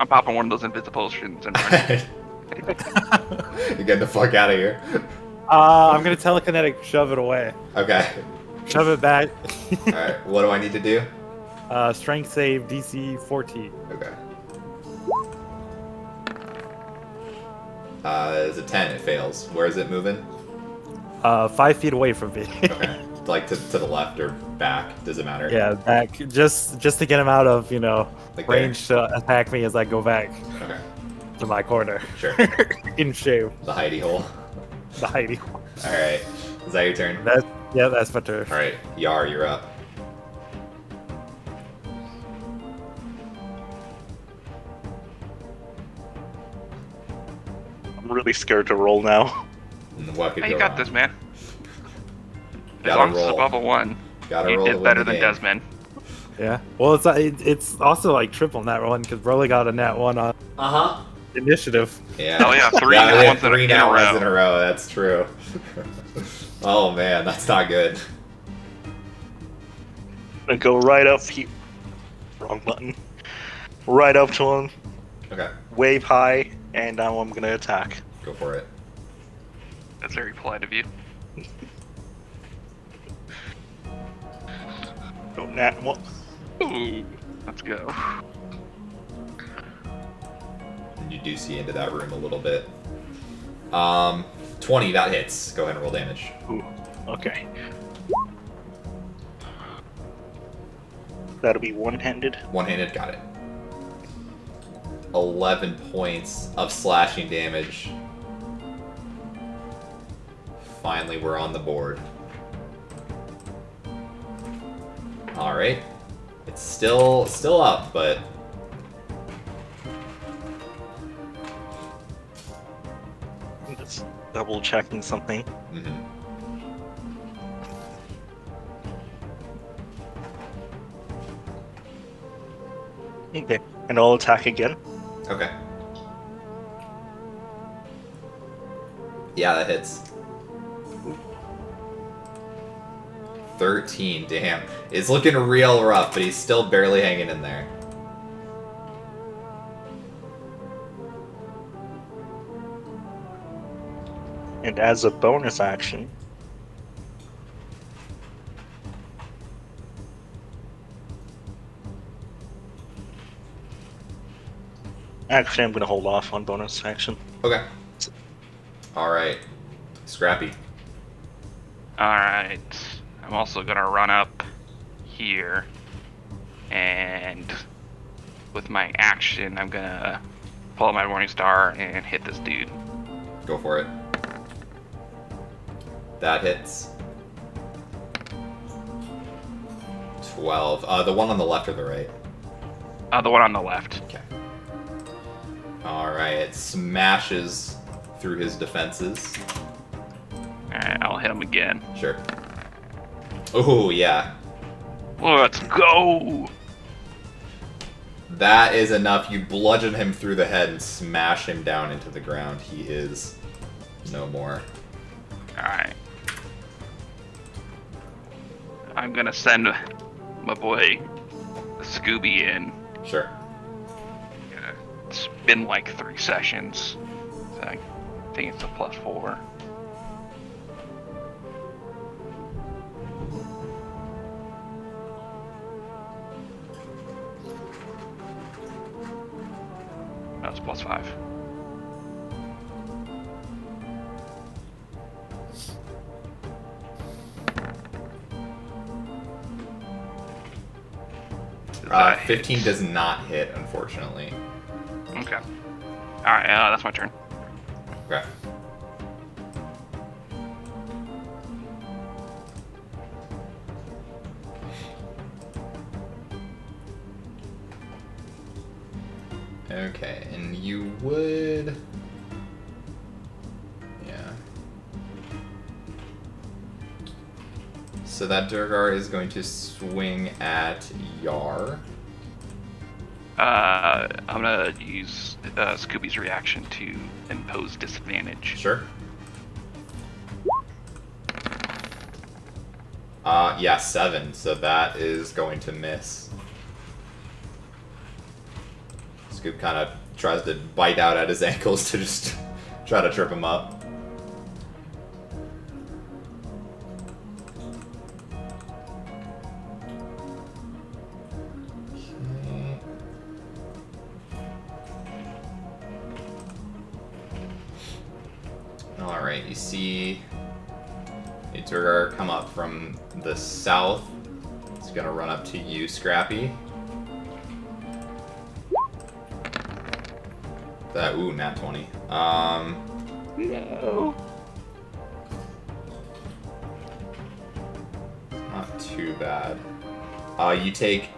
popping one of those invisible potions and running. You get the fuck out of here. I'm gonna telekinetic shove it away. Okay. Shove it back. Alright, what do I need to do? Strength save DC 14. Okay. It's a 10, it fails. Where is it moving? 5 feet away from me. Okay. Like to the left or back? Does it matter? Yeah, back just to get him out of Like there? range to attack me as I go back Okay. to my corner. Sure. In shame, The hidey hole. the hiding. All right. Is that your turn? That's my turn. All right. Yar, you're up. I'm really scared to roll now. And what could Hey, go you got wrong? this, man. As Gotta long as it's roll. above a 1, Gotta you roll to did win better the than game. Desmond. Yeah. Well, it's also like triple nat one because Broly got a nat one on Uh-huh. initiative. Yeah. Oh, yeah, three yeah, nat we had ones in a- three in a nat ones row. in a row. That's true. Oh man, that's not good. I'm gonna go right up here. Wrong button. Right up to him, Okay, wave high, and now I'm gonna attack. go for it. That's very polite of you. Go nat one. Ooh, let's go. And you do see into that room a little bit. 20, that hits. Go ahead and roll damage. Ooh, okay. That'll be one-handed. One-handed, got it. 11 points of slashing damage. Finally, we're on the board. All right, it's still up, but I'm just double checking something. mhm. Okay, and I'll attack again. Okay. Yeah, that hits. 13, damn. It's looking real rough, but he's still barely hanging in there. And as a bonus action, actually, I'm gonna hold off on bonus action. Okay. Alright. Scrappy. Alright. I'm also gonna run up here. And with my action, I'm gonna pull out my Morning Star and hit this dude. Go for it. That hits. 12. The one on the left or the right? The one on the left. Okay. Alright, it smashes through his defenses. Alright, I'll hit him again. Sure. Oh, yeah. Let's go! That is enough. You bludgeon him through the head and smash him down into the ground. He is no more. Alright. I'm gonna send my boy Scooby in. Sure. It's been like 3 sessions. So I think it's a +4. No, it's +5. Does that hit? 15 does not hit, unfortunately. Okay. Alright, that's my turn. Okay. Okay, and you would... Yeah. So that Durgar is going to swing at Yar. I'm gonna use Scooby's reaction to impose disadvantage. Sure. Yeah, 7, so that is going to miss. Scoop kind of tries to bite out at his ankles to just try to trip him up. Okay. Alright, you see A Durgar come up from the south. It's gonna run up to you, Scrappy. That nat 20. No. Not too bad. You take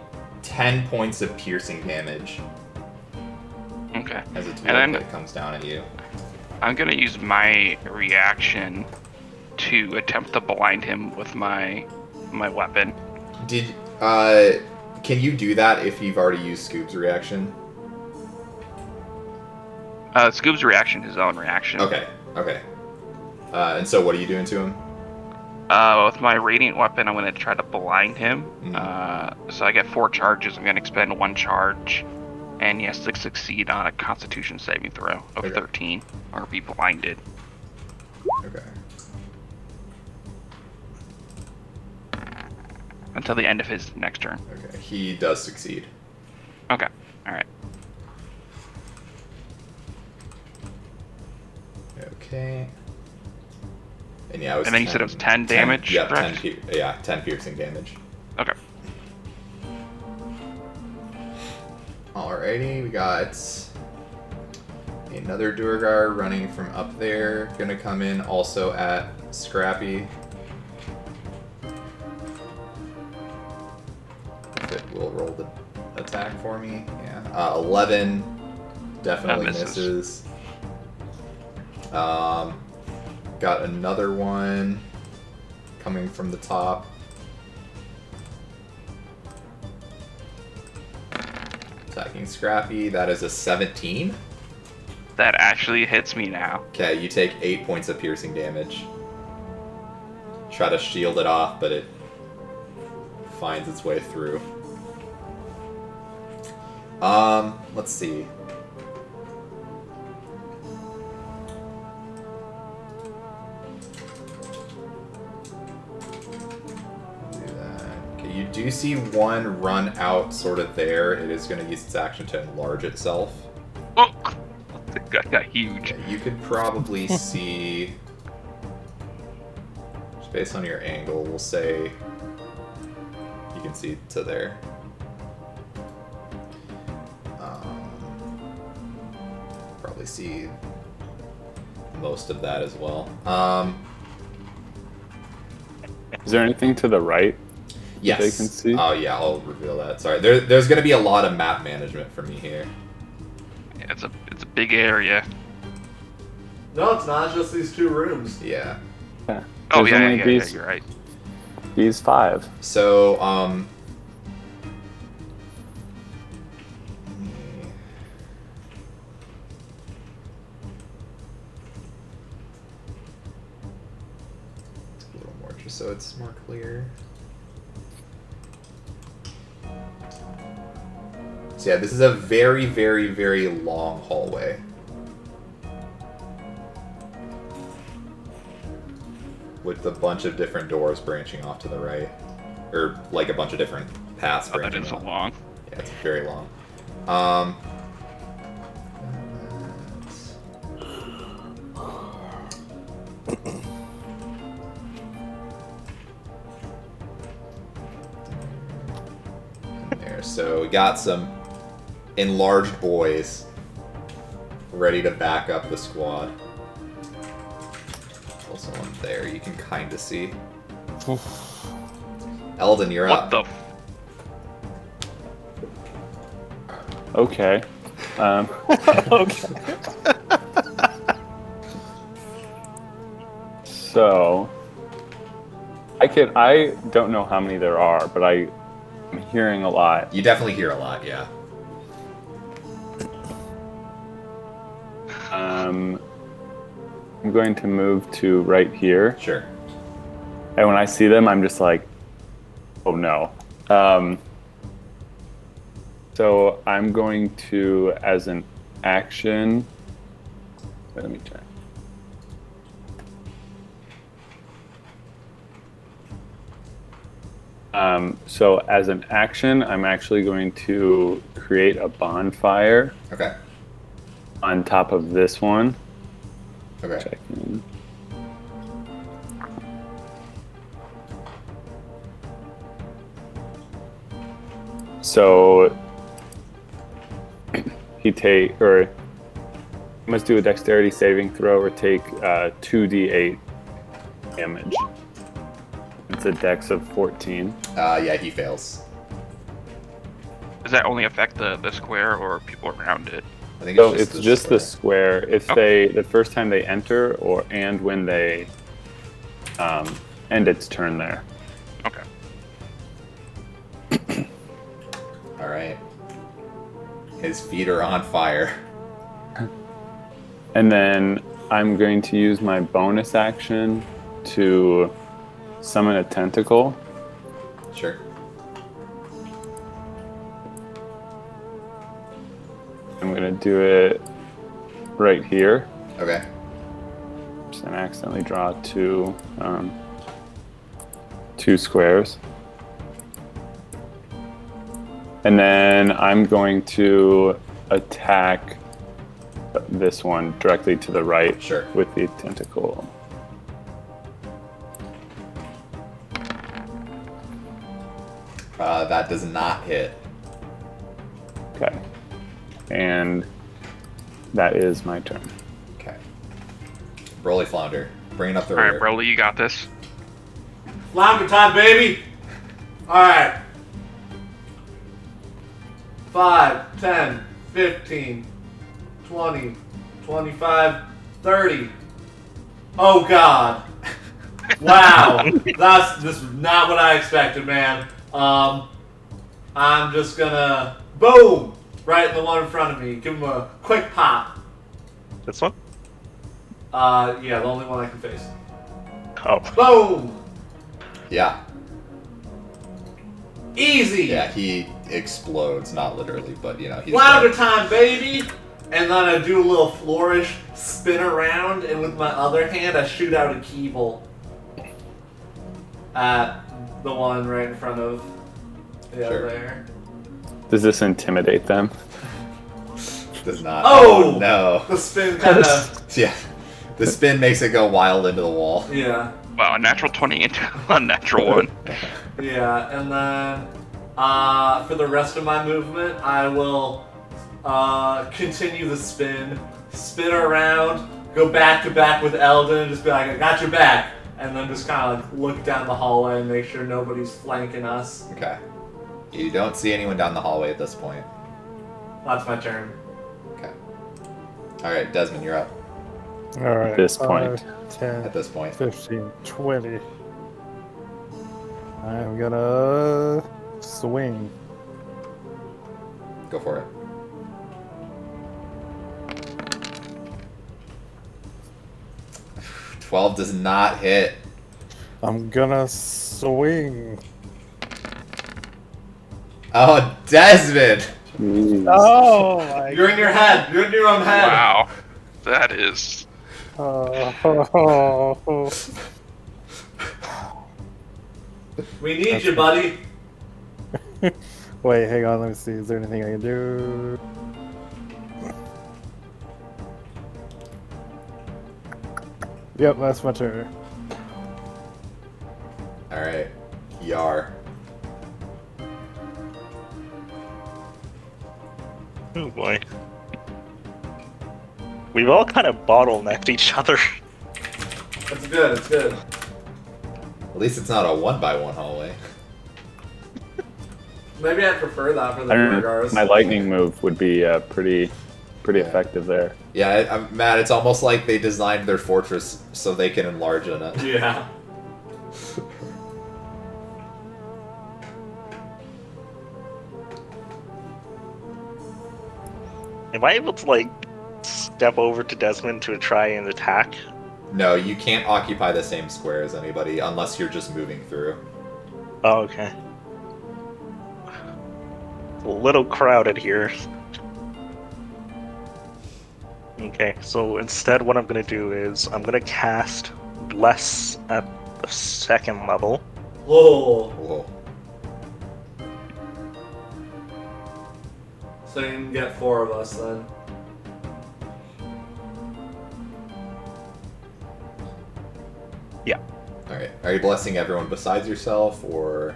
10 points of piercing damage Okay. as a And dwarf then that comes down at you. I'm gonna use my reaction to attempt to blind him with my weapon. Did can you do that if you've already used Scoop's reaction? Scoob's reaction, his own reaction. Okay. And so what are you doing to him? With my radiant weapon, I'm gonna try to blind him. So I get 4 charges. I'm gonna expend 1 charge, and he has to succeed on a Constitution saving throw of Okay. 13, or be blinded. Okay. Until the end of his next turn. Okay. He does succeed. Okay. All right. Okay. And yeah, it was And then you said it was 10 damage, Yeah, correct? 10 piercing damage. Okay. Alrighty, we got another Durgar running from up there. Gonna come in also at Scrappy. If it will roll the attack for me. Yeah. 11 definitely That misses. Got another one coming from the top. Attacking Scrappy. That is a 17. That actually hits me now. Okay, you take 8 points of piercing damage. Try to shield it off, but it finds its way through. Let's see. You do see one run out sort of there. It is going to use its action to enlarge itself. Oh, that guy got huge. Okay, you could probably see, just based on your angle, we'll say you can see to there. Probably see most of that as well. Is there anything to the right? Yes. They can see? Oh yeah, I'll reveal that. Sorry, there's going to be a lot of map management for me here. Yeah, it's a big area. No, it's not just these 2 rooms. Yeah. Yeah. Oh There's yeah, only yeah, these, you're right. These 5. So a little more just so it's more clear. So yeah, this is a very, very, very long hallway. With a bunch of different doors branching off to the right. Or like a bunch of different paths Oh, that branching is so off. long. Yeah, it's very long. There, so we got some enlarged boys ready to back up the squad. Also one there you can kind of see. Eldon, you're What up. the? Okay. Okay. So I don't know how many there are, but I'm hearing a lot. You definitely hear a lot, yeah. I'm going to move to right here. Sure. And when I see them, I'm just like, oh no. So I'm going to, as an action, let me check. So as an action, I'm actually going to create a bonfire Okay. on top of this one. Okay. Checking. So he must do a dexterity saving throw or take 2d8 damage. It's a dex of 14. Yeah, he fails. Does that only affect the square or people around it? I think So it's it's just the square. If Okay. the first time they enter and when they end its turn there. Okay. All right. His feet are on fire. And then I'm going to use my bonus action to summon a tentacle. Sure. I'm going to do it right here. Okay. Just gonna accidentally draw two squares. And then I'm going to attack this one directly to the right Sure. with the tentacle. That does not hit. Okay. And that is my turn. Okay. Broly Flounder, bringing up the All right, rear. Broly, you got this. Flounder time, baby! Alright. 5, 10, 15, 20, 25, 30. Oh god. Wow. This is not what I expected, man. I'm just gonna boom! Right in the one in front of me. Give him a quick pop. This one? Yeah, the only one I can face. Oh. Boom! Yeah. Easy! Yeah, he explodes, not literally, but you know, he's Flounder dead. time, baby! And then I do a little flourish, spin around, and with my other hand, I shoot out a Keeble at the one right in front of Sure. there. Does this intimidate them? Does not. Oh! No. The spin kind of, Yeah. The spin makes it go wild into the wall. yeah. Wow, a natural 20 into a natural 1. Yeah, and then for the rest of my movement, I will continue the spin around, go back to back with Eldon, and just be like, I got your back, and then just kind of like look down the hallway and make sure nobody's flanking us. Okay. You don't see anyone down the hallway at this point. That's my turn. Okay. Alright, Desmond, you're up All right. This point. 10, at this point. 15, 20. I'm gonna swing. Go for it. $12 does not hit. I'm gonna swing. Oh, Desmond! Jeez. Oh my You're in your head. You're in your own head. Wow. That is... Oh. We need you, buddy. Wait, hang on. Let me see. Is there anything I can do? Yep, that's my turn. Alright. Yar. Oh boy. We've all kind of bottlenecked each other. That's good. It's good. At least it's not a 1x1 hallway. Maybe I prefer that for the I don't know. Burgars. My lightning move would be pretty Yeah. effective there. Yeah, Matt, it's almost like they designed their fortress so they can enlarge on it. Yeah. Am I able to, like, step over to Desmond to try and attack? No, you can't occupy the same square as anybody unless you're just moving through. Oh, okay. It's a little crowded here. Okay, so instead what I'm gonna do is I'm gonna cast Bless at the second level. Whoa. Whoa. So you can get 4 of us then. Alright. Are you blessing everyone besides yourself, or...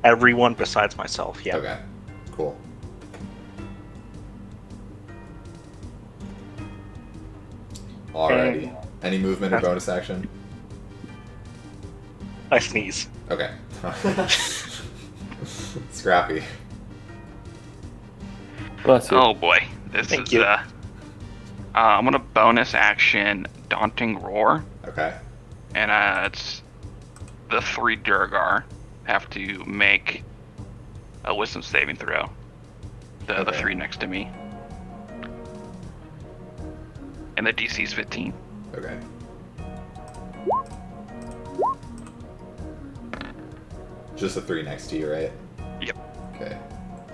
Everyone besides myself, yeah. Okay. Cool. Alrighty. Any movement or bonus action? I sneeze. Okay. Scrappy. Bless you. Oh boy, this Thank is you. I'm gonna bonus action Daunting Roar, Okay. and it's the 3 Durgar have to make a Wisdom saving throw. The Okay. 3 next to me, and the DC is 15. Okay. Just the 3 next to you, right? Yep. Okay.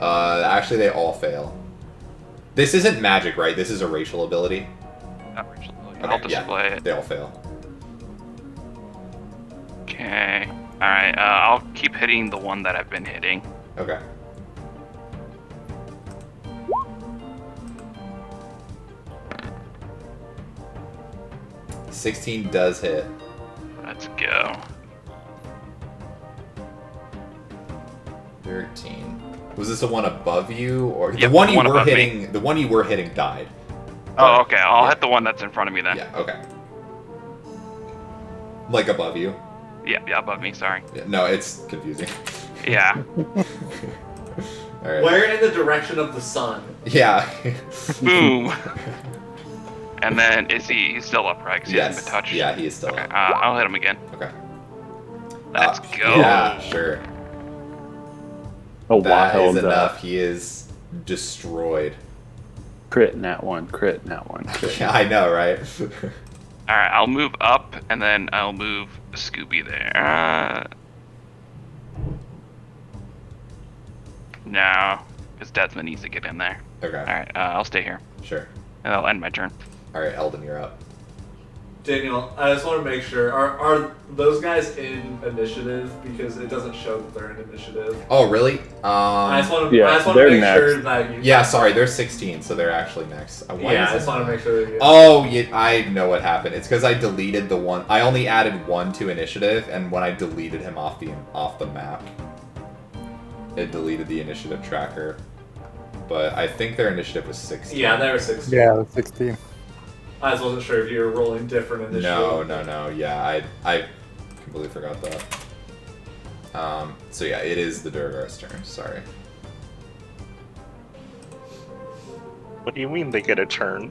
Actually, they all fail. This isn't magic, right? This is a racial ability. I'll Okay, yeah, display it. they all fail. Okay. All right. I'll keep hitting the one that I've been hitting. Okay. $16 does hit. Let's go. 13. Was this the one above you, or Yep, the one the you one were above me. hitting? The one you were hitting died. Oh, okay. I'll Yeah. hit the one that's in front of me then. Yeah. Okay. Like above you. Yeah, above me. Sorry. Yeah, no, it's confusing. Yeah. All right. Where in the direction of the sun? Yeah. Boom. And then is he's still upright? 'Cause he hasn't Yes. been touched. Yeah, he is still Okay. up. I'll hit him again. Okay. Let's go. Yeah, sure. A That is wild enough. He is destroyed. crit nat 1, crit nat 1. Crit. Yeah, I know, right? All right. I'll move up, and then I'll move Scooby there. No, because Desmond needs to get in there. Okay. All right. I'll stay here, Sure. and I'll end my turn. All right, Eldon, you're up. Daniel, I just want to make sure. Are those guys in initiative? Because it doesn't show that they're in initiative. Oh, really? I just want to. yeah, I just want to they're make sure next. that you. Yeah, sorry, they're 16, so they're actually next. Why Yeah, is I just it- want to make sure that you. Oh, yeah, I know what happened. It's because I deleted the one. I only added 1 to initiative, and when I deleted him off the map, it deleted the initiative tracker. But I think their initiative was 16. Yeah, they were 16. Yeah, 16. I just wasn't sure if you were rolling different initiative. No. Yeah, I completely forgot that. So yeah, it is the Durgar's turn. Sorry. What do you mean they get a turn?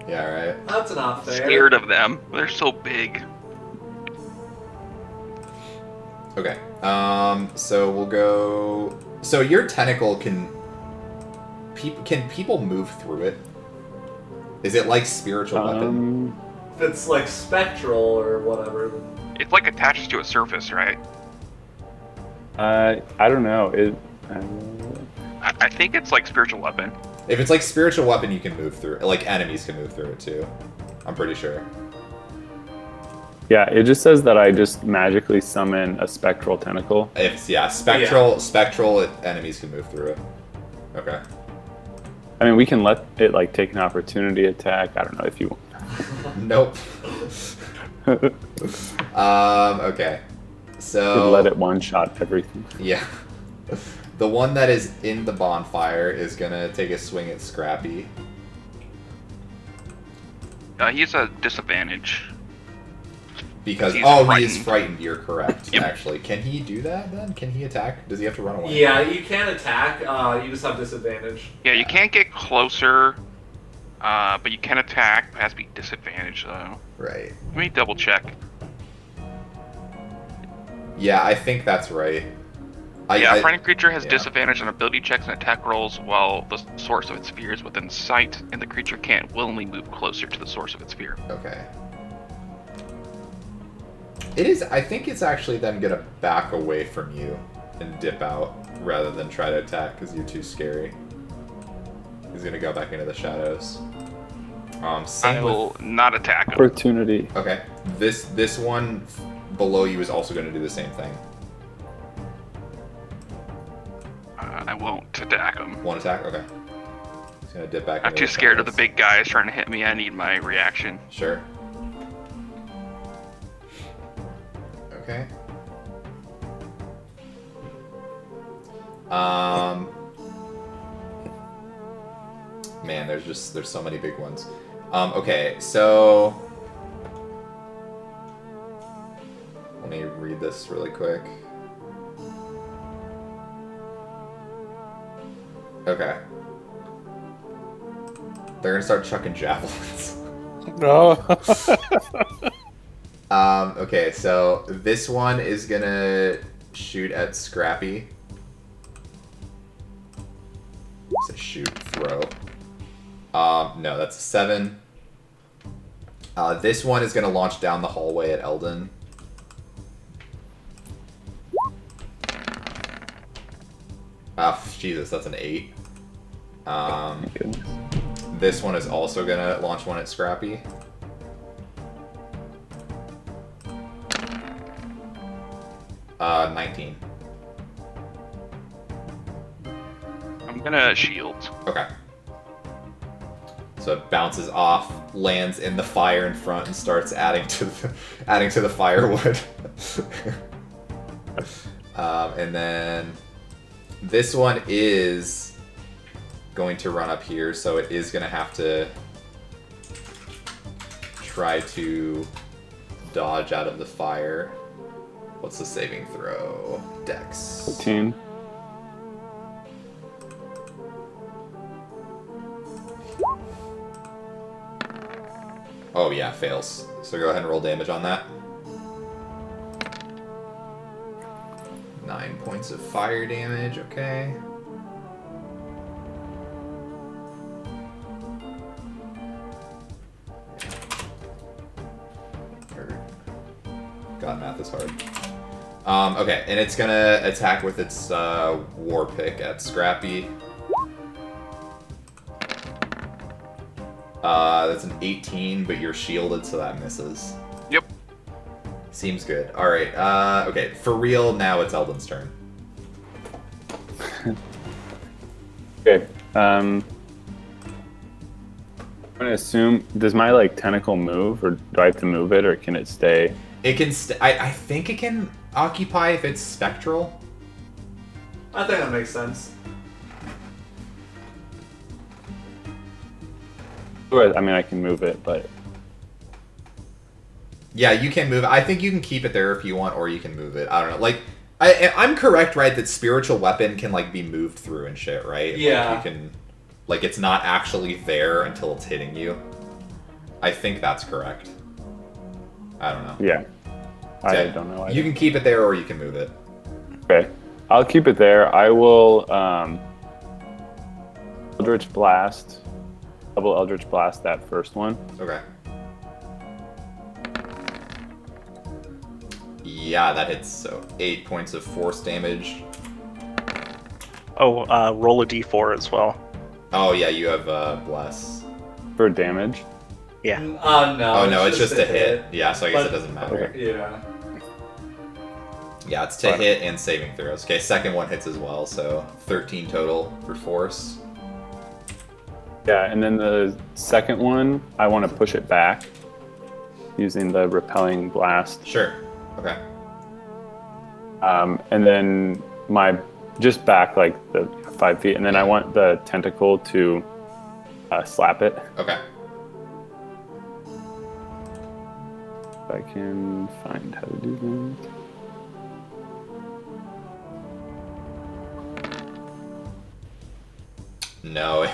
Yeah, right. That's not fair. Scared of them. They're so big. Okay. So we'll go. So your tentacle can people move through it? Is it like spiritual weapon? If it's like spectral or whatever, then It's like attached to a surface, right? I don't know. I think it's like spiritual weapon. If it's like spiritual weapon, you can move through it. Like enemies can move through it too. I'm pretty sure. Yeah, it just says that I just magically summon a spectral tentacle. If spectral enemies can move through it. Okay. I mean, we can let it like take an opportunity attack. I don't know if you. Nope. Okay. So Could let it one shot everything. Yeah. The one that is in the bonfire is gonna take a swing at Scrappy. He has a disadvantage. Because He's he is frightened. frightened. You're correct. Yep. Actually, can he do that then? Can he attack? Does he have to run away? yeah, you can attack. You just have disadvantage. Yeah, you can't get closer, but you can attack. It has to be disadvantage though. Right. Let me double check. Yeah, I think that's right. A friendly creature has yeah. disadvantage on ability checks and attack rolls while the source of its sphere is within sight, and the creature can't willingly move closer to the source of its sphere. Okay. It is. I think it's actually then gonna back away from you and dip out rather than try to attack because you're too scary. He's gonna go back into the shadows. I Same with. will not attack him. Opportunity. Okay. This one below you is also gonna do the same thing. I won't attack him. One attack. Okay. He's gonna dip back. I'm into too the scared of the shadows. big guys trying to hit me. I need my reaction. Sure. Okay. Man, there's so many big ones. Okay, so let me read this really quick. Okay. They're gonna start chucking javelins. No. Okay, so this one is gonna shoot at Scrappy. Say shoot, throw. No, that's a 7. This one is gonna launch down the hallway at Eldon. Jesus, that's an 8. Thank goodness. This one is also gonna launch one at Scrappy. Uh, 19. I'm gonna shield. Okay. So it bounces off, lands in the fire in front, and starts adding to the firewood. And then this one is going to run up here, so it is going to have to try to dodge out of the fire. What's the saving throw? Dex. 14. Oh yeah, fails. So go ahead and roll damage on that. 9 points of fire damage, okay. God, math is hard. Okay, and it's gonna attack with its war pick at Scrappy. That's an 18, but you're shielded, so that misses. Yep. Seems good. Alright, okay, for real, now it's Eldon's turn. Okay. I'm gonna assume, does my like tentacle move, or do I have to move it, or can it stay? It can I think it can occupy if it's spectral. I think that makes sense. I mean, I can move it, but Yeah, you can move it. I think you can keep it there if you want, or you can move it. I don't know. Like, I'm correct, right? That spiritual weapon can like be moved through and shit, right? Yeah. Like, you can, like, it's not actually there until it's hitting you. I think that's correct. I don't know. yeah, I Yeah. don't know. You can keep it there, or you can move it. Okay, I'll keep it there. I will Eldritch Blast, double Eldritch Blast that first one. Okay. Yeah, that hits. So 8 points of force damage. Oh, roll a d4 as well. Oh yeah, you have bless. For damage. Yeah. No. Oh no, it's just a hit. Yeah, so I guess But- it doesn't matter. Okay. Yeah. Yeah, it's to hit and saving throws. Okay, second one hits as well, so 13 total for force. Yeah, and then the second one, I want to push it back using the repelling blast. Sure. Okay. And then just back like the 5 feet, and then I want the tentacle to slap it. Okay. If I can find how to do that. No.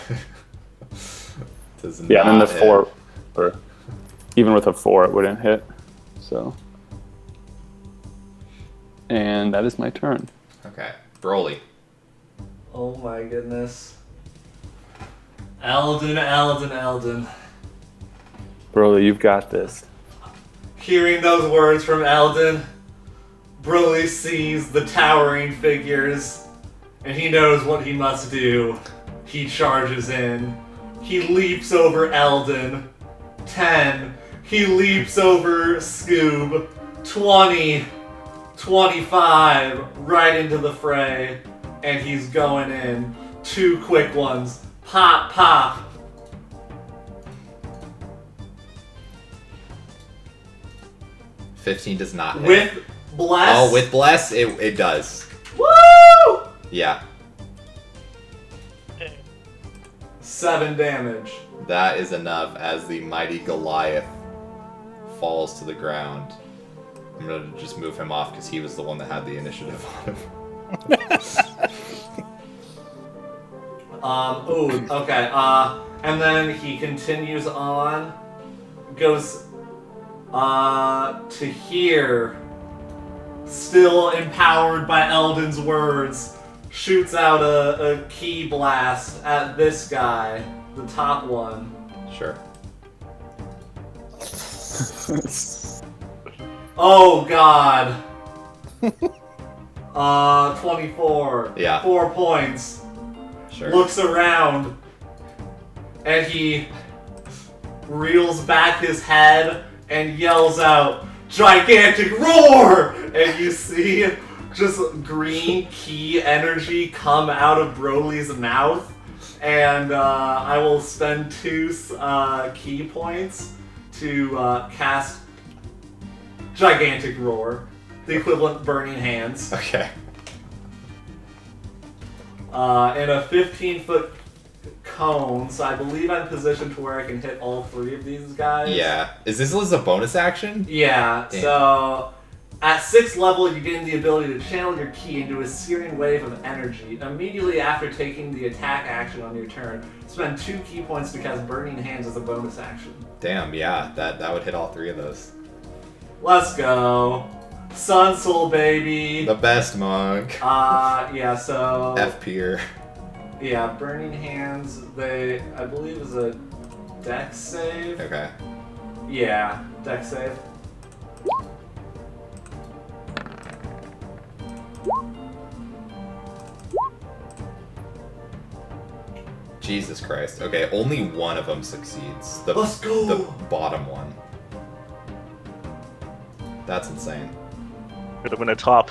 Does Yeah, and then the not hit. 4, or even with a 4, it wouldn't hit. So, and that is my turn. Okay. Broly. Oh my goodness. Eldon. Broly, you've got this. Hearing those words from Eldon, Broly sees the towering figures, and he knows what he must do. He charges in. He leaps over Eldon. 10. He leaps over Scoob. 20. 25. Right into the fray. And he's going in. 2 quick ones. Pop, pop. $15 does not hit. With bless. Oh, with bless, it does. Woo! Yeah. 7 damage. That is enough as the mighty Goliath falls to the ground. I'm gonna just move him off because he was the one that had the initiative on him. Ooh, okay, and then he continues on, goes, to here, still empowered by Eldon's words, shoots out a key blast at this guy, the top one. Sure. Oh god! 24. Yeah. 4 points. Sure. Looks around, and he reels back his head and yells out, "Gigantic roar!" And you see just green key energy come out of Broly's mouth, and I will spend 2 key points to cast Gigantic Roar, the equivalent Burning Hands. Okay. In a 15-foot cone, so I believe I'm positioned to where I can hit all 3 of these guys. Yeah. Is this a bonus action? Yeah, Damn. so at 6th level, you gain the ability to channel your ki into a searing wave of energy. Immediately after taking the attack action on your turn, spend 2 key points to cast Burning Hands as a bonus action. Damn, yeah. That would hit all 3 of those. Let's go. Sun Soul, baby. The best monk. Yeah, so... F peer. Yeah, Burning Hands, I believe is a dex save. Okay. Yeah, dex save. Jesus Christ. Okay, only one of them succeeds. Let's go! The bottom one. That's insane. Could have been a top.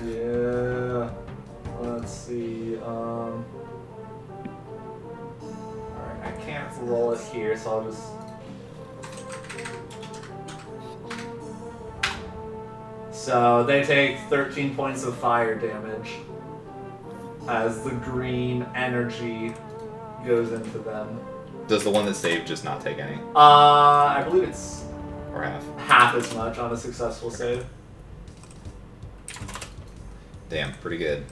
Yeah. Let's see. Alright, I can't roll it here, so I'll just. So they take 13 points of fire damage as the green energy goes into them. Does the one that saved just not take any? I believe it's Or half? half as much on a successful save. Damn, pretty good.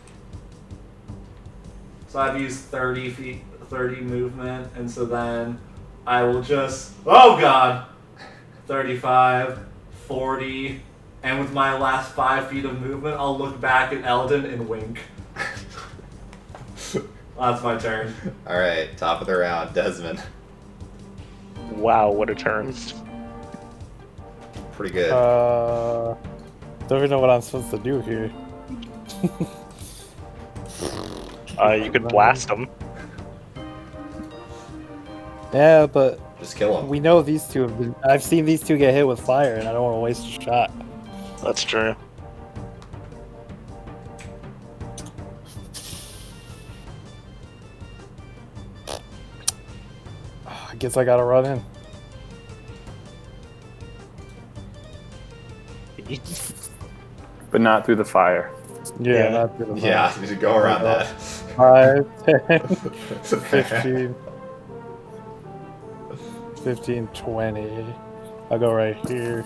So I've used 30 movement, and so then I will just, oh god, 35, 40, and with my last 5 feet of movement, I'll look back at Eldon and wink. That's my turn. Alright, top of the round, Desmond. Wow, what a turn. Pretty good. Don't even know what I'm supposed to do here. You could blast them. Yeah, but Just kill him. we know these two have been. I've seen these two get hit with fire, and I don't want to waste a shot. That's true. I guess I gotta run in. But not through the fire. Yeah, Yeah. not good enough. Yeah, you should go around that. 5, 10, 15, 15, 20. I'll go right here.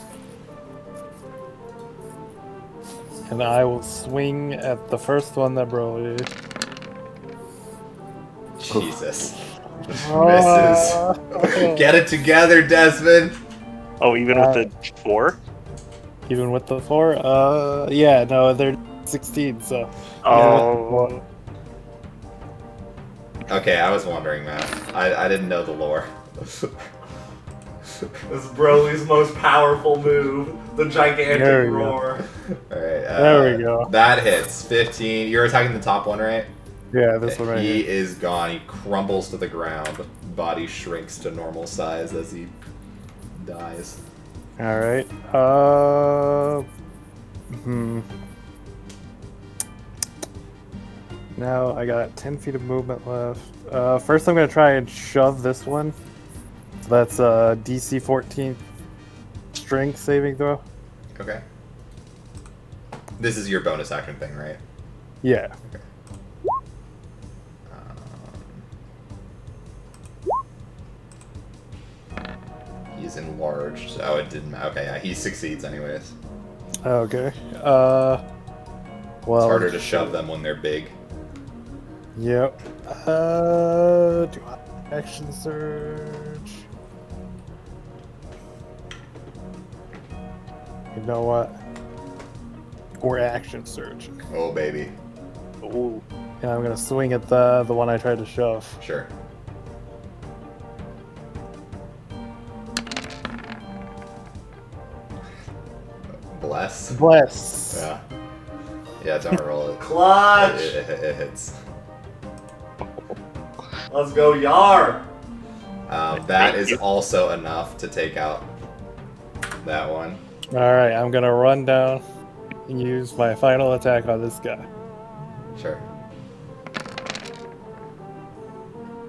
And I will swing at the first one that Broly. Jesus. Ah. Misses. Get it together, Desmond. Oh, even with the 4? Even with the 4? Yeah, no, they're 16, so. Oh. Okay, I was wondering that. I didn't know the lore. This is Broly's most powerful move, the gigantic There we go. roar. Alright, There we go. That hits. 15. You're attacking the top one, right? Yeah, this one right He here. is gone. He crumbles to the ground. Body shrinks to normal size as he dies. Alright. Now I got 10 feet of movement left. First I'm going to try and shove this one. So that's DC 14 strength saving throw. Okay. This is your bonus action thing, right? Yeah. Um, is enlarged. Oh, it didn't. Okay, yeah, he succeeds anyways. Okay. Well. It's harder to shove them when they're big. Yep. Do I action surge? You know what? Or action surge. Oh, baby. Ooh. Yeah, I'm gonna swing at the one I tried to shove. Sure. Bless. Bless. Yeah. Yeah, don't roll it. Clutch! It hits. Let's go, Yar! That is also enough to take out that one. Alright, I'm gonna run down and use my final attack on this guy. Sure.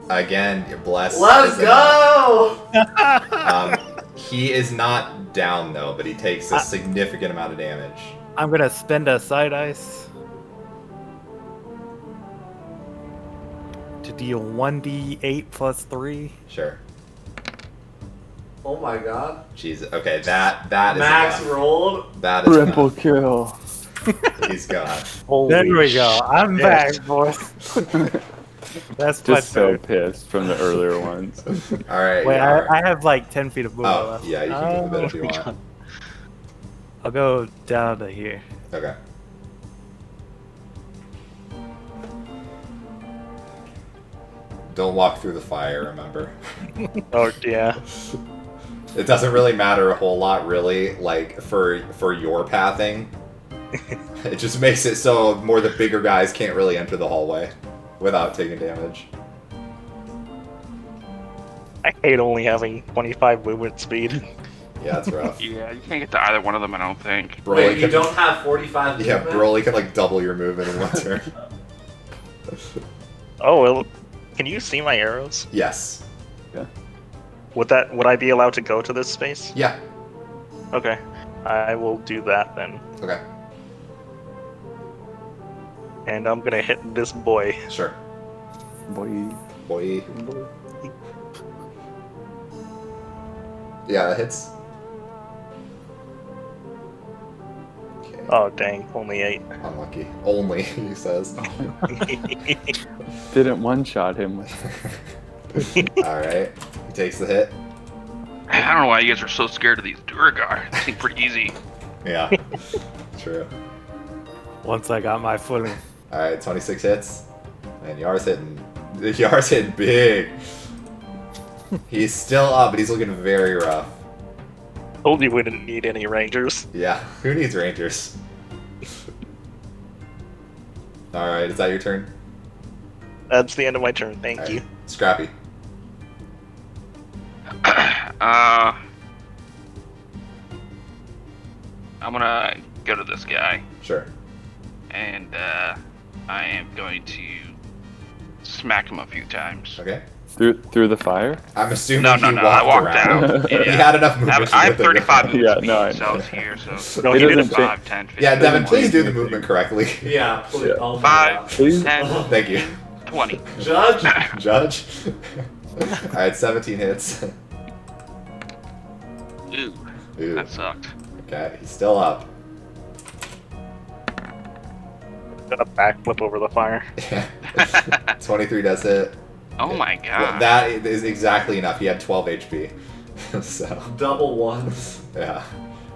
Again, your bless. Let's is go! He is not down though, but he takes a significant amount of damage. I'm gonna spend a side ice to deal 1d8 plus 3. Sure. Oh my god. Jesus. Okay, that is Max enough. rolled. That is Triple enough. kill. He's gone. There we go. I'm shit. back, boys. That's my Just so turn. pissed from the earlier ones. All right. Wait, Yar. I have like 10 feet of movement Oh, left. yeah, you can move a bit if you want. I'll go down to here. Okay. Don't walk through the fire, remember? Oh yeah. It doesn't really matter a whole lot, really, like, for your pathing. It just makes it so more the bigger guys can't really enter the hallway without taking damage. I hate only having 25 movement speed. Yeah, it's rough. Yeah, you can't get to either one of them, I don't think. Broly Wait, you can, don't have 45 yeah, movement? Broly can, like, double your movement in one turn. Oh well, can you see my arrows? Yes. Would I be allowed to go to this space? Yeah. Okay, I will do that then. Okay. And I'm gonna hit this boy. Sure. Boy. Boy. Yeah, that hits. Okay. Oh dang, only 8. Unlucky. Only, he says. Didn't one-shot him. Alright. He takes the hit. I don't know why you guys are so scared of these Duragar. They seem pretty easy. Yeah. True. Once I got my footing. Alright, 26 hits. And Yar's hitting big. He's still up, but he's looking very rough. Told you we didn't need any rangers. Yeah, who needs rangers? Alright, is that your turn? That's the end of my turn. Thank Alright. you. Scrappy. I'm gonna go to this guy, Sure. and I am going to smack him a few times. Okay. Through the fire? I'm assuming No, he no, walked I walked around. out. He Yeah. had enough movement. I have to get there. 35 movement Yeah, speed, no, I so I know. was here, so... No, It he did doesn't it. 5, 10, 15, Yeah, Devin, 20, please do the movement correctly. Yeah, please. Yeah. Oh my 5, God. Please? 10, Thank you. 20. Judge? Judge? Alright, 17 hits. Ooh, Ooh. that sucked. Okay, he's still up. Gonna backflip over the fire. 23 does hit. Oh my Well, god. that is exactly enough. He had 12 HP. So, Double ones. yeah.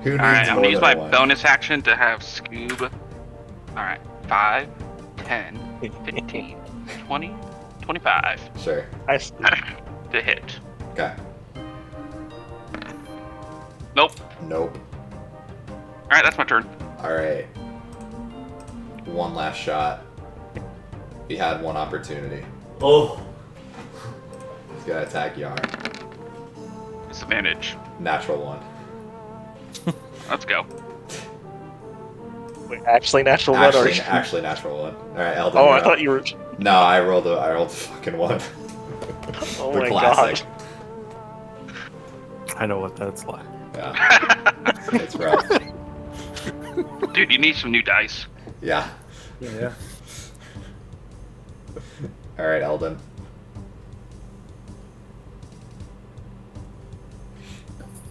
Who needs Alright, I'm more gonna use than my one? bonus action to have Scoob. Alright, 5, 10, 15, 20, 25 Sure. I to hit. Okay. Nope. Nope. Alright, that's my turn. Alright. One last shot. He had one opportunity. Oh. He's gonna attack Yar. Disadvantage. Natural one. Let's go. Wait, actually natural one or Actually natural one. Alright, Eldon. Oh, you're I up. thought you were. No, I rolled a fucking one. Oh The my classic. god. I know what that's like. Yeah. It's rough. Dude, you need some new dice. Yeah. Yeah. Alright, Eldon.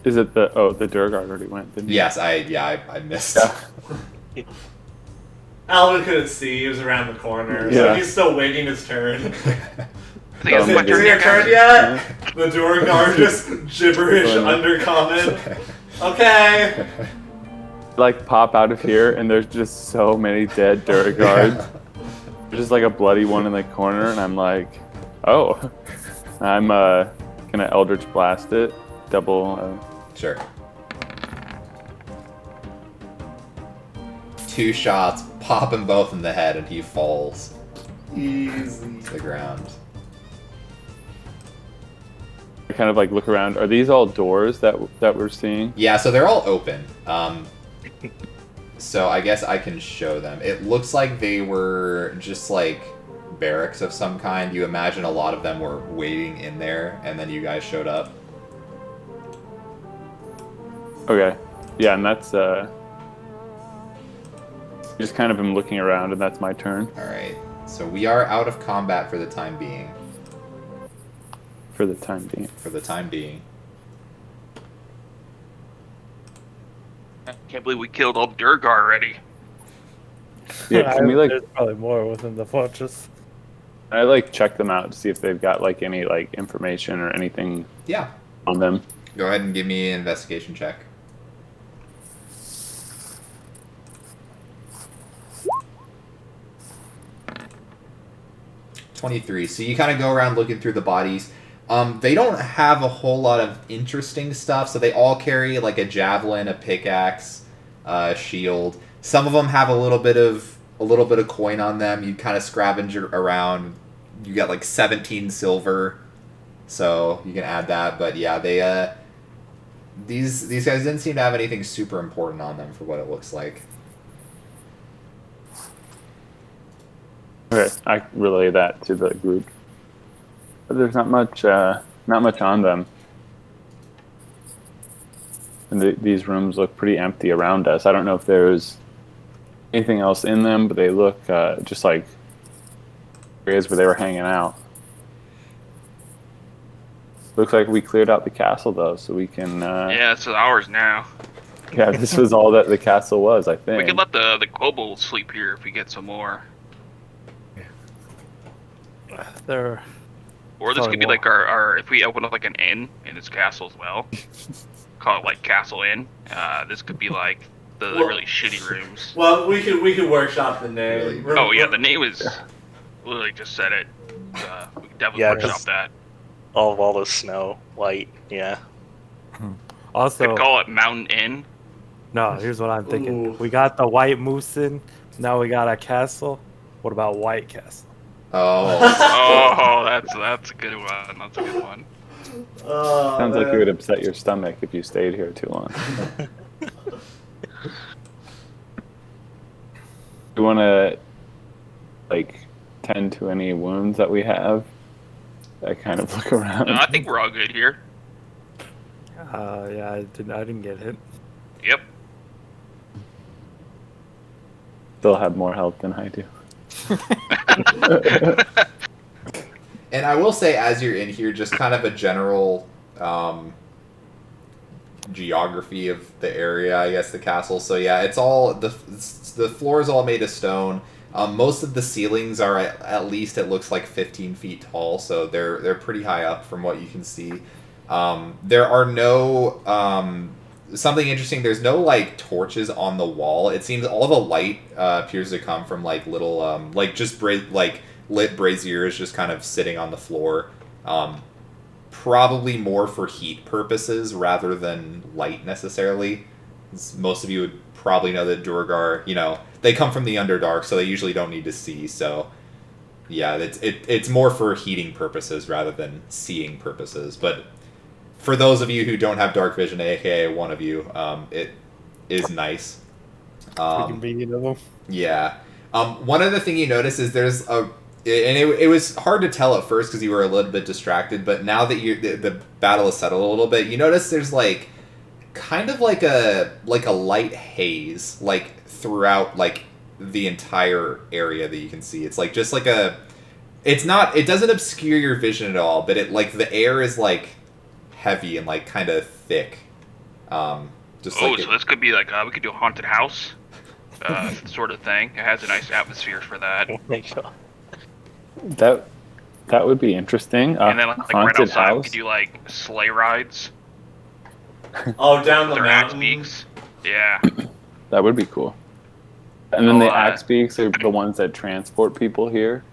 Is it the Durgard already went, didn't he? Yes, I missed. Yeah. Alvin couldn't see; he was around the corner, so Yeah. he's still waiting his turn. I think Oh, it's Is my it maybe. your turn turn. yet? The Durgar just gibberish Well, undercommon. Okay. Like pop out of here, and there's just so many dead Durgards. There's just like a bloody one in the corner, and I'm like, oh, I'm gonna Eldritch Blast it, double. Sure. 2 shots, pop him both in the head, and he falls Easy. to the ground. I kind of like look around. Are these all doors that we're seeing? Yeah, so they're all open. So I guess I can show them. It looks like they were just like barracks of some kind. You imagine a lot of them were waiting in there, and then you guys showed up. Okay, yeah, and that's just kind of am looking around, and that's my turn Alright, so we are out of combat for the time being. for the time being. For the time being. I can't believe we killed all Durgar already. Yeah, can we like There's probably more within the fortress. I like check them out to see if they've got like any like information or anything Yeah. on them. Go ahead and give me an investigation check. $23. So you kind of go around looking through the bodies. They don't have a whole lot of interesting stuff, so they all carry like a javelin, a pickaxe, a shield. Some of them have a little bit of coin on them. You kind of scavenge around. You get like 17 silver, so you can add that. But yeah, they these guys didn't seem to have anything super important on them for what it looks like. Okay, I relay that to the group. But there's not much on them. And these rooms look pretty empty around us. I don't know if there's anything else in them, but they look just like areas where they were hanging out. Looks like we cleared out the castle though, so we can. Yeah, it's ours now. Yeah, this was all that the castle was, I think. We could let the kobolds sleep here if we get some more. There. Or this Probably could be more. like our if we open up like an inn in this castle as well. Call it like Castle Inn. This could be like the Well- really shitty rooms. Well, we could workshop the name. Really? Oh yeah, the name is literally just said it. We could definitely Yeah, workshop 'cause- that. All the snow, light, yeah. Also, Could call it Mountain Inn. no. Here's what I'm thinking. Ooh. We got the White Moose in. Now we got a castle. What about White Castle? Oh, Oh, that's a good one. That's a good one. Oh, Sounds like man. it would upset your stomach if you stayed here too long. Do you want to like tend to any wounds that we have? I kind of look around. I think we're all good here. Yeah, I didn't get hit. Yep. Still have more health than I do. and I will say, as you're in here, just kind of a general geography of the area, I guess, the castle. So yeah, it's all the floor is all made of stone. Most of the ceilings are at least it looks like 15 feet tall, so they're pretty high up from what you can see. There are no something interesting. There's no like torches on the wall. It seems all the light appears to come from like little like just lit braziers just kind of sitting on the floor. Probably more for heat purposes rather than light necessarily. Most of you would probably know that Durgar, they come from the Underdark, so they usually don't need to see. So, yeah, it's more for heating purposes rather than seeing purposes. But for those of you who don't have dark vision, aka one of you, it is nice. We can be them. Yeah. One other thing you notice is there's and it was hard to tell at first because you were a little bit distracted, but now that the battle has settled a little bit, you notice there's like kind of like a light haze like throughout like the entire area that you can see. It's like just like it doesn't obscure your vision at all, but it like the air is like heavy and like kind of thick Just Oh, like so this could be like we could do a haunted house, sort of thing. It has a nice atmosphere for that. Oh my god. That would be interesting. And then like right Haunted outside, we house. could do like sleigh rides. Oh, down the With their axe mountain. beaks. Yeah. That would be cool. And then Oh, the axe beaks are the ones that transport people here,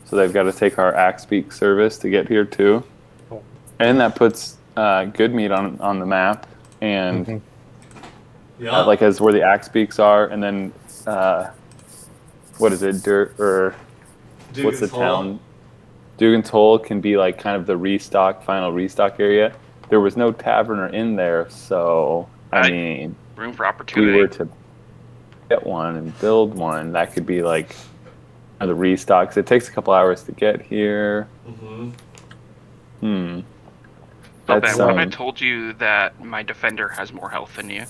so they've got to take our axe beak service to get here too. Cool. And that puts Good Meat on the map, and Yeah. like as where the axe beaks are, and then what is it? Dirt or what's the Dugan's Hole. town? Dugan's Hole can be like kind of the final restock area. There was no taverner in there, so I mean, Room for if we opportunity. were to get one and build one, that could be like the restocks. It takes a couple hours to get here. Mm-hmm. Hmm. So That's, Ben, what if I told you that my defender has more health than you?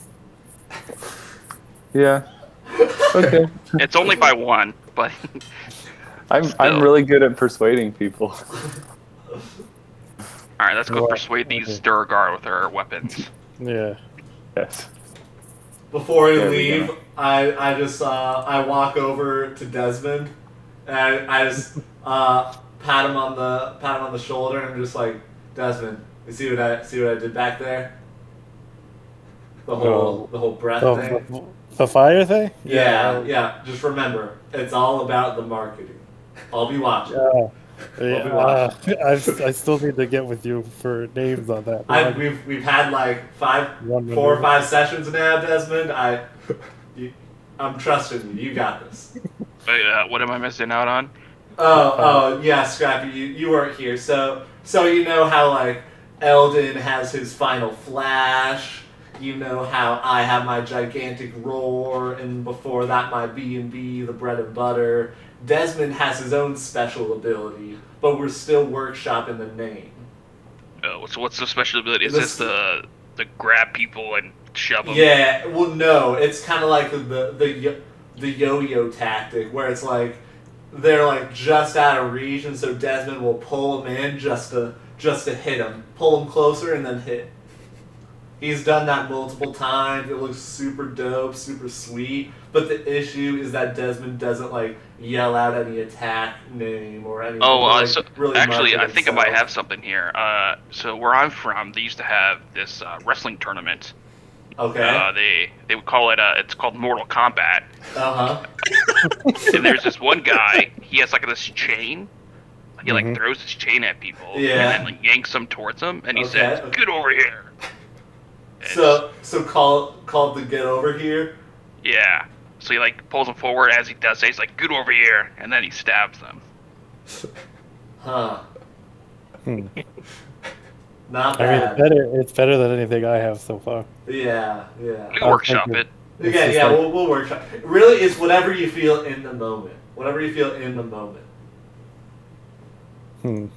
Yeah. Okay. It's only by 1, but I'm Still. really good at persuading people. all right, let's go Well, persuade these okay. Durgar with our weapons. Yeah. Yes. Before we There we leave, go. I just I walk over to Desmond, and I just pat him on the shoulder, and I'm just like, Desmond, you see what I did back there? The whole breath thing. The fire thing? Yeah. Just remember, it's all about the marketing. I'll be watching. Yeah. I still need to get with you for names on that. We've had like 4 One or 5 sessions now, Desmond. I'm trusting you. You got this. Wait, what am I missing out on? Oh yeah, Scrappy, you weren't here. So you know how like Eldon has his final flash. You know how I have my gigantic roar, and before that my B&B, the bread and butter. Desmond has his own special ability, but we're still workshopping the name. So what's the special ability? Is This- this the grab people and shove them? Yeah, well, no, it's kind of like the yo-yo tactic, where it's like they're like just out of reach, and so Desmond will pull them in just to hit them, pull them closer, and then hit. He's done that multiple times. It looks super dope, super sweet. But the issue is that Desmond doesn't like yell out any attack name or anything. Oh, like, so really actually, market I think I might himself. have something here. So where I'm from, they used to have this wrestling tournament. Okay. They would call it it's called Mortal Kombat. And there's this one guy. He has like this chain. He like throws his chain at people Yeah. and then like yanks them towards him, and he Okay. says, "Get over here." And So called the get over here. yeah. So he like pulls them forward as he does. He's like, "Get over here," and then he stabs them. Huh. Hmm. Not I mean, bad. it's better than anything I have so far. Yeah. We can workshop thinking- it. It's Yeah, just yeah, like- we'll workshop. Really, it's whatever you feel in the moment. Whatever you feel in the moment. I'm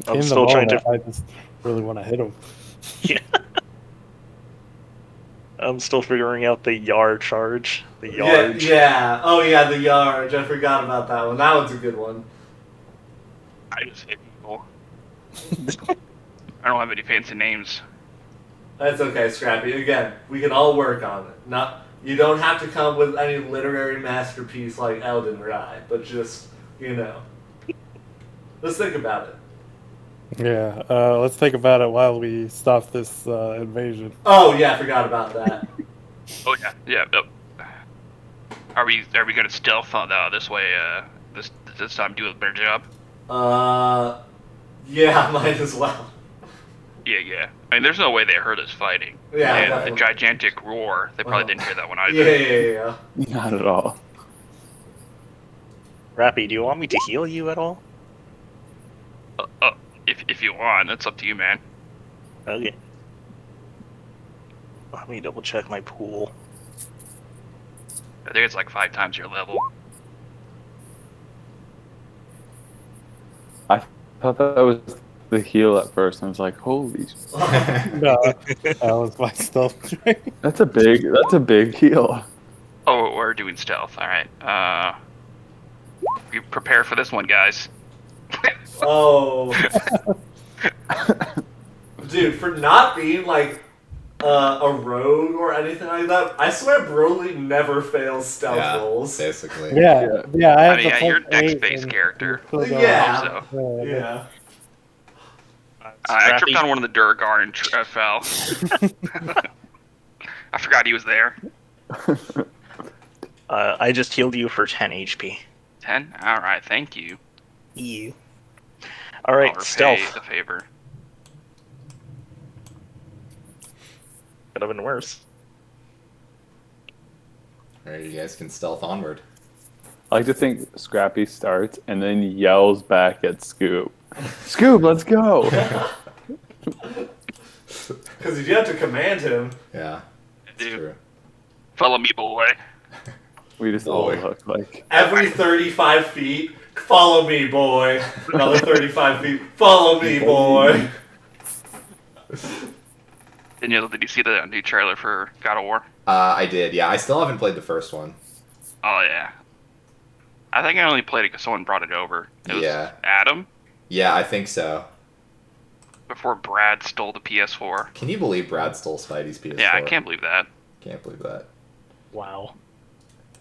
I'm still trying to. I just really want to hit him. Yeah. I'm still figuring out the yard charge. The yard. Yeah. Oh yeah, the Yarge. I forgot about that one. That one's a good one. I just hit people. I don't have any fancy names. That's okay, Scrappy. Again, we can all work on it. You don't have to come with any literary masterpiece like Elden Ring, but just, let's think about it. Yeah, let's think about it while we stop this invasion. Oh yeah, I forgot about that. Oh yeah. Are we gonna stealth this way? This time do a better job. Yeah, might as well. Yeah. I mean, there's no way they heard us fighting. Yeah, And the definitely. gigantic roar, they probably didn't hear that one either. Yeah. Not at all. Rappy, do you want me to heal you at all? If you want, that's up to you, man. Okay. Let me double check my pool. I think it's like 5 times your level. I thought that was the heal at first. I was like, holy, No, that was my stealth train. that's a big heal. Oh, we're doing stealth. All right. You prepare for this one, guys. Oh. Dude, for not being like a rogue or anything like that, I swear Broly never fails stealth Yeah, rolls. basically. Yeah, Yeah. I have I mean, the yeah, you're a plus 8 dex-based and character. still go Yeah. up. So Yeah. I tripped Scrappy, on one of the Durgar and fell. I forgot he was there. I just healed you for 10 HP. 10. All right, thank you. You. I'll All right, repay stealth. the favor. Could have been worse. Alright, you guys can stealth onward. I like to think Scrappy starts and then yells back at Scoop. Scoop, let's go! Because you have to command him. Yeah, that's Dude. true. Follow me, boy. We just all Boy. look like Every 35 feet, follow me, boy. Another 35 feet, follow me, boy. Daniel, did you see the new trailer for God of War? I did, yeah. I still haven't played the first one. Oh, yeah. I think I only played it because someone brought it over. It was Yeah. Adam, Yeah, I think so. before Brad stole the PS4. Can you believe Brad stole Spidey's PS4? Yeah, I can't believe that. Can't believe that. Wow.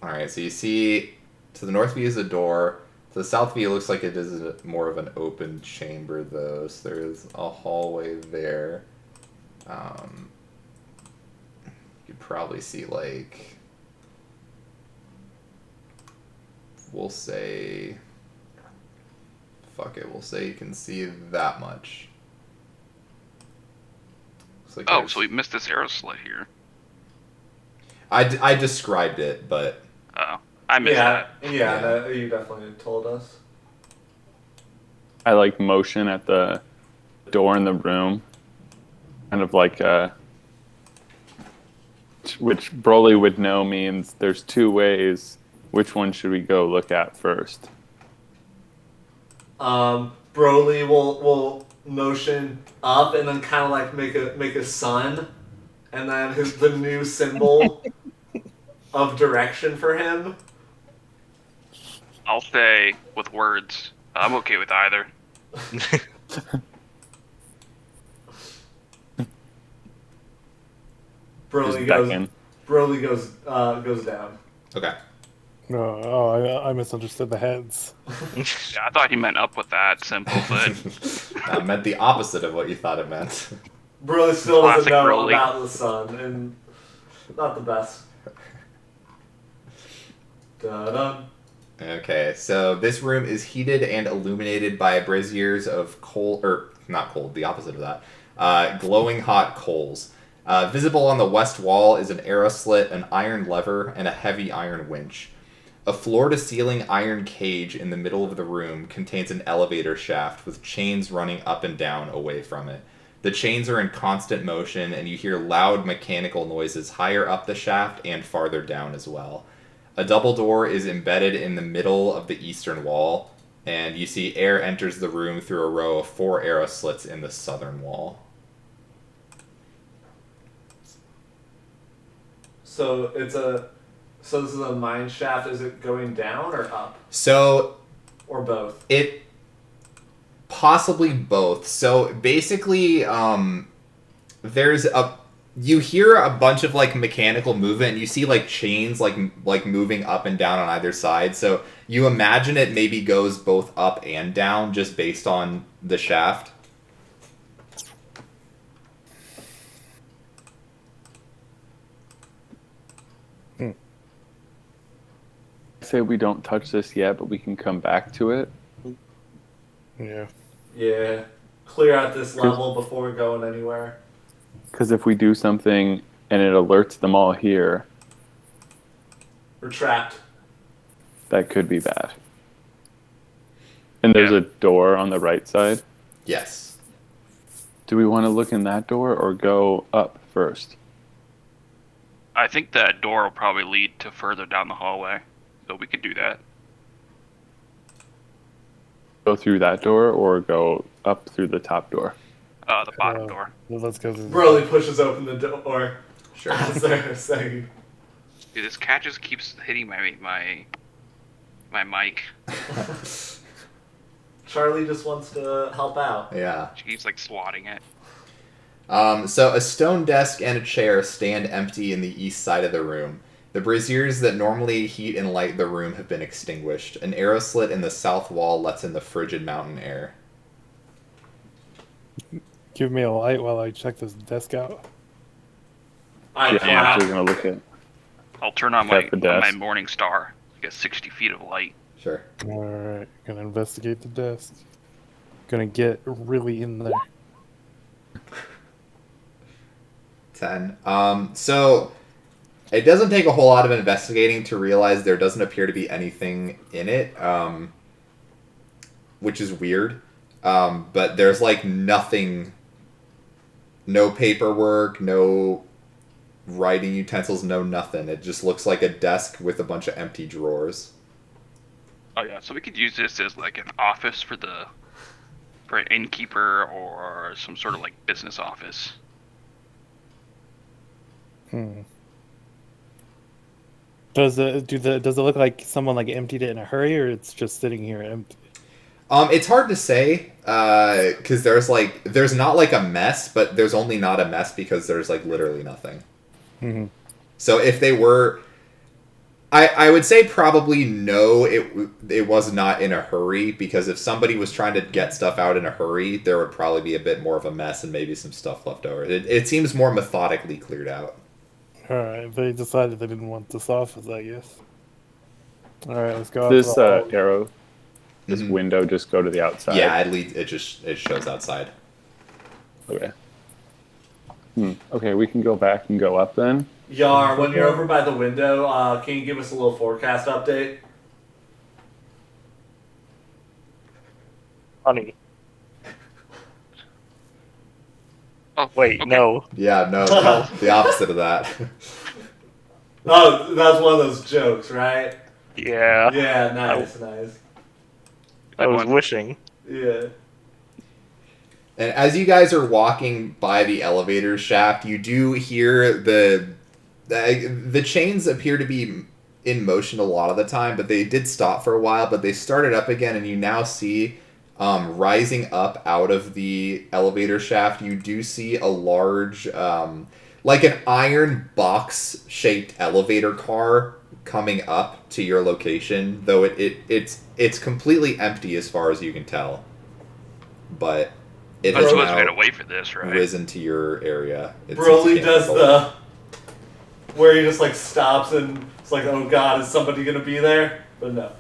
Alright, so you see, to the north of you is a door. To the south of you, it looks like it is more of an open chamber, though. So there is a hallway there. You could probably see, like, we'll say, fuck it, we'll say you can see that much. Looks like Oh, there's- so we missed this arrow slit here. I described it, but Oh, I missed Yeah, that. yeah, that, you definitely told us. I like motion at the door in the room, kind of like which Broly would know means there's two ways. Which one should we go look at first? Broly will motion up and then kind of like make a sun, and then the new symbol of direction for him. I'll say with words. I'm okay with either. Broly Just goes. beckon. Broly goes down. okay. I misunderstood the heads. Yeah, I thought he meant up with that symbol, but That meant the opposite of what you thought it meant. Broly still doesn't Classic know Broly. about the sun, and not the best. Da-dum. Okay, so this room is heated and illuminated by braziers of coal, or not cold, the opposite of that, glowing hot coals. Visible on the west wall is an arrow slit, an iron lever, and a heavy iron winch. A floor-to-ceiling iron cage in the middle of the room contains an elevator shaft with chains running up and down away from it. The chains are in constant motion, and you hear loud mechanical noises higher up the shaft and farther down as well. A double door is embedded in the middle of the eastern wall, and you see air enters the room through a row of 4 arrow slits in the southern wall. So this is a mine shaft. Is it going down or up So or both? it possibly both. So basically, you hear a bunch of like mechanical movement, and you see like chains like moving up and down on either side. So you imagine it maybe goes both up and down just based on the shaft. I say we don't touch this yet, but we can come back to it. Yeah. Yeah. Clear out this level before going anywhere. Because if we do something and it alerts them all here, We're trapped. that could be bad. And there's Yeah. a door on the right side. Yes. Do we want to look in that door or go up first? I think that door will probably lead to further down the hallway, so we could do that. Go through that door or go up through the top door? The bottom door. Well, let's go. Broly pushes open the door Sure. as they're saying. Dude, this cat just keeps hitting my mic. Charlie just wants to help out. Yeah. She keeps like swatting it. So a stone desk and a chair stand empty in the east side of the room. The braziers that normally heat and light the room have been extinguished. An arrow slit in the south wall lets in the frigid mountain air. Give me a light while I check this desk out. I Yeah, I'm clap. actually gonna look at. I'll turn on Check my the on my desk. morning star. Get 60 feet of light. Sure. Alright, gonna investigate the desk. Gonna get really in there. 10. So it doesn't take a whole lot of investigating to realize there doesn't appear to be anything in it, which is weird. But there's like nothing, no paperwork, no writing utensils, no nothing. It just looks like a desk with a bunch of empty drawers. Oh yeah, so we could use this as like an office for an innkeeper or some sort of like business office. Does it look like someone like emptied it in a hurry, or it's just sitting here empty? It's hard to say, because there's not like a mess, but there's only not a mess because there's like literally nothing. Mm-hmm. So if they were, I would say probably no, it was not in a hurry, because if somebody was trying to get stuff out in a hurry, there would probably be a bit more of a mess and maybe some stuff left over. It seems more methodically cleared out. Alright, they decided they didn't want this office, I guess. Alright, let's go out This to the hall. arrow, this Mhm. window, just go to the outside. Yeah, it shows outside. Okay. Okay, we can go back and go up then. Yar, when you're over by the window, can you give us a little forecast update? Honey. Oh Wait, okay. no. Yeah, no, the opposite of that. Oh, that's one of those jokes, right? Yeah. Yeah, nice, nice. I was One. wishing. Yeah. And as you guys are walking by the elevator shaft, you do hear the chains appear to be in motion a lot of the time, but they did stop for a while, but they started up again, and you now see rising up out of the elevator shaft, you do see a large, like an iron box-shaped elevator car coming up to your location, though it's completely empty as far as you can tell. But it That's has supposed to be now to wait for this, right? risen to your area. It Broly seems to does be the where he just like stops and it's like, oh god, is somebody gonna be there? But no.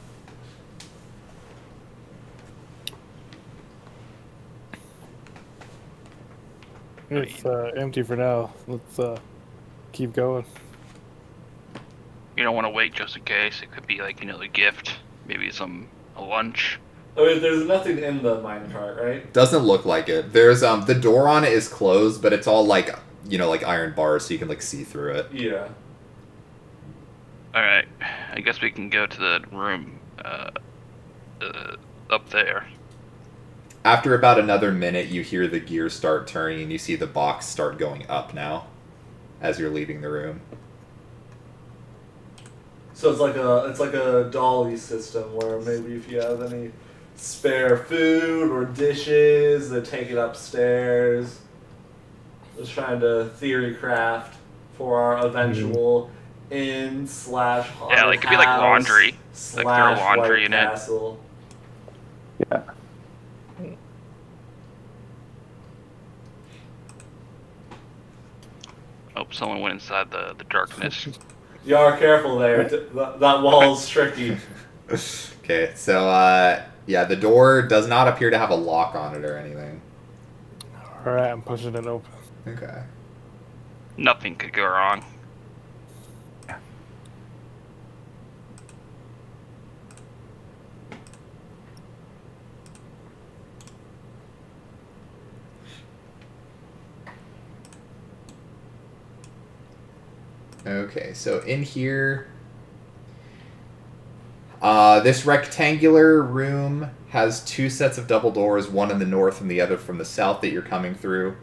It's empty for now. Let's keep going. You don't want to wait just in case. It could be like, a gift. Maybe a lunch. I mean, there's nothing in the minecart, right? Doesn't look like it. There's the door on it is closed, but it's all like like iron bars, so you can like see through it. Yeah. Alright. I guess we can go to the room up there. After about another minute, you hear the gears start turning, and you see the box start going up now, as you're leaving the room. So it's like a dolly system where maybe if you have any spare food or dishes, they take it upstairs. Just trying to theory craft for our eventual inn / Yeah, like, it could be like laundry. Like, throw laundry in it. Castle. Yeah. Oh, someone went inside the darkness. You are careful there. That wall's tricky. Okay, so yeah, the door does not appear to have a lock on it or anything. Alright, I'm pushing it open. Okay. Nothing could go wrong. Okay, so in here, this rectangular room has two sets of double doors, one in the north and the other from the south that you're coming through.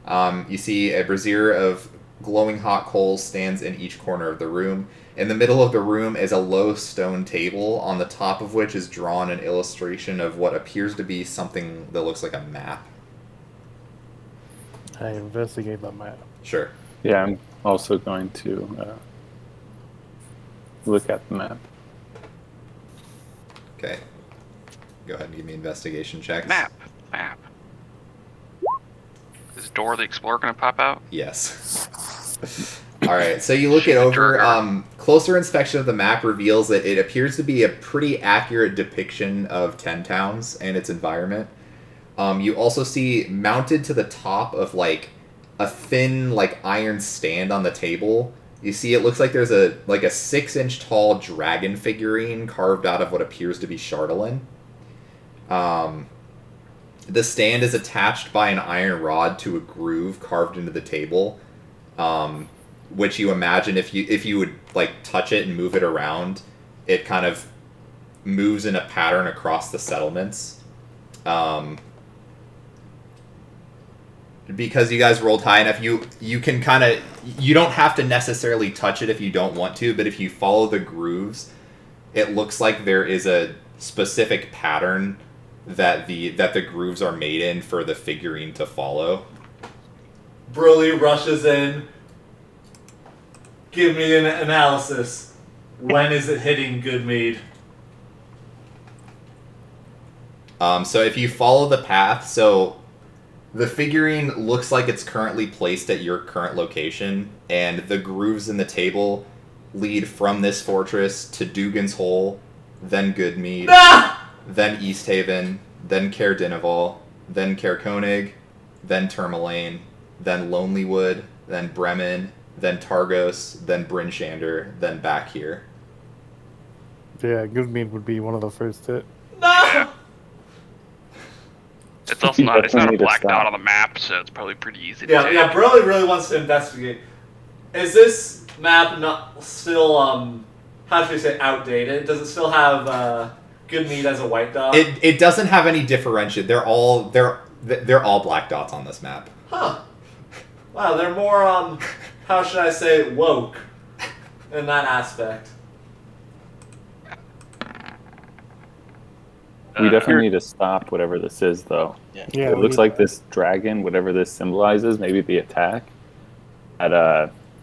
You see a brazier of glowing hot coals stands in each corner of the room. In the middle of the room is a low stone table, on the top of which is drawn an illustration of what appears to be something that looks like a map. I investigate the map. Sure. Yeah, I'm also going to look at the map. Okay. Go ahead and give me investigation checks. Map. Is Door the Explorer gonna pop out? Yes. All right. So you look it Shoot the over. trigger. Closer inspection of the map reveals that it appears to be a pretty accurate depiction of Ten Towns and its environment. You also see mounted to the top of like a thin like iron stand on the table. You see it looks like there's a 6-inch tall dragon figurine carved out of what appears to be Chardolin. The stand is attached by an iron rod to a groove carved into the table, which you imagine if you would like touch it and move it around, it kind of moves in a pattern across the settlements. Because you guys rolled high enough, you can kind of, you don't have to necessarily touch it if you don't want to, but if you follow the grooves, it looks like there is a specific pattern that the grooves are made in for the figurine to follow. Broly rushes in. Give me an analysis. When is it hitting Goodmead? So if you follow the path, so the figurine looks like it's currently placed at your current location, and the grooves in the table lead from this fortress to Dugan's Hole, then Goodmead, then East Haven, then Caer Dineval, then Caer Koenig, then Tourmaline, then Lonelywood, then Bremen, then Targos, then Bryn Shander, then back here. Yeah, Goodmead would be one of the first hit. No! It's also not. It's not a Definitely need to black dot stop. on the map, so it's probably pretty easy to Yeah, take. yeah, Broly really wants to investigate. Is this map not still, how should we say, outdated? Does it still have, Goodmead as a white dot? It doesn't have any differentiation. They're all black dots on this map. Huh. Wow, they're more, how should I say, woke in that aspect. We definitely need to stop whatever this is, though. Yeah, It we looks need- like this dragon, whatever this symbolizes, maybe the attack.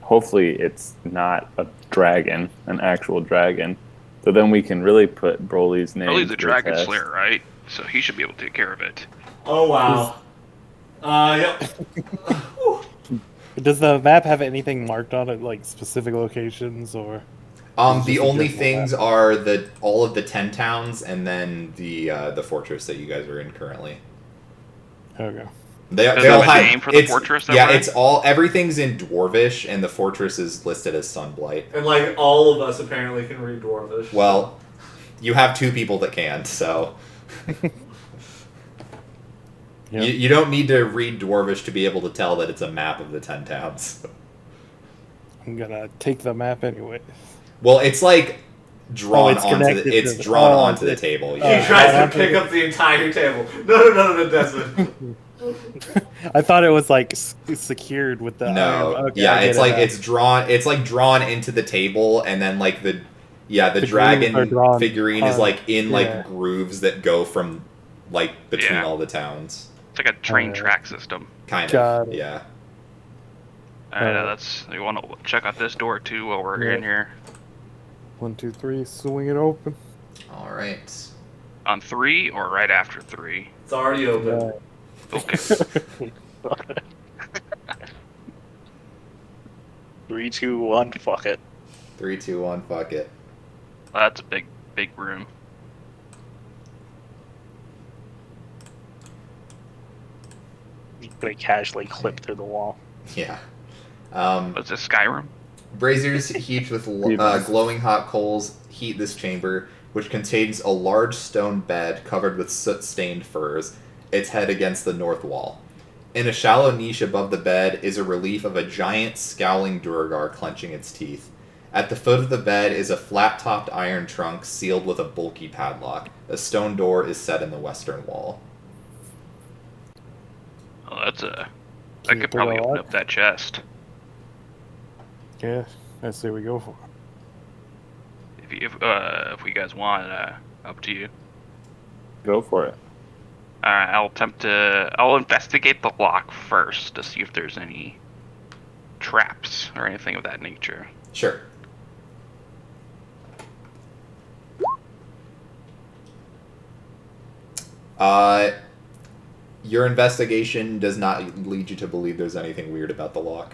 Hopefully it's not a dragon, an actual dragon. So then we can really put Broly's name. Broly's to a dragon test. slayer, right? So he should be able to take care of it. Oh, wow. Yep. Does the map have anything marked on it, like specific locations or? The Just a only general things map. are all of the 10 towns and then the fortress that you guys are in currently. Okay. They Does all it have a have name for the it's- fortress that Yeah, we're in? it's all everything's in Dwarvish, and the fortress is listed as Sunblight. And, like, all of us apparently can read Dwarvish. Well, you have two people that can, so Yep. you don't need to read Dwarvish to be able to tell that it's a map of the 10 towns. I'm gonna take the map anyway. Well, it's like drawn it's onto connected it's to the- drawn oh, onto the it's- table. He Yeah. tries I to pick don't- up the entire table. No, Desmond. I thought it was like secured with the. No, iron. Okay, yeah, I get it's it like now. it's drawn. It's like drawn into the table, and then like the grooves are dragon drawn figurine is on- like in like yeah. grooves that go from like between Yeah. all the towns. It's like a train Uh, track system. Kind Got of, it. yeah. That's you want to check out this door too while we're Yeah. in here. 1, 2, 3, swing it open. All right. On 3 or right after 3. It's already open. Yeah. Okay. 3, 2, 1, fuck it. 3, 2, 1. Fuck it. That's a big room. You're gonna casually clip through the wall. Yeah. What's this, Skyrim? Braziers heaped with glowing hot coals heat this chamber, which contains a large stone bed covered with soot-stained furs, its head against the north wall. In a shallow niche above the bed is a relief of a giant scowling Duergar clenching its teeth. At the foot of the bed is a flat-topped iron trunk sealed with a bulky padlock. A stone door is set in the western wall. Oh, that's a. I Can you could pull probably that open lock? up that chest Yeah, that's what we go for. if you guys want. Up to you. Go for it. Alright, I'll investigate the lock first to see if there's any traps or anything of that nature. Sure. Your investigation does not lead you to believe there's anything weird about the lock.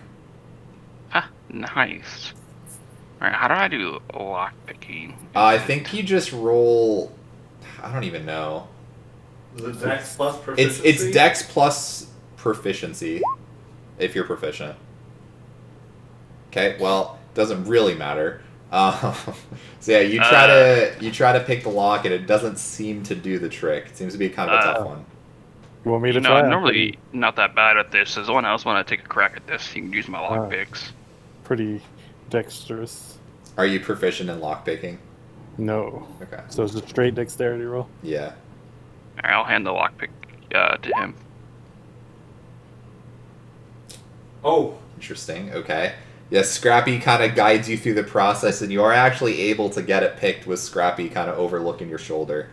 Ah, nice. Alright, how do I do lock picking? I think you just roll. I don't even know. Is it Dex plus proficiency? It's Dex plus proficiency, if you're proficient. Okay, well, doesn't really matter. So yeah, you try to pick the lock, and it doesn't seem to do the trick. It seems to be kind of a tough one. You want me to No, try? I'm normally not that bad at this. Does anyone else want to take a crack at this? You can use my lock picks. Pretty dexterous. Are you proficient in lockpicking? No. Okay. So it's a straight dexterity roll. Yeah. Alright, I'll hand the lockpick to him. Oh, Interesting. Okay. Yeah, Scrappy kind of guides you through the process, and you are actually able to get it picked with Scrappy kind of overlooking your shoulder.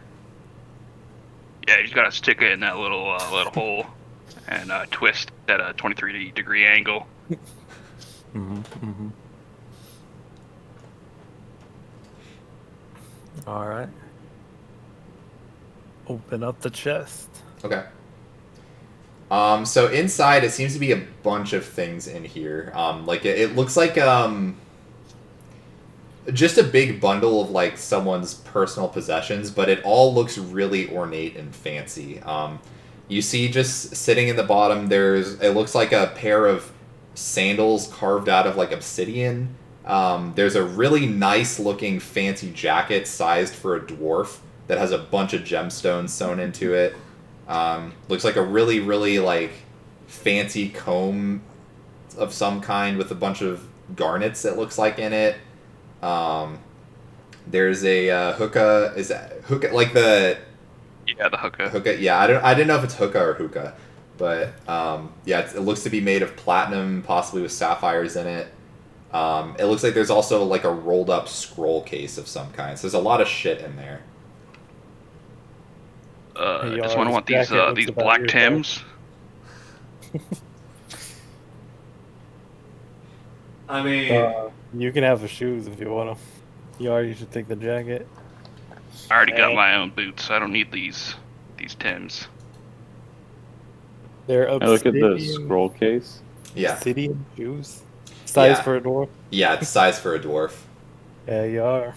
Yeah, you just gotta stick it in that little hole and twist at a 23-degree angle. All right. Open up the chest. Okay. So inside, it seems to be a bunch of things in here. Like it looks like just a big bundle of like someone's personal possessions, but it all looks really ornate and fancy. You see, just sitting in the bottom, it looks like a pair of sandals carved out of like obsidian. There's a really nice looking fancy jacket sized for a dwarf that has a bunch of gemstones sewn into it. Looks like a really, really like fancy comb of some kind with a bunch of garnets, it looks like, in it. There's a hookah. Is that hookah like the? Yeah, the hookah. Hookah. Yeah, I didn't know if it's hookah or hookah, but yeah, it looks to be made of platinum, possibly with sapphires in it. It looks like there's also like a rolled up scroll case of some kind. So there's a lot of shit in there. I just Yar's want jacket looks these about black your Tims. I mean, You can have the shoes if you want them. You should take the jacket. I already got my own boots. I don't need these Tims. They're I look at the obsidian, scroll case. Yeah, obsidian shoes. Size Yeah. for a dwarf. yeah, it's size for a dwarf. Yeah, you are.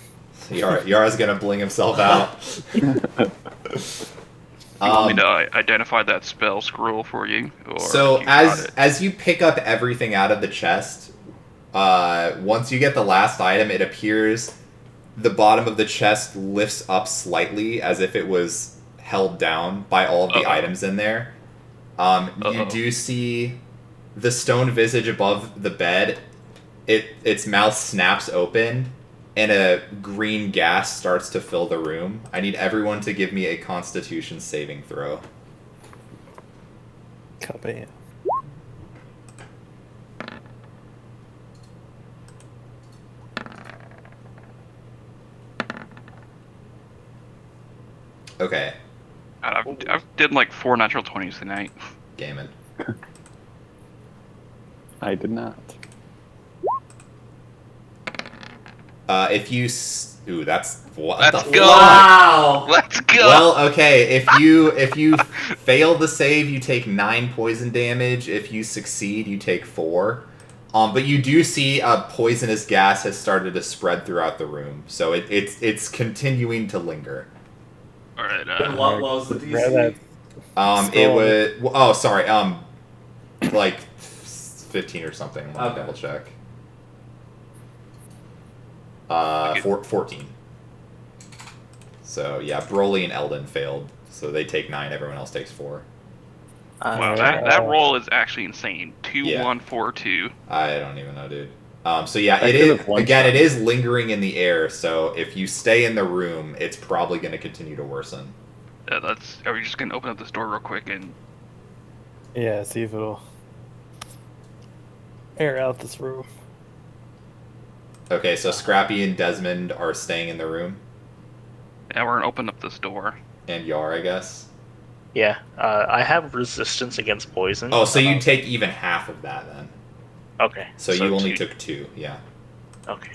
Yara's gonna bling himself out. You want me to identify that spell scroll for you? Or So you got it? as you pick up everything out of the chest, once you get the last item, it appears the bottom of the chest lifts up slightly as if it was held down by all of the items in there. You do see the stone visage above the bed. Its mouth snaps open, and a green gas starts to fill the room. I need everyone to give me a Constitution saving throw. Kabam. Okay, I've did like 4 natural 20s tonight. Gaiman. I did not. If you... Ooh, that's... What Let's the go! fuck? wow. Let's go! Well, okay, if you fail the save, you take 9 poison damage. If you succeed, you take 4. But you do see a poisonous gas has started to spread throughout the room, so it's continuing to linger. All right. And what was the Grab DC? that. It was... Oh, sorry. Like 15 or something. Let me Okay. double check. 14. So yeah, Broly and Eldon failed, so they take 9. Everyone else takes 4. Wow, that roll is actually insane. 2, Yeah. 1, 4, 2. I don't even know, dude. So yeah, I it could've is one again. shot. It is lingering in the air. So if you stay in the room, it's probably going to continue to worsen. Are we just gonna open up this door real quick and? Yeah, see if it'll air out this room. Okay, so Scrappy and Desmond are staying in the room, Yeah, we're gonna open up this door. and Yar, I guess. Yeah, I have resistance against poison. Oh, so you take even half of that then. Okay. So you only took 2, yeah. Okay.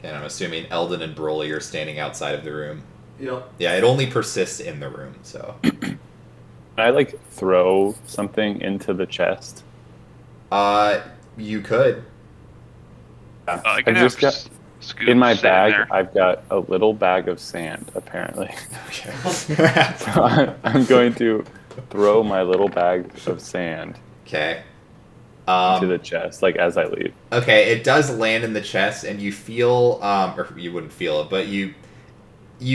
And I'm assuming Eldon and Broly are standing outside of the room. Yep. Yeah, it only persists in the room, so. Can I like throw something into the chest? You could. Yeah. I I've can just have got Scoop in my sitting bag. there. I've got a little bag of sand, apparently. Okay. So I'm going to throw my little bag of sand Okay. into the chest, like as I leave. Okay, it does land in the chest, and you feel, or you wouldn't feel it, but you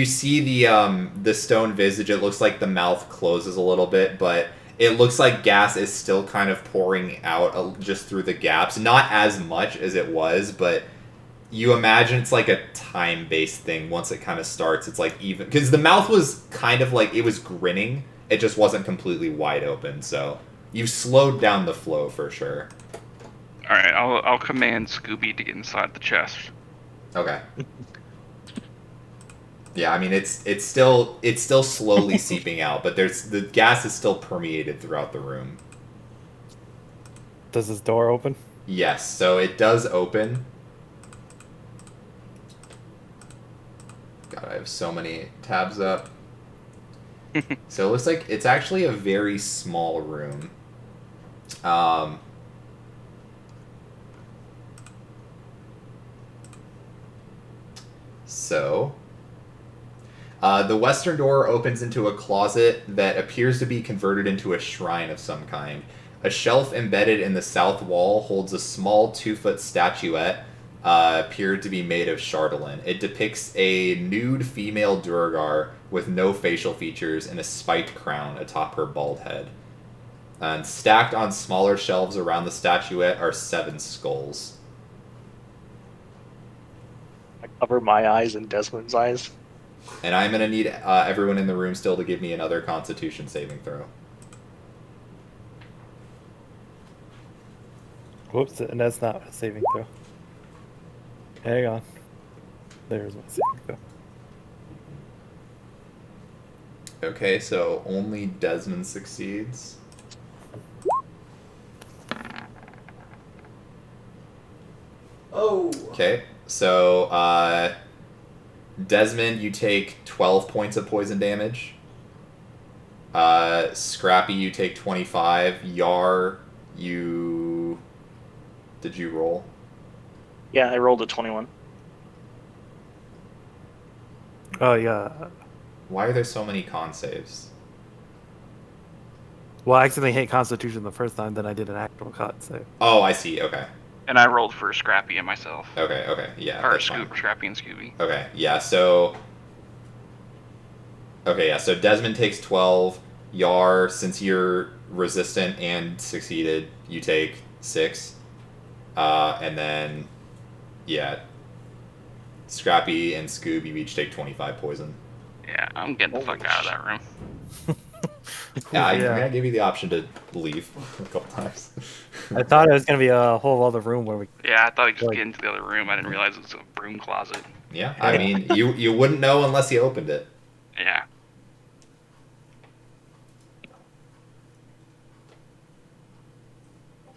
see the stone visage. It looks like the mouth closes a little bit, but it looks like gas is still kind of pouring out just through the gaps. Not as much as it was, but you imagine it's like a time-based thing. Once it kind of starts, it's like even... Because the mouth was kind of like... It was grinning. It just wasn't completely wide open, so... You've slowed down the flow for sure. Alright, I'll command Scooby to get inside the chest. Okay. Yeah, I mean, it's still slowly seeping out, but the gas is still permeated throughout the room. Does this door open? Yes, so it does open. God, I have so many tabs up. So it looks like it's actually a very small room. The western door opens into a closet that appears to be converted into a shrine of some kind. A shelf embedded in the south wall holds a small 2-foot statuette, appeared to be made of chatelaine. It depicts a nude female Duergar with no facial features and a spiked crown atop her bald head. And stacked on smaller shelves around the statuette are 7 skulls. I cover my eyes and Desmond's eyes. And I'm going to need everyone in the room still to give me another Constitution saving throw. Whoops, and that's not a saving throw. Hang on. There's my saving throw. Okay, so only Desmond succeeds. Oh. Okay, so Desmond, you take 12 points of poison damage. Scrappy, you take 25. Yar, you... Did you roll? Yeah, I rolled a 21. Oh, yeah. Why are there so many con saves? Well, I accidentally hit Constitution the first time, then I did an actual con save. Oh, I see, okay. And I rolled for Scrappy and myself. Okay, yeah. Or that's fine. Scrappy and Scooby. Okay, yeah, so... Okay, yeah, so Desmond takes 12. Yar, since you're resistant and succeeded, you take 6. And then, yeah, Scrappy and Scoob, you each take 25 poison. Yeah, I'm getting the fuck out of that room. Yeah, I'm Yeah. gonna give you the option to leave a couple times. I thought it was going to be a whole other room where we... Yeah, I thought I'd just Like- get into the other room. I didn't realize it was a broom closet. Yeah, I mean, you wouldn't know unless you opened it. Yeah.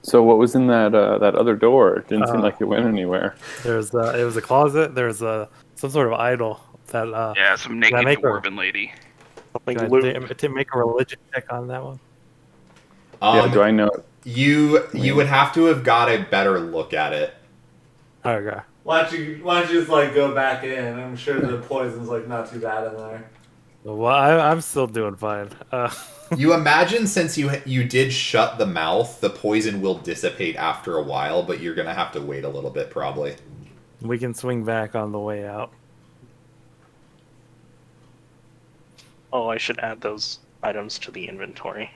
So what was in that that other door? It didn't seem like it went anywhere. There's it was a closet. There's some sort of idol that Yeah, some naked make her- dwarven lady. Something can I loot. to make a religion check on that one. Yeah, do I know? You would have to have got a better look at it. Okay. Why don't you just like go back in? I'm sure the poison's like not too bad in there. Well, I'm still doing fine. You imagine since you did shut the mouth, the poison will dissipate after a while, but you're gonna have to wait a little bit probably. We can swing back on the way out. Oh, I should add those items to the inventory.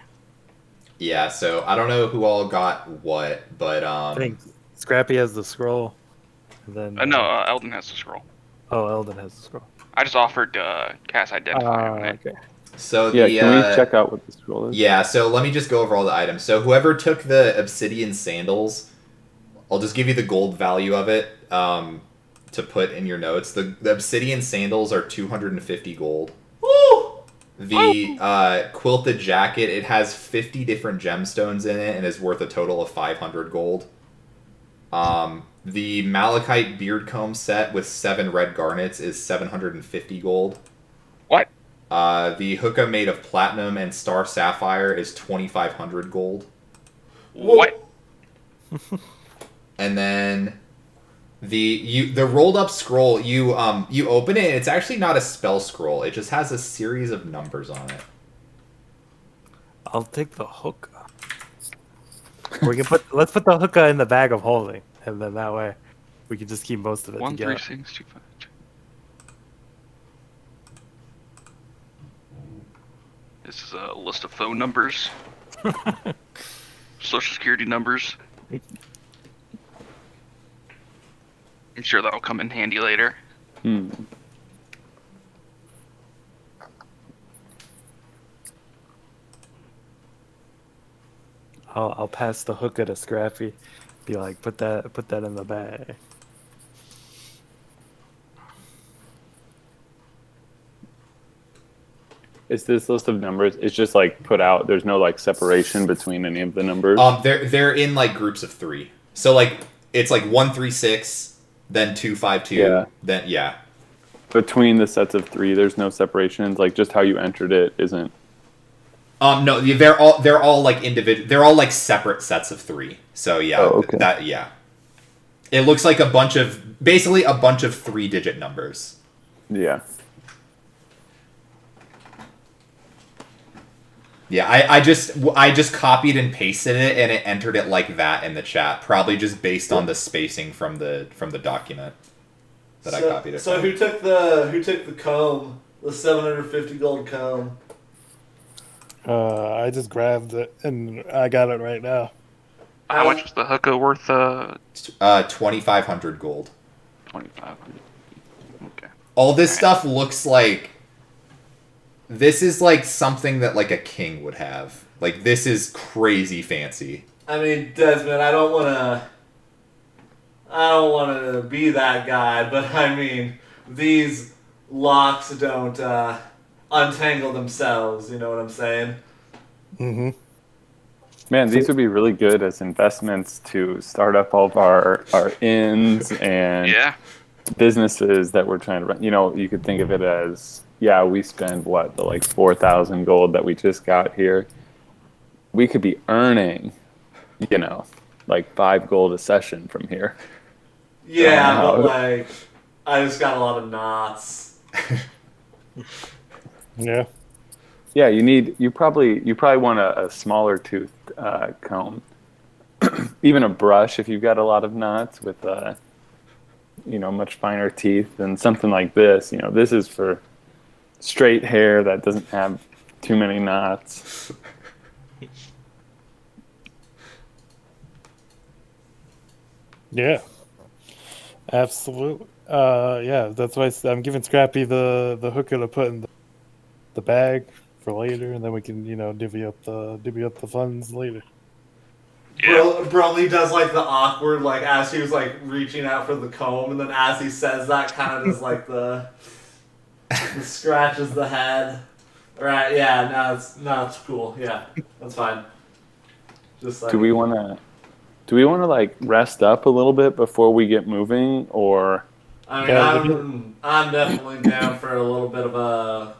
Yeah, so I don't know who all got what, but I think Scrappy has the scroll. And then No, Eldon has the scroll. Oh, Eldon has the scroll. I just offered cast identify on it. Okay. so Yeah, the can we check out what the scroll is? yeah, so let me just go over all the items. So whoever took the obsidian sandals, I'll just give you the gold value of it to put in your notes. The obsidian sandals are 250 gold. Woo! The quilted jacket, it has 50 different gemstones in it and is worth a total of 500 gold. The malachite beard comb set with 7 red garnets is 750 gold. What? The hookah made of platinum and star sapphire is 2,500 gold. What? And then the rolled up scroll, you open it and it's actually not a spell scroll. It just has a series of numbers on it. I'll take the hookah. Let's put the hookah in the bag of holding, and then that way we can just keep most of it 1, 3, together. 6, 2, 5. This is a list of phone numbers, social security numbers. I'm sure that'll come in handy later. I'll pass the hookah to Scrappy. Be like, put that in the bag. Is this list of numbers? It's just like put out. There's no like separation between any of the numbers. They're in like groups of 3. So like it's like 1, 3, 6, then 2, 5, 2. Yeah. Then yeah. Between the sets of 3, there's no separations. Like just how you entered it isn't. No, they're all like individual. They're all like separate sets of 3. So yeah, Oh, okay. yeah. It looks like basically a bunch of 3-digit numbers. Yeah. Yeah, I just copied and pasted it and it entered it like that in the chat, probably just based on the spacing from the document that I copied it. So from. who took the comb, the 750 gold comb? I just grabbed it and I got it right now. How much is the hookah worth? 2,500 gold. 2,500. Okay. All this stuff looks like. This is like something that like a king would have. Like this is crazy fancy. I mean, Desmond, I don't want to be that guy, but I mean, these locks don't untangle themselves. You know what I'm saying? Mm-hmm. Man, these would be really good as investments to start up all of our inns and Yeah. businesses that we're trying to run. You know, you could think of it as, yeah, we spend the like 4,000 gold that we just got here. We could be earning, like 5 gold a session from here. Yeah, Wow. but like, I just got a lot of knots. Yeah. Yeah, you probably want a smaller toothed comb, even a brush if you've got a lot of knots with much finer teeth than something like this. This is for straight hair that doesn't have too many knots. Yeah. Absolutely. Yeah, that's why I'm giving Scrappy the hookah to put in the bag for later, and then we can divvy up the funds later. Yeah. Brumley does like the awkward, like as he was like reaching out for the comb, and then as he says that, kind of does like the scratches the head. Right? Yeah. No, it's cool. Yeah, that's fine. Just like Do we want to like rest up a little bit before we get moving, or? I mean, Yeah, I'm definitely down for a little bit of a,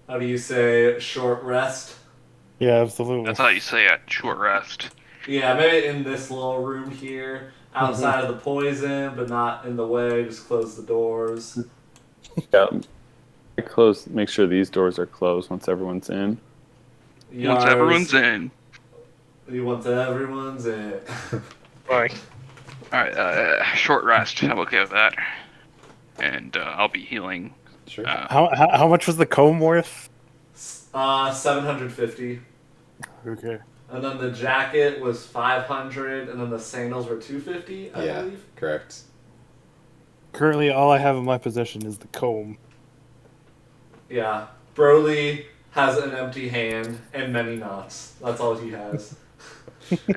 how do you say, short rest. Yeah, absolutely. That's how you say it. Short rest. Yeah, maybe in this little room here, outside of the poison, but not in the way. Just close the doors. Yeah. Make sure these doors are closed once everyone's in. Once everyone's in. Once everyone's in. Right. Alright, short rest. I'm okay with that. And I'll be healing. Sure. How much was the comb worth? 750. Okay. And then the jacket was 500, and then the sandals were 250, I Yeah, believe. correct. Currently, all I have in my possession is the comb. Yeah. Broly has an empty hand and many knots. That's all he has.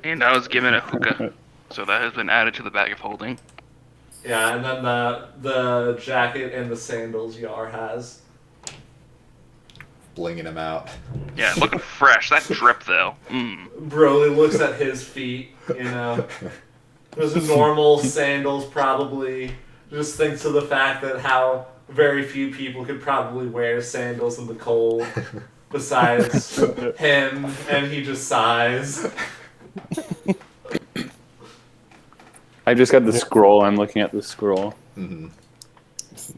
And I was given a hookah. So that has been added to the bag of holding. Yeah, and then the jacket and the sandals Yar has. blinging him out. Yeah, looking fresh. That drip though. Mm. Broly looks at his feet, you know. Those are normal sandals, probably. Just thinks of the fact that how very few people could probably wear sandals in the cold besides him, and he just sighs. I just got the scroll. I'm looking at the scroll. Mm-hmm.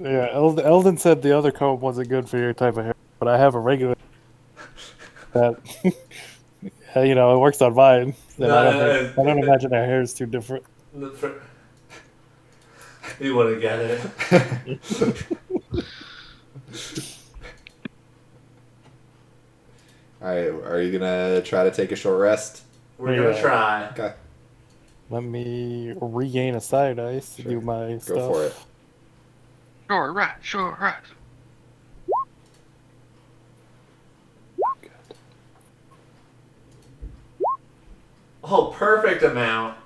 Yeah, Eldon said the other comb wasn't good for your type of hair, but I have a regular that you know it works on mine. And I don't imagine our hair is too different. You wouldn't get it. Alright, are you gonna try to take a short rest? We're gonna try. Okay. Let me regain a side ice to do my stuff. Go for it. Sure, right. Sure, right. Oh, perfect amount.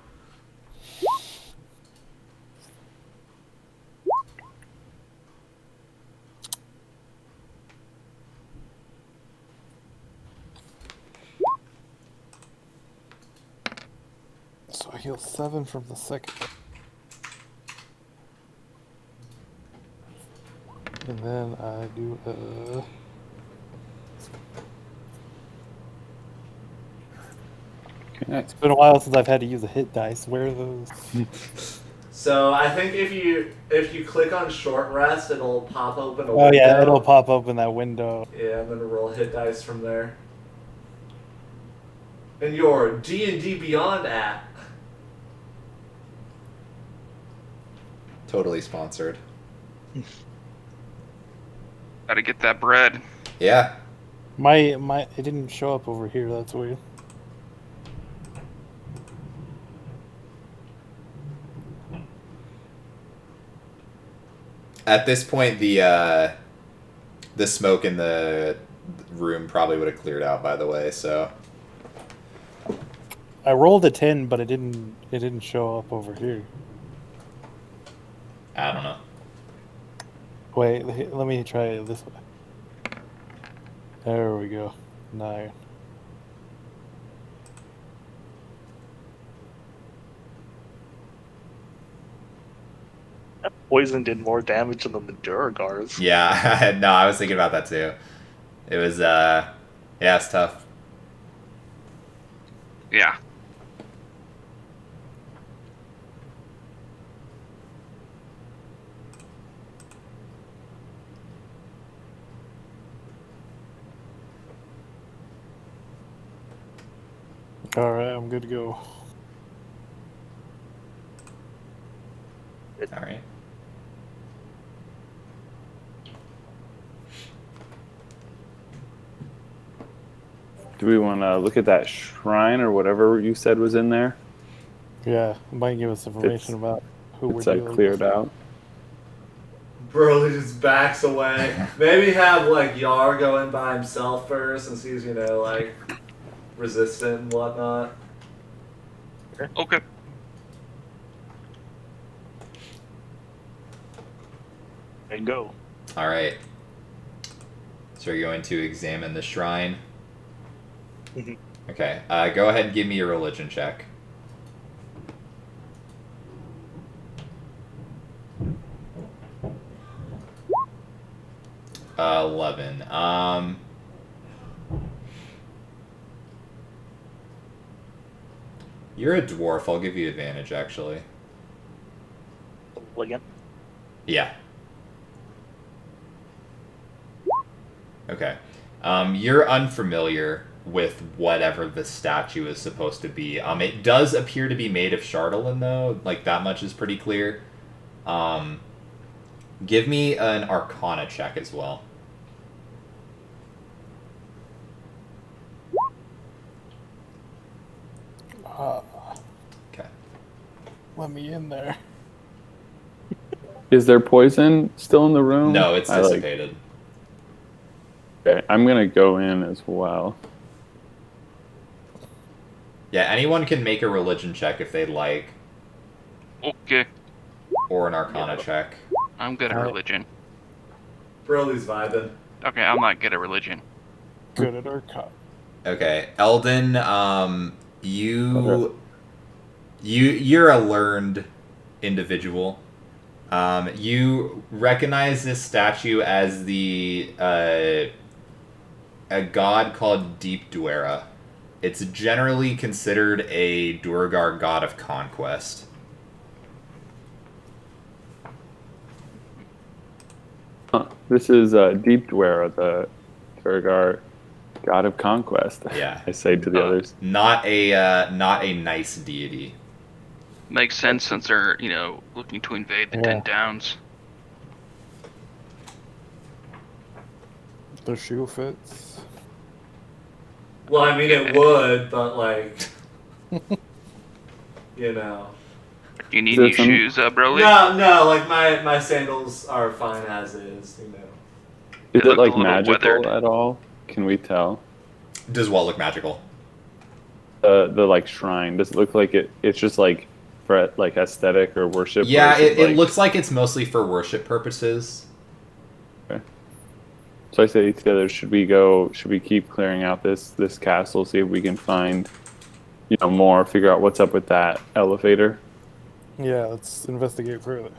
So I heal 7 from the second. And then I do Okay. It's been a while since I've had to use a hit dice. Where are those? So I think if you click on short rest, it'll pop open a Oh window. yeah, it'll pop up in that window. Yeah, I'm gonna roll hit dice from there. And your D&D Beyond app. Totally sponsored. Gotta get that bread. Yeah. My it didn't show up over here. That's weird. At this point, the smoke in the room probably would have cleared out, by the way, so... I rolled a 10, but it didn't show up over here. I don't know. Wait, let me try it this way. There we go. 9. That poison did more damage than the Duragars. Yeah, no, I was thinking about that too. It was, yeah, it's tough. Yeah. Alright, I'm good to go. Alright. Do we want to look at that shrine or whatever you said was in there? Yeah, it might give us information about who we're It's dealing cleared with. out. Broly just backs away. Maybe have like Yar go in by himself first and sees, you know, like resistant and whatnot. Okay. And go. Alright. So you're going to examine the shrine? Mhm. Okay, go ahead and give me a religion check. 11. You're a dwarf. I'll give you advantage, actually. Again? Yeah. Okay. You're unfamiliar with whatever the statue is supposed to be. It does appear to be made of Chardolin, though. Like, that much is pretty clear. Give me an Arcana check as well. Okay. Let me in there. Is there poison still in the room? No, it's dissipated. Okay, I'm gonna go in as well. Yeah, anyone can make a religion check if they'd like, Okay. or an Arcana check. I'm good at Alright. religion. Broly's vibing. Okay, I'm not good at religion. good at Arcana. Okay, Eldon, you're a learned individual. You recognize this statue as a god called Deep Duera. It's generally considered a Duergar god of conquest. This is Deep Dwera, the Duergar god of conquest. Yeah. I say to the others. Not a nice deity. Makes sense since they're, looking to invade the Ten Downs. The shoe fits. Well, I mean, it would, but like, you know. Do you need new shoes, Broly? No, like my sandals are fine as is, you know. Is They it look a like little magical weathered. at all? Can we tell? Does what look magical? The like shrine. Does it look like it's just like for like aesthetic or worship? Yeah, or is it looks like it's mostly for worship purposes. So I say to the others, should we keep clearing out this castle, see if we can find, more, figure out what's up with that elevator? Yeah, let's investigate further.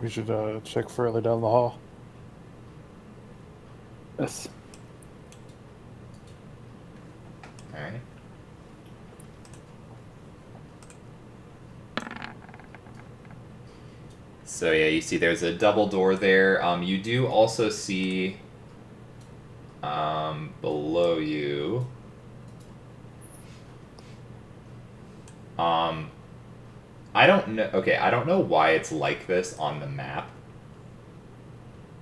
We should check further down the hall. Yes. Alright. So yeah, you see there's a double door there. You do also see below you I don't know. Okay, I don't know why it's like this on the map.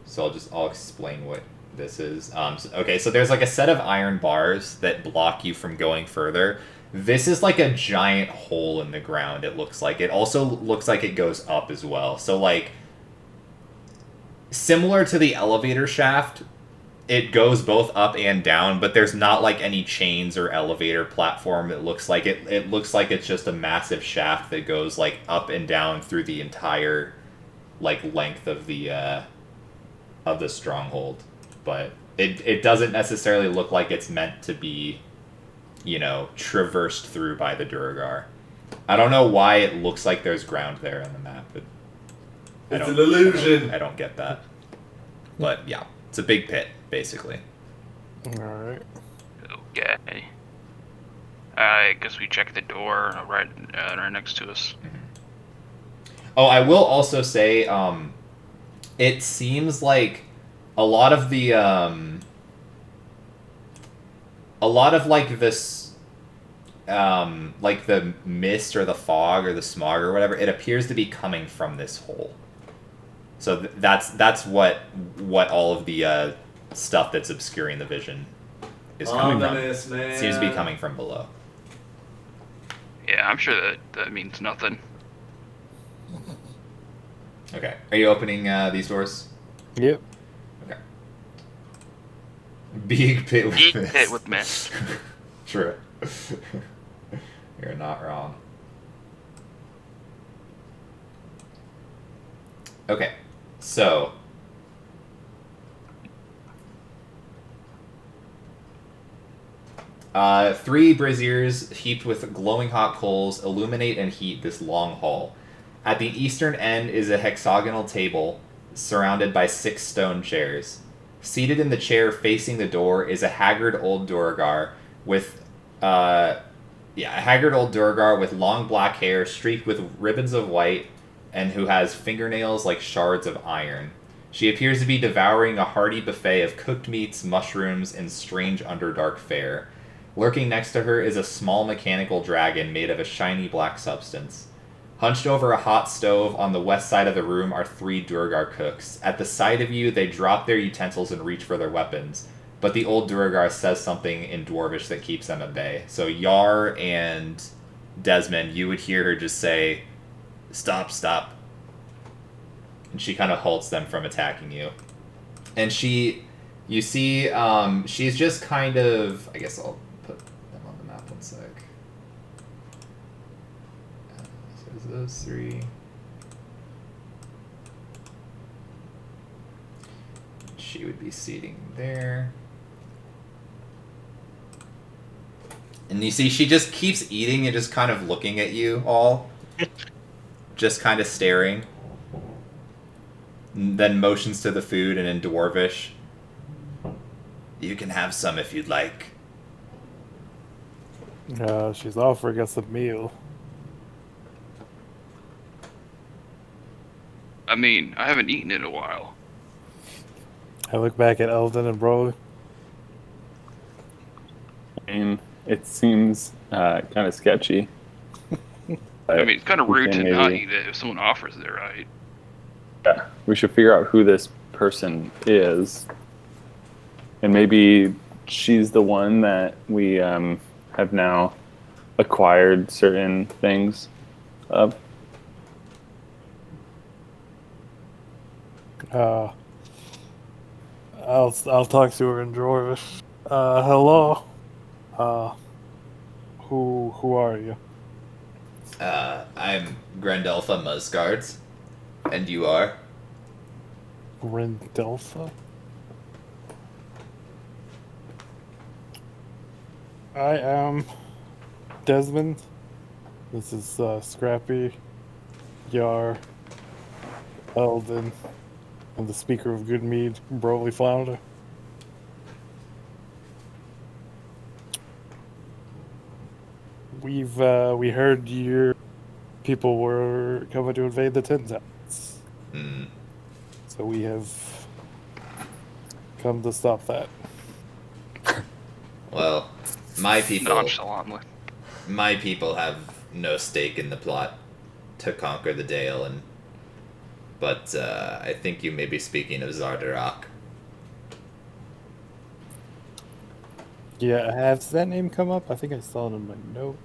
So I'll explain what this is. So there's like a set of iron bars that block you from going further. This is like a giant hole in the ground, it looks like. It also looks like it goes up as well. So like, similar to the elevator shaft, it goes both up and down, but there's not like any chains or elevator platform. It looks like it looks like it's just a massive shaft that goes like up and down through the entire like length of the stronghold. But it doesn't necessarily look like it's meant to be, traversed through by the Duergar. I don't know why it looks like there's ground there on the map, but It's an illusion. I don't get that. But yeah, it's a big pit, basically. Alright. Okay. I guess we check the door right next to us. Oh, I will also say, it seems like a lot of like this, like the mist or the fog or the smog or whatever, it appears to be coming from this hole. So that's what all of the stuff that's obscuring the vision is coming Ominous, from. man. It seems to be coming from below. Yeah, I'm sure that means nothing. Okay, are you opening these doors? Yep. Okay. Big pit with Big mist. pit with mist. True. You're not wrong. Okay, so three braziers heaped with glowing hot coals illuminate and heat this long hall. At the eastern end is a hexagonal table surrounded by 6 stone chairs. Seated in the chair facing the door is a haggard old Duergar with long black hair streaked with ribbons of white and who has fingernails like shards of iron. She appears to be devouring a hearty buffet of cooked meats, mushrooms, and strange underdark fare. Lurking next to her is a small mechanical dragon made of a shiny black substance. Hunched over a hot stove on the west side of the room are 3 Duergar cooks. At the sight of you, they drop their utensils and reach for their weapons. But the old Duergar says something in Dwarvish that keeps them at bay. So Yar and Desmond, you would hear her just say, "Stop, stop." and she kind of halts them from attacking you. And you see, she's just kind of, I guess I'll put them on the map one sec. So it's those three. She would be seating there. And you see, she just keeps eating and just kind of looking at you all. Just kind of staring. And then motions to the food, and in Dwarvish, you can have some if you'd like. She's offering us a meal. I mean, I haven't eaten in a while. I look back at Eldon and Broly. I mean, it seems kind of sketchy. I mean, it's kind of rude to maybe, not eat it if someone offers it, right? Yeah, we should figure out who this person is, and maybe she's the one that we have now acquired certain things of. I'll talk to her in Dwarvish. Hello. Who are you? I'm Grandelfa Muscards. And you are? Grindelfa? I am Desmond. This is Scrappy, Yar, Eldon, and the speaker of good mead, Broly Flounder. We heard your people were coming to invade the Tin Towns. So we have come to stop that. Well, my people Nonchalantly. have no stake in the plot to conquer the Dale, but I think you may be speaking of Zardarak. Yeah, has that name come up? I think I saw it in my note.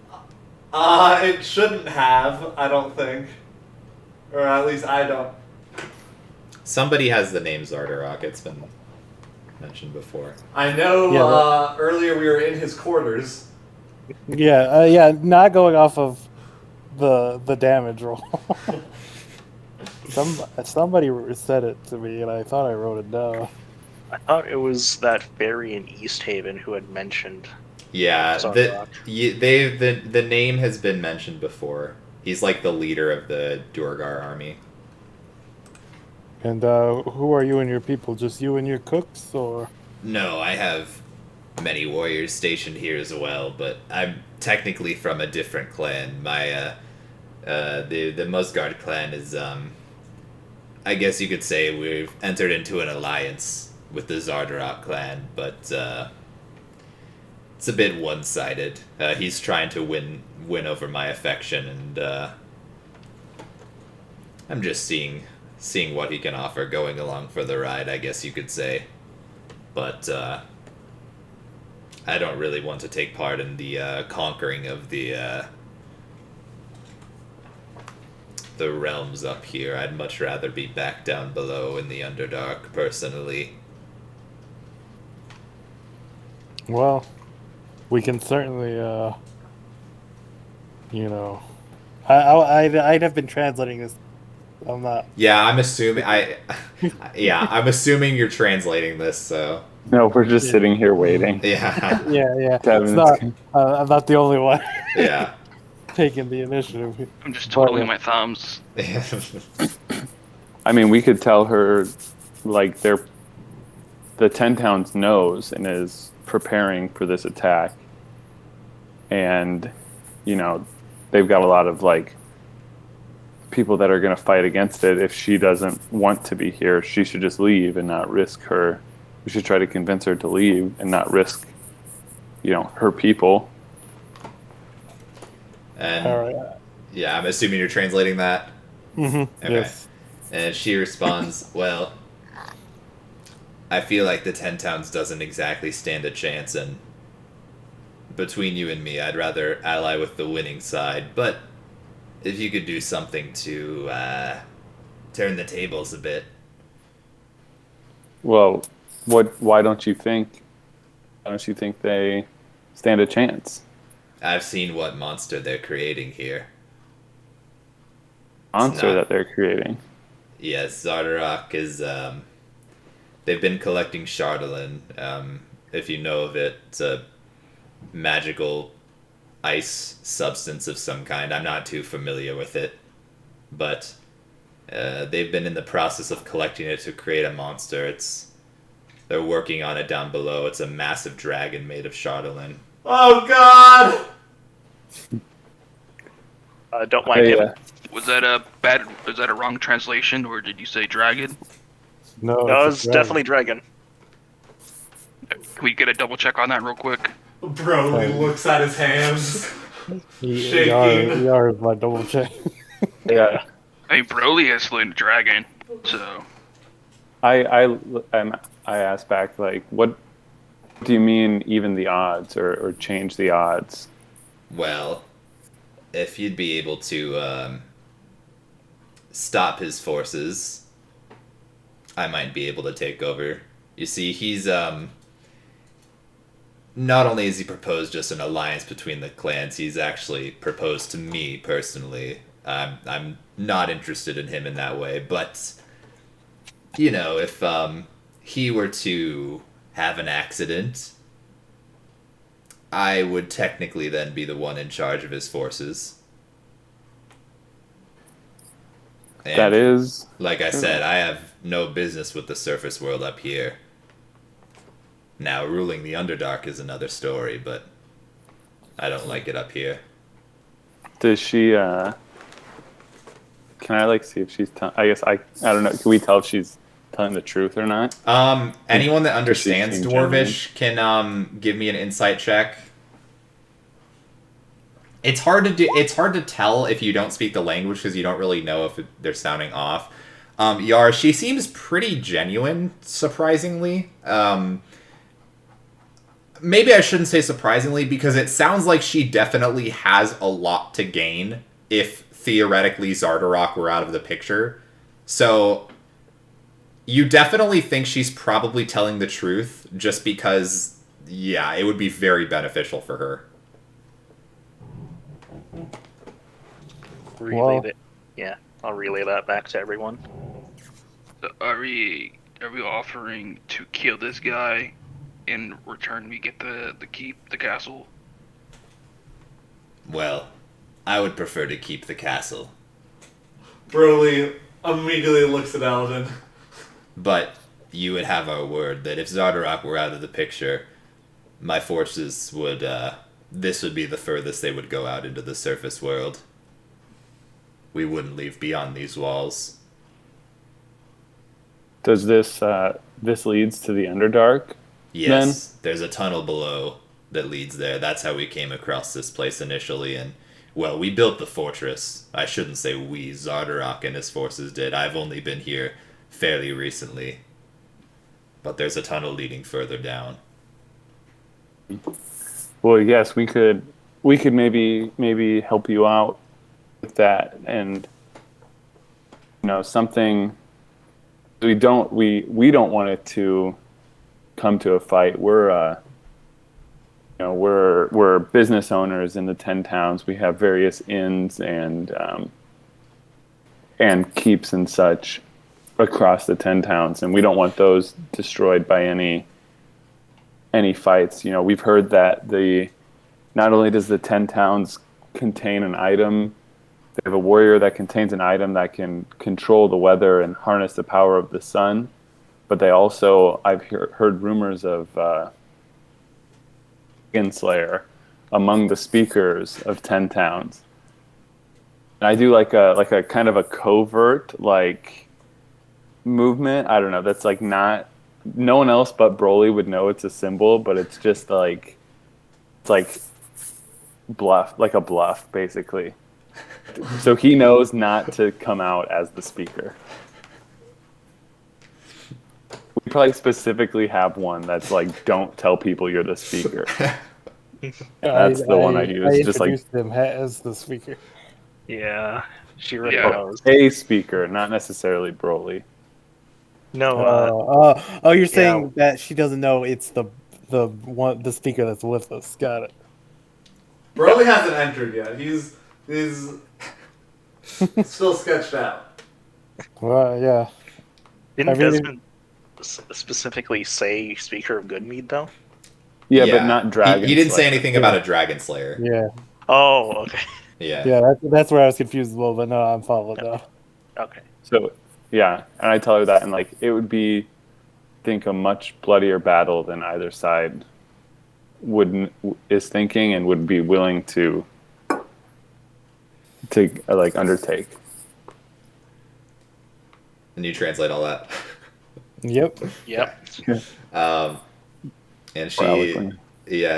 It shouldn't have, I don't think. Or at least I don't. Somebody has the name Zardarak. It's been mentioned before. I know Yeah, earlier we were in his quarters. Yeah, not going off of the damage roll. Somebody said it to me, and I thought I wrote it down. I thought it was that fairy in East Haven who had mentioned. Yeah, Zardarak. the name has been mentioned before. He's like the leader of the Durgar army. And who are you and your people? Just you and your cooks, or? No, I have many warriors stationed here as well, but I'm technically from a different clan. My the Musgard clan is I guess you could say we've entered into an alliance with the Zardarak clan, but it's a bit one-sided. He's trying to win over my affection, and I'm just seeing what he can offer, going along for the ride, I guess you could say. But I don't really want to take part in the conquering of the realms up here. I'd much rather be back down below in the Underdark, personally. Well, we can certainly, I'd have been translating this. I'm not. Yeah, I'm assuming I'm assuming you're translating this, so No, we're just sitting here waiting. yeah. Yeah. Devin's- It's not. I'm not the only one Yeah. taking the initiative. I'm just twiddling my thumbs. I mean, we could tell her, like, the Ten Towns knows and is preparing for this attack. And, they've got a lot of, like, people that are going to fight against it. If she doesn't want to be here, she should just leave and not risk her. We should try to convince her to leave and not risk, her people. And All right. yeah, I'm assuming you're translating that. Mm-hmm. Okay. Yes. And she responds, "Well, I feel like the Ten Towns doesn't exactly stand a chance, and between you and me, I'd rather ally with the winning side. But if you could do something to turn the tables a bit. Well, why don't you think they stand a chance? I've seen what monster they're creating here. Monster not- that they're creating. Yes, Zardarok is, they've been collecting Chardolin. If you know of it, it's a magical ice substance of some kind. I'm not too familiar with it, but they've been in the process of collecting it to create a monster. They're working on it down below. It's a massive dragon made of Chardolin. Oh God! Don't mind him. Was that a wrong translation, or did you say dragon? No, No, it's it's a dragon. definitely dragon. Can we get a double check on that real quick? Broly looks at his hands. ER, Shaking. ER is my double check. Yeah. I mean, Broly has slain a dragon, so I asked back, like, what do you mean even the odds, or change the odds? Well, if you'd be able to stop his forces, I might be able to take over. You see, he's not only has he proposed just an alliance between the clans, he's actually proposed to me personally. I'm not interested in him in that way, but you know, if he were to have an accident, I would technically then be the one in charge of his forces. And That is like I said, I have no business with the surface world up here. Now, ruling the Underdark is another story, but I don't like it up here. Does she? Can I see if she's? I guess I don't know. Can we tell if she's telling the truth or not? Anyone that understands seem Dwarvish can give me an insight check. It's hard to do. It's hard to tell if you don't speak the language because you don't really know if they're sounding off. Yar, she seems pretty genuine, surprisingly. Maybe I shouldn't say surprisingly because it sounds like she definitely has a lot to gain if theoretically Zardarok were out of the picture. So you definitely think she's probably telling the truth just because, yeah, it would be very beneficial for her. Relay that. Yeah, I'll relay that back to everyone. So are we offering to kill this guy? In return, we get the keep, the castle. Well, I would prefer to keep the castle. Broly immediately looks at Alden. But you would have our word that if Zardarok were out of the picture, my forces would, this would be the furthest they would go out into the surface world. We wouldn't leave beyond these walls. Does this leads to the Underdark? Yes, there's a tunnel below that leads there. That's how we came across this place initially, and, well, we built the fortress. I shouldn't say we, Zardarok and his forces did. I've only been here fairly recently. But there's a tunnel leading further down. Well, yes, we could maybe help you out with that, and something we don't want it to come to a fight. We're we're business owners in the 10 towns. We have various inns and keeps and such across the 10 towns, and we don't want those destroyed by any fights. We've heard that not only does the 10 towns contain an item, they have a warrior that contains an item that can control the weather and harness the power of the sun, but they also, I've heard rumors of Slayer among the speakers of 10 towns. And I do like a kind of a covert movement. I don't know. That's not, no one else but Broly would know it's a symbol, but it's just it's bluff, like a bluff basically. So he knows not to come out as the speaker. We probably specifically have one that's don't tell people you're the speaker. That's the one I use. I Just introduced him as the speaker. Yeah, She already Yeah. knows. A speaker, not necessarily Broly. No, You're saying that she doesn't know it's the speaker that's with us. Got it. Broly hasn't entered yet. He's still sketched out. Well, yeah. didn't I mean, Desmond specifically say Speaker of Good Mead, though? Yeah, but not Dragon. He didn't say Slayer. anything about a Dragon Slayer. Yeah. Oh, okay. Yeah. Yeah, that's where I was confused a little bit. No, I'm followed now. Okay. So, yeah, and I tell her that, and like it would be, I think, a much bloodier battle than either side is thinking and would be willing to like undertake. And you translate all that. Yep. Yep. And Eloquent.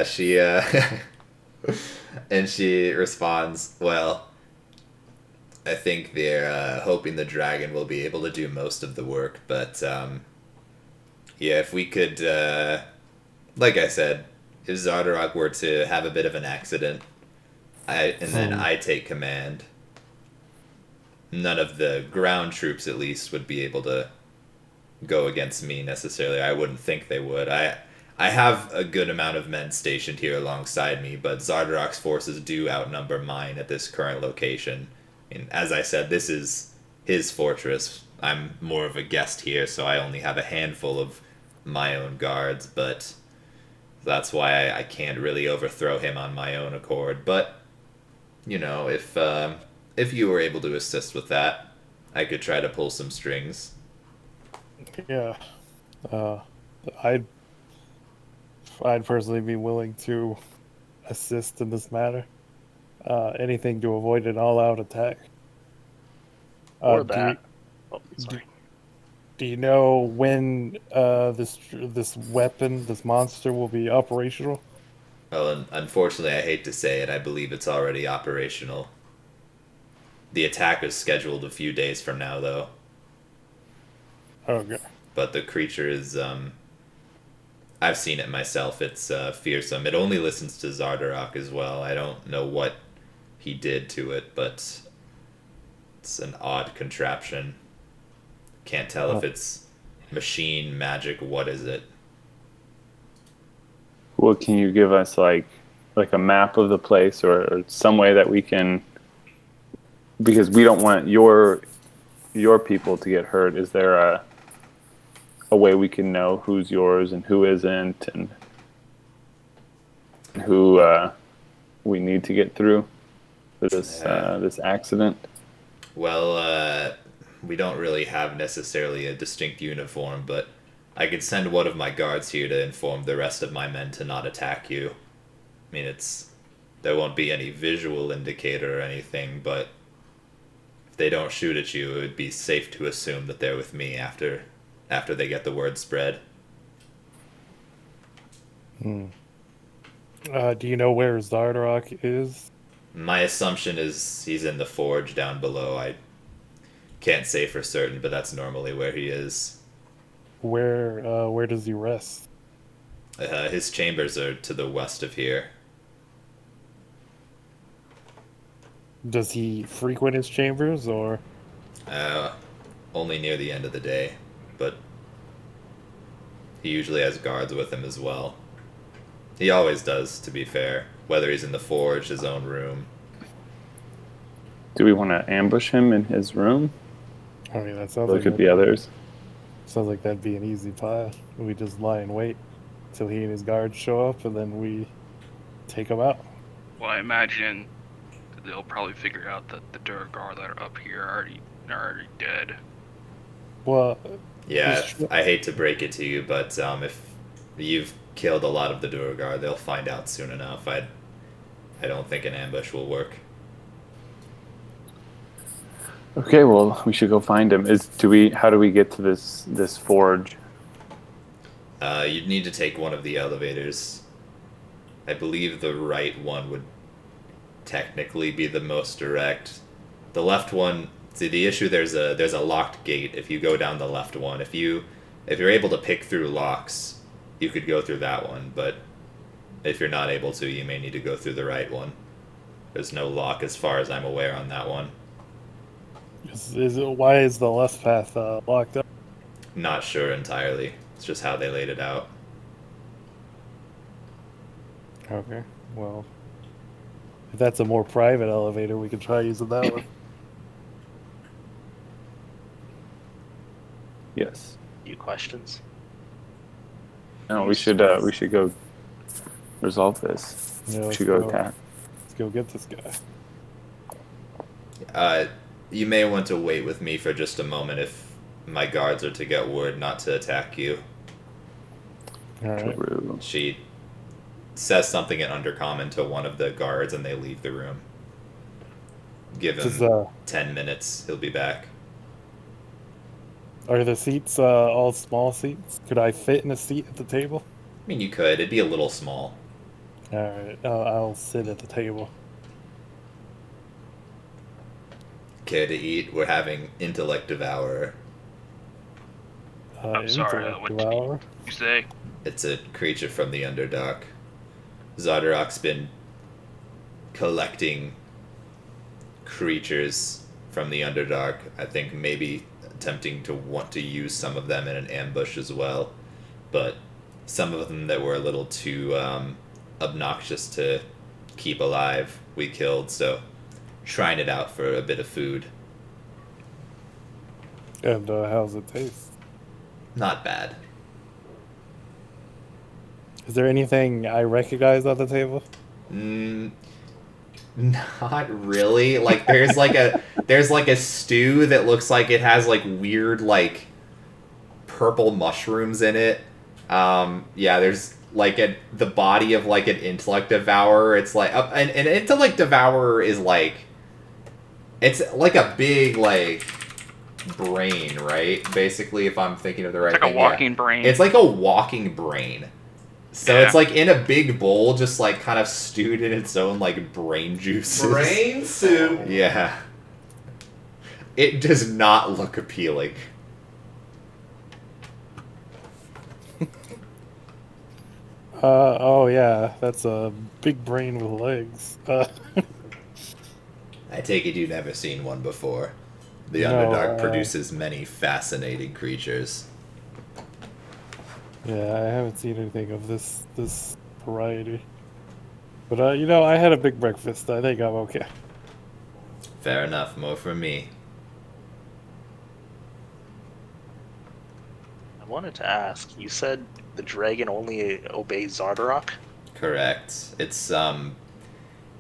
she and she responds, well, I think they're hoping the dragon will be able to do most of the work, but yeah, if we could, like I said, if Zardarok were to have a bit of an accident, then I take command, none of the ground troops at least would be able to go against me necessarily. I wouldn't think they would. I have a good amount of men stationed here alongside me, but Zardarok's forces do outnumber mine at this current location. And as I said, this is his fortress. I'm more of a guest here, so I only have a handful of my own guards, but that's why I can't really overthrow him on my own accord. But, you know, if you were able to assist with that, I could try to pull some strings. Yeah. I'd personally be willing to assist in this matter. Anything to avoid an all-out attack. Or Do that. you, Oh, sorry. do you know when this weapon, this monster, will be operational? Well, unfortunately, I hate to say it, I believe it's already operational. The attack is scheduled a few days from now, though. Okay. But the creature is, I've seen it myself. It's fearsome. It only listens to Zardarok as well. I don't know what he did to it, but it's an odd contraption. Can't tell if it's machine, magic, what is it? Well, can you give us like a map of the place or some way that we can, because we don't want your people to get hurt. Is there a way we can know who's yours and who isn't, and who we need to get through for this accident? Well, we don't really have necessarily a distinct uniform, but I could send one of my guards here to inform the rest of my men to not attack you. I mean, there won't be any visual indicator or anything, but if they don't shoot at you, it would be safe to assume that they're with me after they get the word spread. Do you know where Zardarok is? My assumption is he's in the forge down below. I can't say for certain, but that's normally where he is. Where does he rest? His chambers are to the west of here. Does he frequent his chambers, or? Only near the end of the day, but he usually has guards with him as well. He always does, to be fair, whether he's in the forge, his own room. Do we want to ambush him in his room? I mean, that sounds Look like at the others. Sounds like that'd be an easy path. We just lie in wait till he and his guards show up, and then we take him out. Well, I imagine they'll probably figure out that the Durgar that are up here are already dead. Well, Yeah, he's tr- I hate to break it to you, but if you've killed a lot of the Durgar, they'll find out soon enough. I don't think an ambush will work. Okay, well, we should go find him. How do we get to this forge? You'd need to take one of the elevators. I believe the right one would technically be the most direct. The left one, see the issue, there's a locked gate if you go down the left one. If you're able to pick through locks, you could go through that one, but if you're not able to, you may need to go through the right one. There's no lock as far as I'm aware on that one. Why is the left path locked up? Not sure entirely. It's just how they laid it out. Okay, well, if that's a more private elevator, we could try using that one. Yes. Few questions. No, we should go resolve this. Yeah, We let's should go attack. Let's go get this guy. You may want to wait with me for just a moment if my guards are to get word not to attack you. All right. True. She says something in undercommon to one of the guards and they leave the room. Give him Does, 10 minutes. He'll be back. Are the seats all small seats? Could I fit in a seat at the table? I mean, you could. It'd be a little small. All right, I'll sit at the table. Care to eat? We're having Intellect Devourer. I'm sorry, Intellect what Devourer. You say? It's a creature from the Underdark. Zardarok's been collecting creatures from the Underdark. I think maybe attempting to want to use some of them in an ambush as well. But some of them that were a little too obnoxious to keep alive, we killed. So trying it out for a bit of food. And how's it taste? Not bad. Is there anything I recognize on the table? Not really. Like there's like a stew that looks like it has like weird like purple mushrooms in it. Yeah, there's like the body of like an intellect devourer. It's like an intellect devourer is like it's like a big like brain, right? Basically, if I'm thinking of the right It's like thing. a walking brain. It's like a walking brain. So Yeah. it's like in a big bowl, just like kind of stewed in its own like brain juices. Brain soup. Yeah. It does not look appealing. Oh yeah, that's a big brain with legs. I take it you've never seen one before. The No, Underdark produces many fascinating creatures. Yeah, I haven't seen anything of this variety. But I had a big breakfast. I think I'm okay. Fair enough, more from me. I wanted to ask, you said the dragon only obeys Zardarok? Correct. It's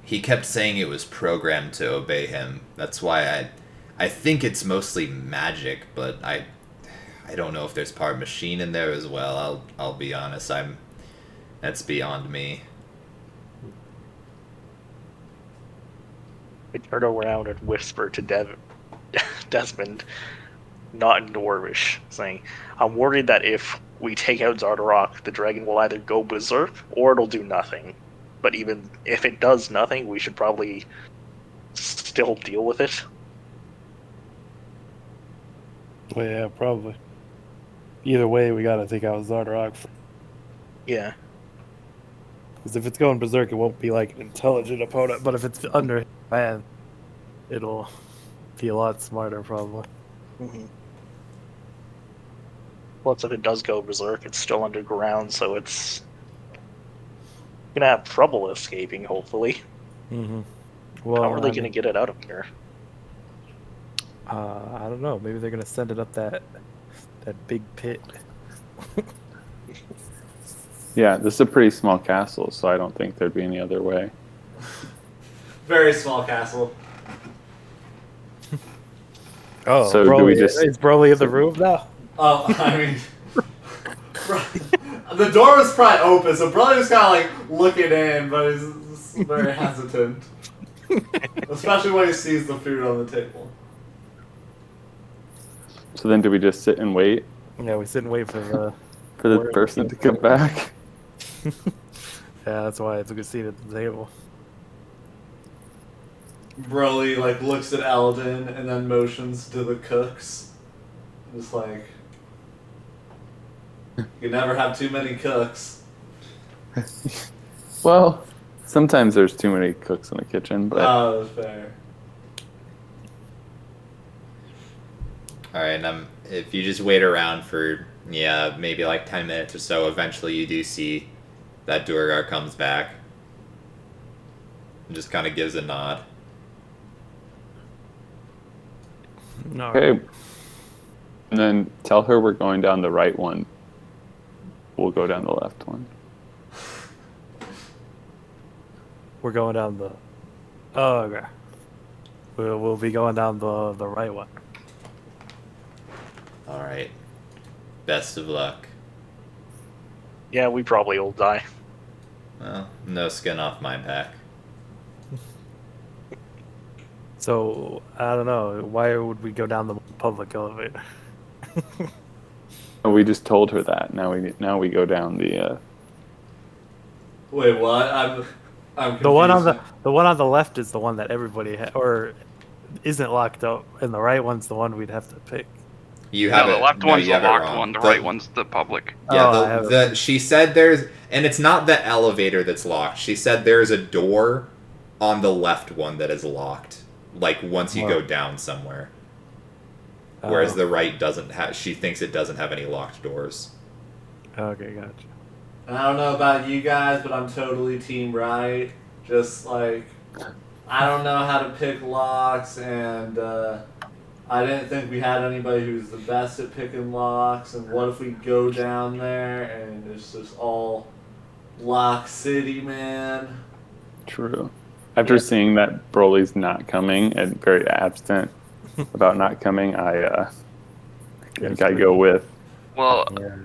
he kept saying it was programmed to obey him. That's why I think it's mostly magic, but I don't know if there's part machine in there as well. I'll be honest. That's beyond me. I turn around and whisper to Desmond, not in Dwarvish, saying, I'm worried that if we take out Zardarok, the dragon will either go berserk or it'll do nothing. But even if it does nothing, we should probably still deal with it. Well, yeah, probably. Either way, we gotta take out Zardarok. Yeah. Because if it's going berserk, it won't be like an intelligent opponent. But if it's under his man, it'll be a lot smarter, probably. Mm-hmm. Plus, if it does go berserk, it's still underground, so it's gonna have trouble escaping, hopefully. Mm-hmm. Well, How are they gonna get it out of here? I don't know. Maybe they're gonna send it up that big pit. Yeah, this is a pretty small castle, so I don't think there'd be any other way. Very small castle. Oh, So do Broly, we just- is Broly in the room now? I mean, the door was probably open, so Broly was kind of like looking in, but he's very hesitant. Especially when he sees the food on the table. So then do we just sit and wait Yeah, we sit and wait for the. for the Where- person to come back? Yeah, that's why it's a good seat at the table. Broly like looks at Eldon and then motions to the cooks. Just like, you never have too many cooks. Well, sometimes there's too many cooks in the kitchen, but Oh, that's fair. Alright, and if you just wait around for, maybe like 10 minutes or so, eventually you do see that Durgar comes back. And just kind of gives a nod. No. Okay. And then tell her we're going down the right one. We'll go down the left one. We're going down the. Oh, okay. We'll be going down the right one. Alright. Best of luck. Yeah, we probably will die. Well, no skin off my back. So I don't know. Why would we go down the public elevator? Oh, we just told her that. Now we go down the. Wait, what? I'm confused. The one on the left is the one that everybody or isn't locked up, and the right one's the one we'd have to pick. You have No, the left one's you the have it locked wrong. one. The right one's the public. Yeah, Oh, I have it. she said there's, and it's not the elevator that's locked. She said there's a door on the left one that is locked. Like once you go down somewhere. Whereas Oh. the right doesn't have. She thinks it doesn't have any locked doors. Okay, gotcha. I don't know about you guys, but I'm totally team right. Just like, I don't know how to pick locks, and I didn't think we had anybody who's the best at picking locks. And what if we go down there and it's just all Lock City, man? True. After seeing that Broly's not coming and very absent about not coming, I gotta go with. Well, Yeah.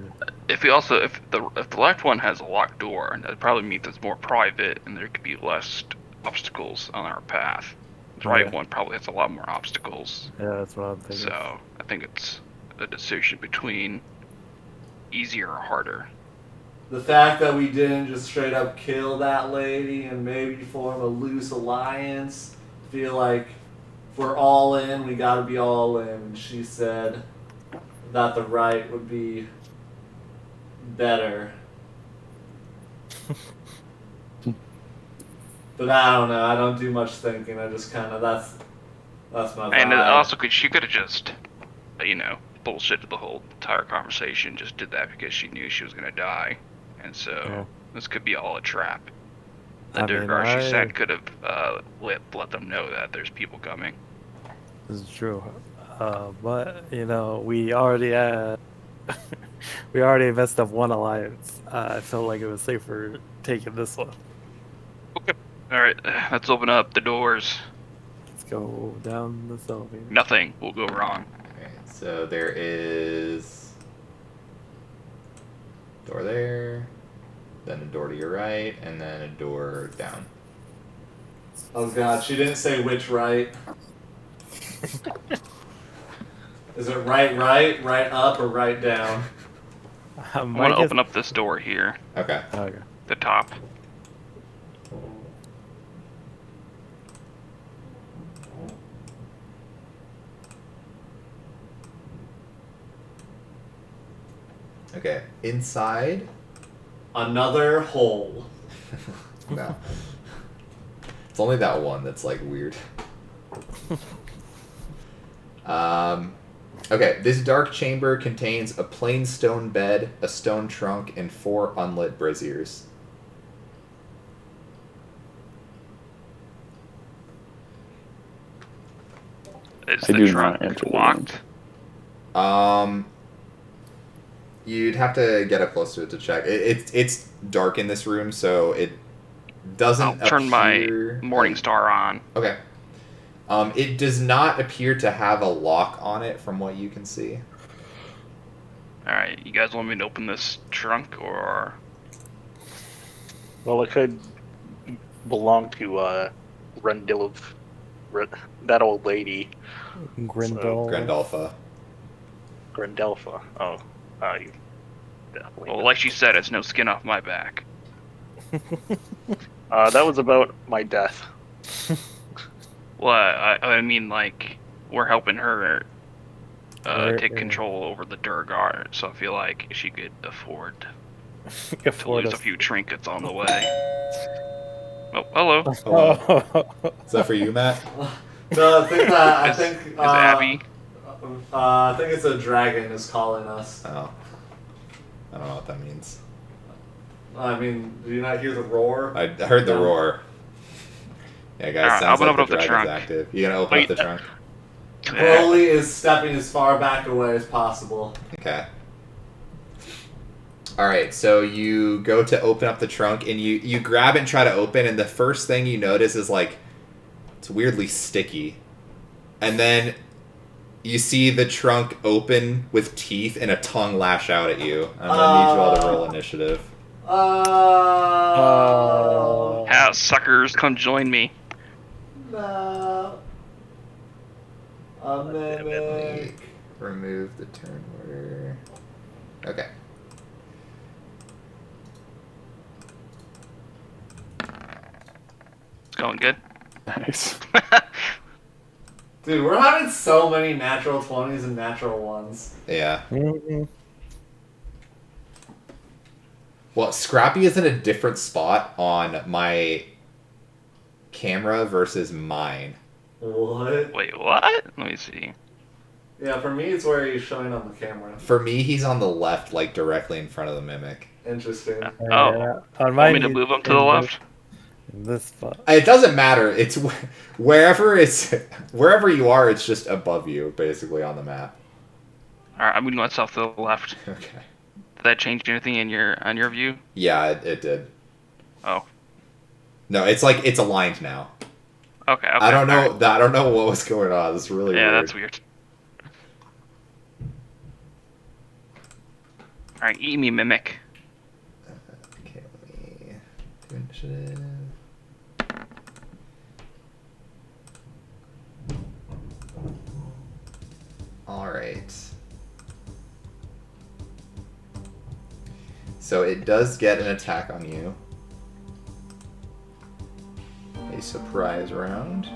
if the left one has a locked door, that probably means it's more private and there could be less obstacles on our path. The right Yeah. one probably has a lot more obstacles. Yeah, that's what I'm thinking. So I think it's a decision between easier or harder. The fact that we didn't just straight up kill that lady and maybe form a loose alliance, feel like if we're all in, we gotta be all in. And she said that the right would be better. But I don't know. I don't do much thinking. I just kind of that's my vibe. And also, she could have just, bullshitted the whole entire conversation. Just did that because she knew she was gonna die, and so Yeah. this could be all a trap. The I mean, Durgar she I- sent could have let them know that there's people coming. This is true. But we already had we already messed up one alliance. I felt like it was safer taking this one. Okay. All right, let's open up the doors. Let's go down this elevator. Nothing will go wrong. Alright, so there is door there, then a door to your right, and then a door down. Oh god, she didn't say which right. Is it right up, or right down? I'm gonna open up this door here, Okay. Okay. the top. Okay. Inside. Another hole. No. It's only that one that's like weird. Okay, this dark chamber contains a plain stone bed, a stone trunk, and 4 unlit braziers. Is I the do not trunk enter the locked? You'd have to get up close to it to check. It's dark in this room, so it doesn't I'll turn appear... my Morning Star on. Okay. It does not appear to have a lock on it from what you can see. Alright, you guys want me to open this trunk, or... Well, it could belong to Rendil, that old lady, Grindel. Grandalfa. Grindelfa. Oh, you definitely. Well, like she said, it's no skin off my back. That was about my death. Well, I mean, like, we're helping her take Yeah. control over the Durgar, so I feel like she could afford to Afford lose a us. few trinkets on the way. Oh, hello. Hello. Is that for you, Matt? No, I think that Is Abby? I think it's a dragon is calling us. Oh. I don't know what that means. I mean, do you not hear the roar? I heard the No. roar. Yeah, guys, Alright, sounds I'll like open the up the dragon's trunk. active. You gonna open up Wait, the trunk? Broly is stepping as far back away as possible. Okay. Alright, so you go to open up the trunk, and you grab it and try to open, and the first thing you notice is, like, it's weirdly sticky. And then you see the trunk open with teeth and a tongue lash out at you. I'm gonna need you all to roll initiative. Oh. Yeah, suckers, come join me. No. A mimic. Remove the turn order. Okay. It's going good. Nice. Dude, we're having so many natural 20s and natural 1s. Yeah. Mhm. Well, Scrappy is in a different spot on my camera versus mine. What? Wait, what? Let me see. Yeah, for me, it's where he's showing on the camera. For me, he's on the left, like directly in front of the mimic. Interesting. Oh. On Want mine, me to he's move them to in the left? In this spot. It doesn't matter. It's wherever you are. It's just above you, basically on the map. Alright, I'm moving myself to the left. Okay. Did that change anything on your view? Yeah, it did. Oh. No, it's like it's aligned now. Okay. I don't know. alright. I don't know what was going on. It's really Yeah, weird. that's weird. Alright, eat me, mimic. Okay, let me do initiative. All right. So it does get an attack on you. A surprise round.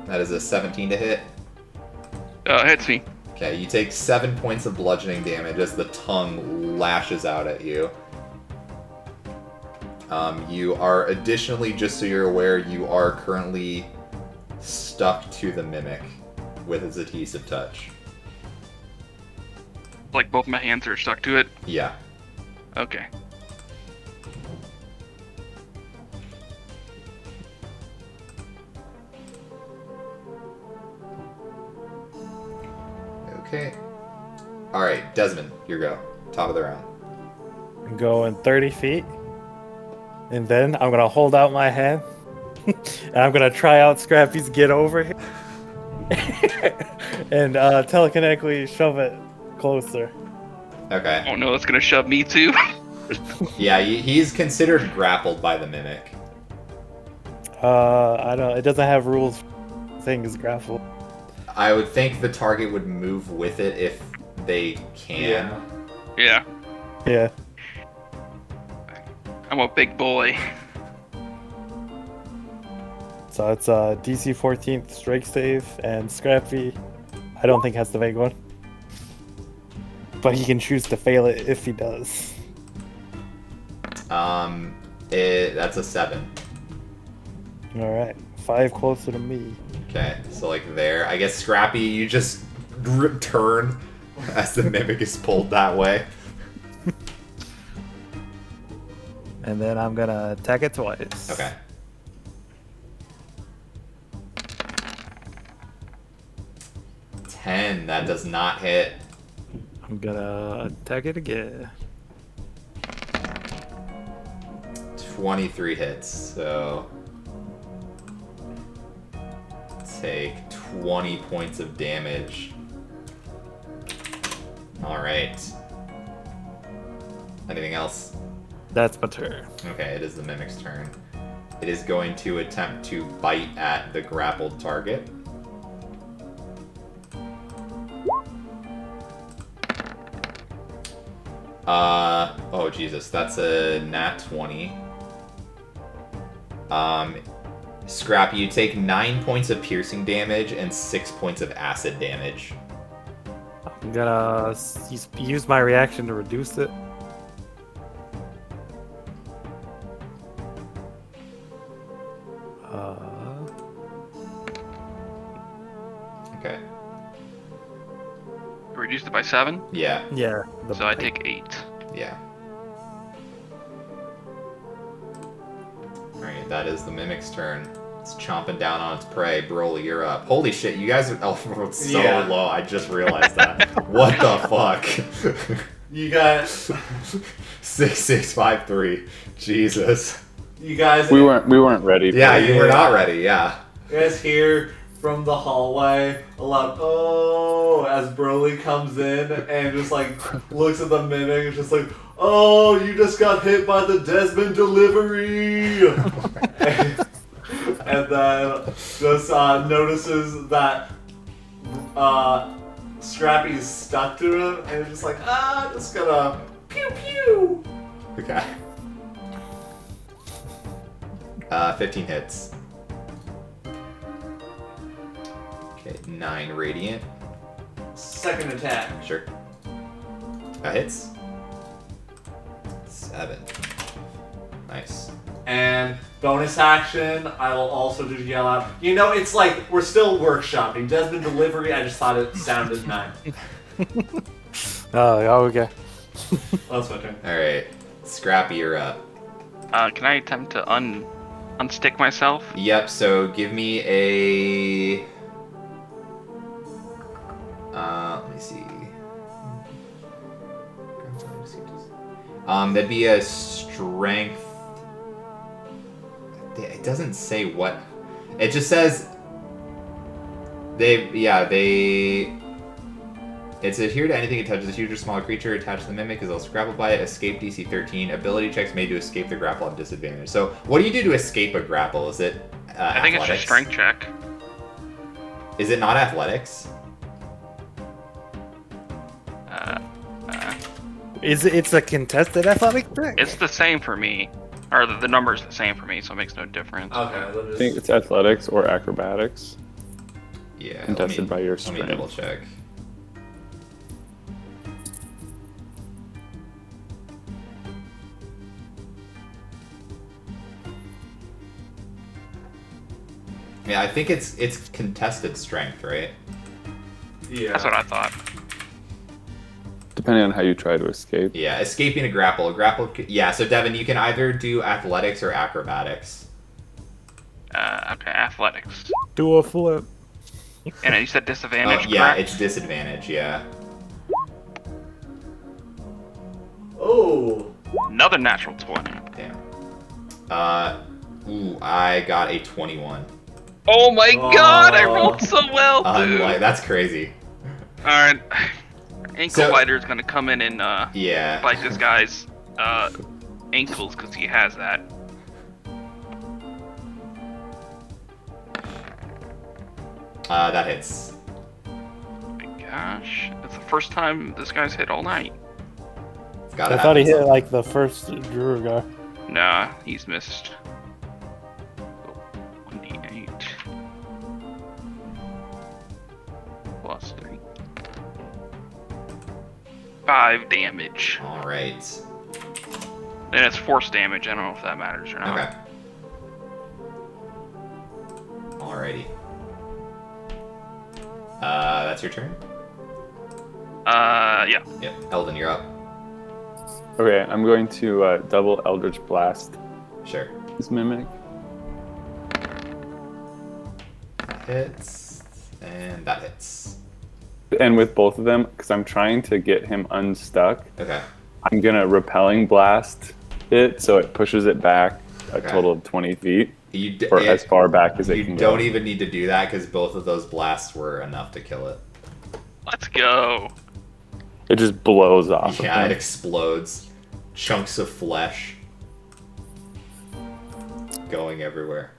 That is a 17 to hit. Hits me. Okay, you take 7 points of bludgeoning damage as the tongue lashes out at you. You are additionally, just so you're aware, you are currently stuck to the mimic with its adhesive touch. Like both my hands are stuck to it. Yeah. Okay. Okay. Alright, Desmond, your go. Top of the round. I'm going 30 feet. And then I'm going to hold out my hand. And I'm going to try out Scrappy's get over here. And telekinetically shove it closer. Okay. Oh no, it's gonna shove me too. Yeah, he's considered grappled by the mimic. I don't. It doesn't have rules. Things grapple. I would think the target would move with it if they can. Yeah. Yeah. Yeah. I'm a big boy. So it's DC 14th strike save, and Scrappy, I don't think has to make one. But he can choose to fail it if he does. That's a 7. Alright, 5 closer to me. Okay, so like there. I guess Scrappy, you just turn as the mimic is pulled that way. And then I'm gonna attack it twice. Okay. That does not hit. I'm gonna attack it again. 23 hits, so take 20 points of damage. Alright. Anything else? That's my turn. Okay, it is the mimic's turn. It is going to attempt to bite at the grappled target. Oh Jesus, that's a nat 20. Scrappy, you take 9 points of piercing damage and 6 points of acid damage. I'm gonna use my reaction to reduce it. reduced it by 7, Yeah, Yeah. so I take 8. yeah. Alright, that is the Mimic's turn. It's chomping down on its prey. Broly, you're up. Holy shit, you guys are so Yeah. low. I just realized that. What the fuck? You got 6653. Jesus. you guys. We weren't ready. Yeah, for it. you were not ready. Yeah. You guys hear from the hallway a loud "oh" as Broly comes in and just like looks at the mimic and just like, "Oh, you just got hit by the Desmond delivery," and then just notices that Scrappy's stuck to him and is just like, just gonna pew pew. Okay. 15 hits. Okay, 9 radiant. Second attack. Sure. That hits. 7. Nice. And bonus action, I will also just yell out. You know, it's like we're still workshopping. Desmond delivery, I just thought it sounded nice. Oh, okay. That's my turn. Alright. Scrappy, you're up. Can I attempt to unstick myself? Yep, so give me a... let me see. That'd be a strength... It doesn't say what... It just says... It's adhere to anything it touches, a huge or small creature attached to the mimic is also grappled by it. Escape DC 13. Ability checks made to escape the grapple at disadvantage. So, what do you do to escape a grapple? Is it I think it's athletics? a strength check. Is it not athletics? It's a contested athletic check? It's the same for me. Or the number's the same for me, so it makes no difference. Okay, let me I just... think it's athletics or acrobatics. Yeah. Contested by your Let me strength. double check. Yeah, I think it's contested strength, right? Yeah. That's what I thought. Depending on how you try to escape. Yeah, escaping a grapple. Yeah, so Devin, you can either do athletics or acrobatics. Okay, athletics. Do a flip. And you said disadvantage, Oh, yeah, correct? it's disadvantage, yeah. Oh. Another natural 20. Damn. I got a 21. Oh my god, I Oh. rolled so well, dude! That's crazy. Alright. Ankle So- biter's gonna come in and Yeah. bite this guy's ankles because he has that. That hits. Oh my gosh. That's the first time this guy's hit all night. It's gotta I thought he happen hit like the first Drew guy. Nah, he's missed. 1d8. Plus 3. 5 damage. Alright. And it's force damage. I don't know if that matters or not. Okay. Alrighty. That's your turn? Yeah. Yep. Eldon, you're up. Okay, I'm going to double Eldritch Blast Sure. this mimic. That hits. And that hits. And with both of them, because I'm trying to get him unstuck, Okay. I'm gonna repelling blast it so it pushes it back a Okay. total of 20 feet, You or as far back as it You can don't go. even need to do that because both of those blasts were enough to kill it. Let's go. It just blows off. Yeah, of it him. explodes. Chunks of flesh going everywhere.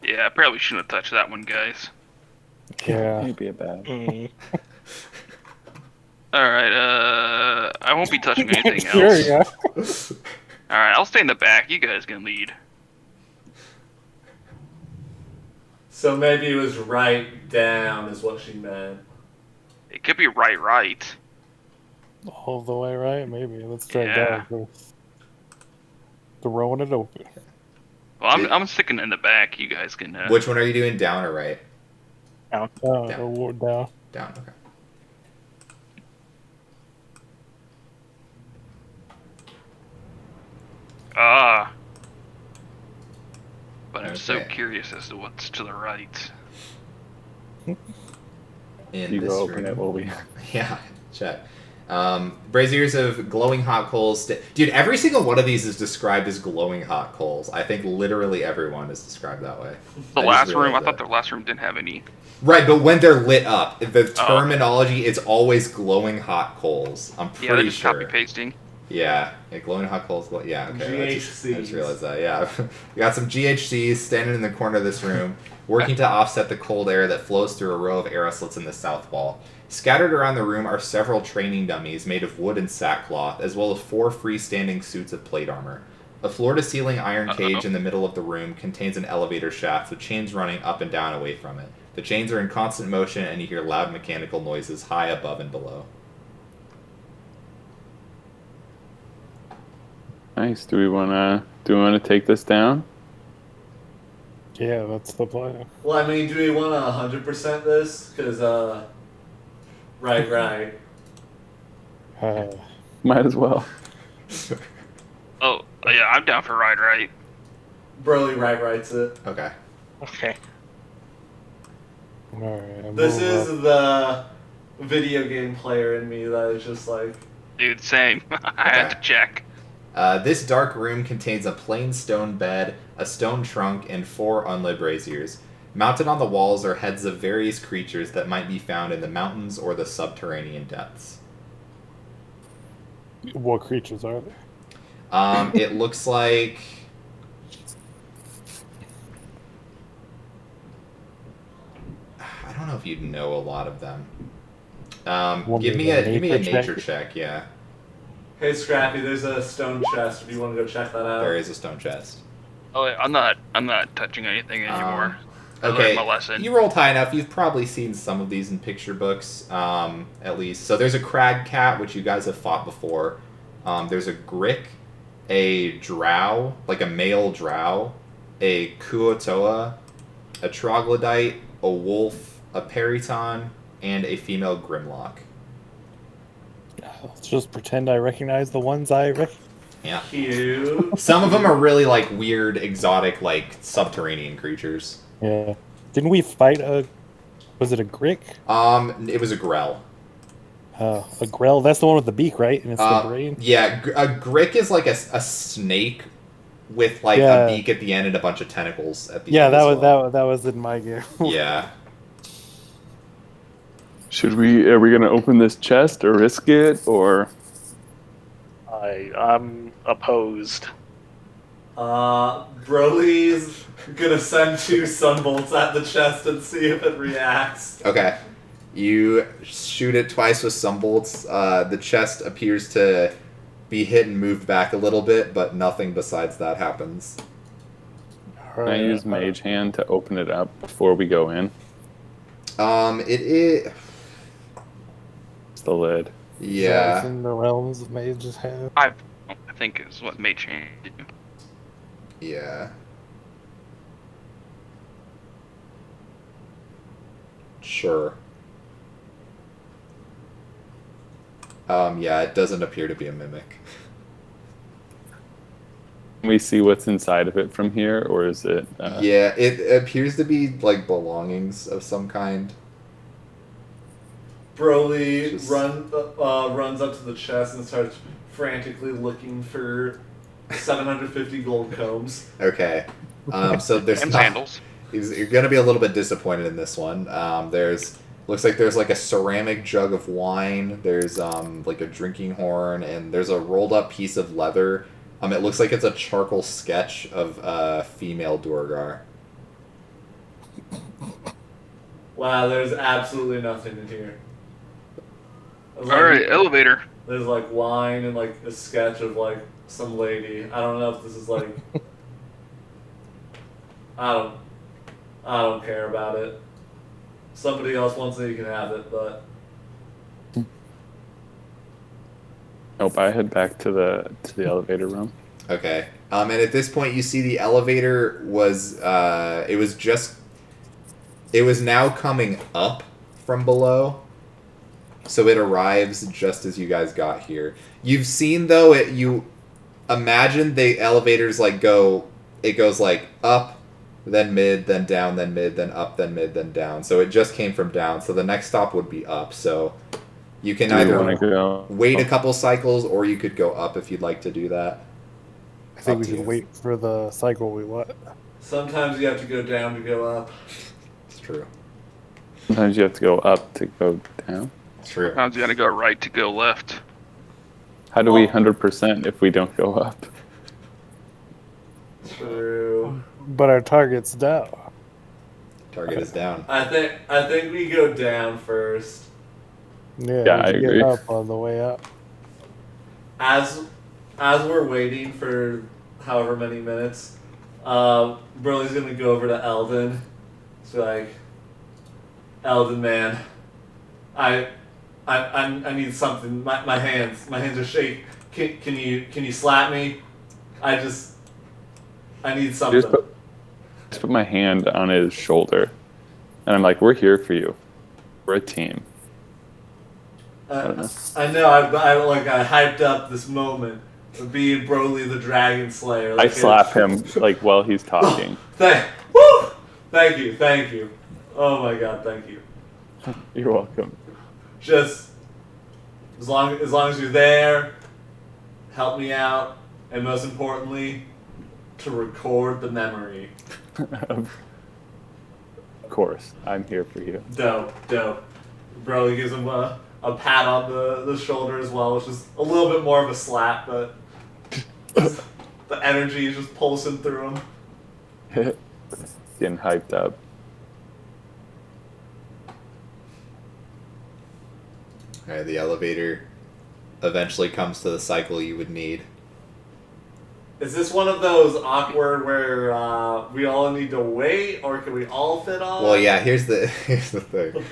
Yeah, I probably shouldn't have touched that one, guys. Yeah. Maybe a bad. Alright, I won't be touching anything Sure, else. yeah. Alright, I'll stay in the back. You guys can lead. So maybe it was right down is what she meant. It could be right. All the way right, maybe. Let's try Yeah. down first. Throwing it open. Well, I'm sticking in the back. You guys can. Which one are you doing, down or right? Down. Down. Or down. Down, okay. but I'm so Okay. curious as to what's to the right. In You this go open room. it while we. Yeah, check. Braziers of glowing hot coals. Dude, every single one of these is described as glowing hot coals. I think literally everyone is described that way. The I just last room, I realized thought that. the last room didn't have any. Right, but when they're lit up, the okay. terminology is always glowing hot coals. I'm Yeah, they're pretty just sure. copy pasting. Yeah, glowing hot coals. Yeah, okay. I just GHCs. realized that. Yeah, we got some GHCs standing in the corner of this room, working to offset the cold air that flows through a row of arrow slits in the south wall. Scattered around the room are several training dummies made of wood and sackcloth, as well as 4 freestanding suits of plate armor. A floor-to-ceiling iron cage in the middle of the room contains an elevator shaft with chains running up and down away from it. The chains are in constant motion, and you hear loud mechanical noises high above and below. Nice. Do we wanna take this down? Yeah, that's the plan. Well, I mean, do we want to 100% this? Because, right. Might as well. Oh, yeah, I'm down for ride right. Broly writes it. Okay. Okay. Alright, This is the video game player in me that is just like, Dude, same. I had to check. This dark room contains a plain stone bed, a stone trunk, and 4 unlit braziers. Mounted on the walls are heads of various creatures that might be found in the mountains or the subterranean depths. What creatures are there? It looks like... I don't know if you'd know a lot of them. Give me a nature check, yeah. hey, Scrappy, there's a stone chest if you want to go check that out. There is a stone chest. Oh, yeah, I'm not touching anything anymore. I Okay, learned my lesson. you rolled high enough. You've probably seen some of these in picture books, at least. So there's a crag cat, which you guys have fought before. There's a grick, a drow, like a male drow, a kuotoa, a troglodyte, a wolf, a periton, and a female grimlock. Let's just pretend I recognize the ones I recognize. Yeah. Cute. Some of them are really like weird, exotic, like subterranean creatures. Yeah. Didn't we fight a... Was it a Grick? It was a grell. A Grell? That's the one with the beak, right? And it's the brain? Yeah, a grick is like a snake with like Yeah. a beak at the end and a bunch of tentacles at the Yeah, end. that was in my game. Yeah. Are we gonna open this chest or risk it or? I'm opposed. Broly's gonna send 2 sunbolts at the chest and see if it reacts. Okay. You shoot it twice with some bolts. The chest appears to be hit and moved back a little bit, but nothing besides that happens. Can I use Mage Hand to open it up before we go in? It is. It's the lid. It's Yeah. in the realms of mages have. I think is what made change. Yeah. Sure. Yeah, it doesn't appear to be a mimic. Can we see what's inside of it from here, or is it? Yeah, it appears to be like belongings of some kind. Broly Just- runs up to the chest and starts frantically looking for 750 gold combs. Okay. So there's And not- sandals. You're gonna be a little bit disappointed in this one. Looks like there's like a ceramic jug of wine. There's like a drinking horn, and there's a rolled up piece of leather. It looks like it's a charcoal sketch of a female Durgar. Wow, there's absolutely nothing in here. There's like- Alright, elevator. There's like wine and like a sketch of like some lady. I don't know if this is like. I don't care about it. Somebody else wants it, you can have it, but Nope. I head back to the elevator room. Okay. And at this point, you see the elevator was it was now coming up from below, so it arrives just as you guys got here. You've seen though you imagine the elevators like it goes like up, then mid, then down, then mid, then up, then mid, then down. So it just came from down. So the next stop would be up. So you can Do we either want to go? wait a couple cycles, or you could go up if you'd like to do that. I think Up we to should you. wait for the cycle we want. Sometimes you have to go down to go up. It's true. Sometimes you have to go up to go down. It's true. Sometimes you gotta go right to go left. How do we 100% if we don't go up? True. But our target's down. Target is down. I think we go down first. Yeah, Yeah, we I should agree. get up on the way up. As we're waiting for however many minutes, Broly's gonna go over to Eldon. It's like, Eldon, man, I need something. My hands are shaking. Can you slap me? I need something. Just put my hand on his shoulder, and I'm like, "We're here for you. We're a team." I know. I hyped up this moment of being Broly the Dragon Slayer. I slap him like while he's talking. Thank you. Oh my God, thank you. You're welcome. Just as long as you're there, help me out, and most importantly, to record the memory. Of course, I'm here for you. Dope. Broly gives him a pat on the shoulder as well, which is a little bit more of a slap, but the energy is just pulsing through him. Getting hyped up. Alright, the elevator eventually comes to the cycle you would need. Is this one of those awkward where we all need to wait, or can we all fit on? Well, yeah, here's the thing.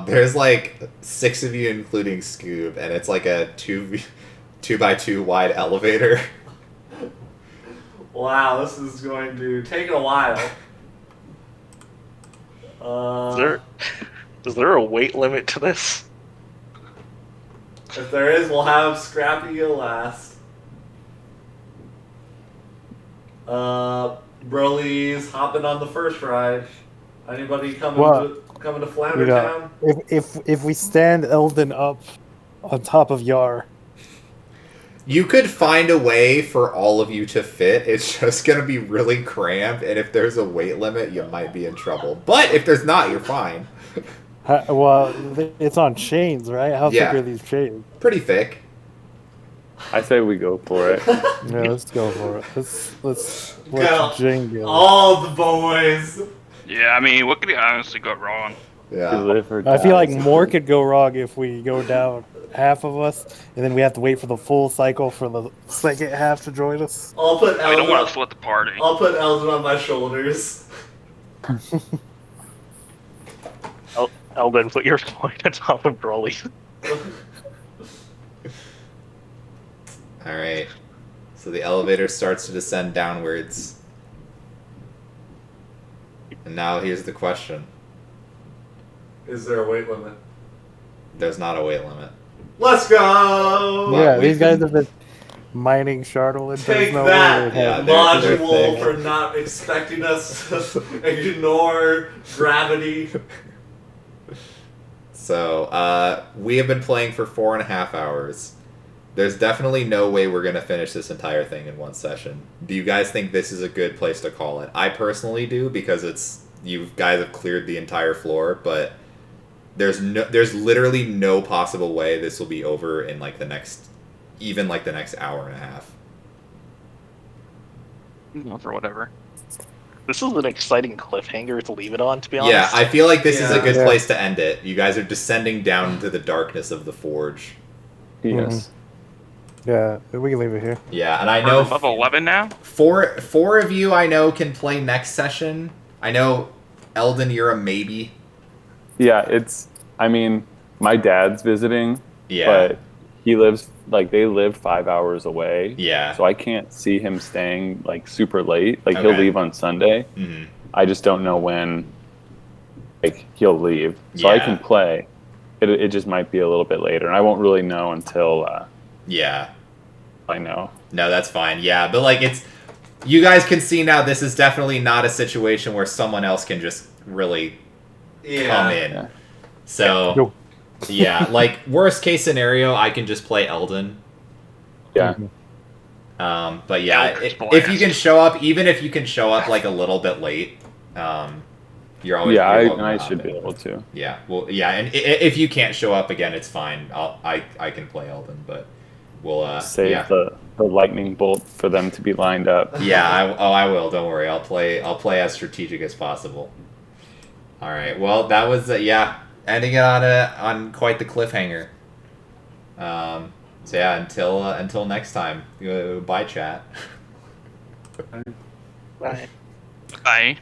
There's like 6 of you, including Scoob, and it's like a 2x2 wide elevator. Wow, this is going to take a while. Is there a weight limit to this? If there is, we'll have Scrappy go last. Broly's hopping on the first ride. Anybody coming to Flounder Town? If we stand Eldon up on top of Yar, You could find a way for all of you to fit. It's just going to be really cramped, and if there's a weight limit, you might be in trouble. But if there's not, you're fine. well, it's on chains, right? How Yeah. thick are these chains? Pretty thick. I say we go for it. Yeah, let's go for it. Let's Go. jingle. All the boys. Yeah, I mean, what could honestly go wrong? We Yeah. live or I feel die. like more could go wrong if we go down half of us, and then we have to wait for the full cycle for the second half to join us. I'll put I don't want Eldon. to split the party. I'll put Eldon on my shoulders. Eldon, put your point on top of Broly. Alright. So the elevator starts to descend downwards. And now here's the question. Is there a weight limit? There's not a weight limit. Let's go! Well, Yeah, we these guys can- have been mining Charlotte. Take There's no that, way. Yeah, they're module, thick. for not expecting us to ignore gravity. So, we have been playing for 4.5 hours. There's definitely no way we're going to finish this entire thing in one session. Do you guys think this is a good place to call it? I personally do, because you guys have cleared the entire floor, but there's literally no possible way this will be over in like the next hour and a half. For whatever. This is an exciting cliffhanger to leave it on, to be honest. Yeah, I feel like this is a Yeah. good Yeah. place to end it. You guys are descending down into the darkness of the forge. Yes. Yeah, we can leave it here. Yeah, and I We're know level 11 now? four of you I know can play next session. I know Eldon, you're a maybe. Yeah, I mean, my dad's visiting, Yeah. but he lives, they live 5 hours away. Yeah. So I can't see him staying, super late. He'll Okay. leave on Sunday. Mhm. I just don't know when, he'll leave. So I Yeah. can play. It just might be a little bit later. And I won't really know until Yeah. I know. No, that's fine. Yeah, but you guys can see now this is definitely not a situation where someone else can just really come in. Yeah. So, Yo. yeah, like worst case scenario, I can just play Elden. Yeah. But yeah, Eldritch if you can Blast. show up, even if you can show up like a little bit late, you're always Yeah, you're welcome I to should hop be in. able to. Yeah, well, yeah, and if you can't show up again, it's fine. I can play Elden, but we'll Save yeah. the lightning bolt for them to be lined up. Yeah, I will. Don't worry. I'll play as strategic as possible. All right. Well, that was ending it on quite the cliffhanger. So yeah, until next time. Bye, chat. Bye. Bye.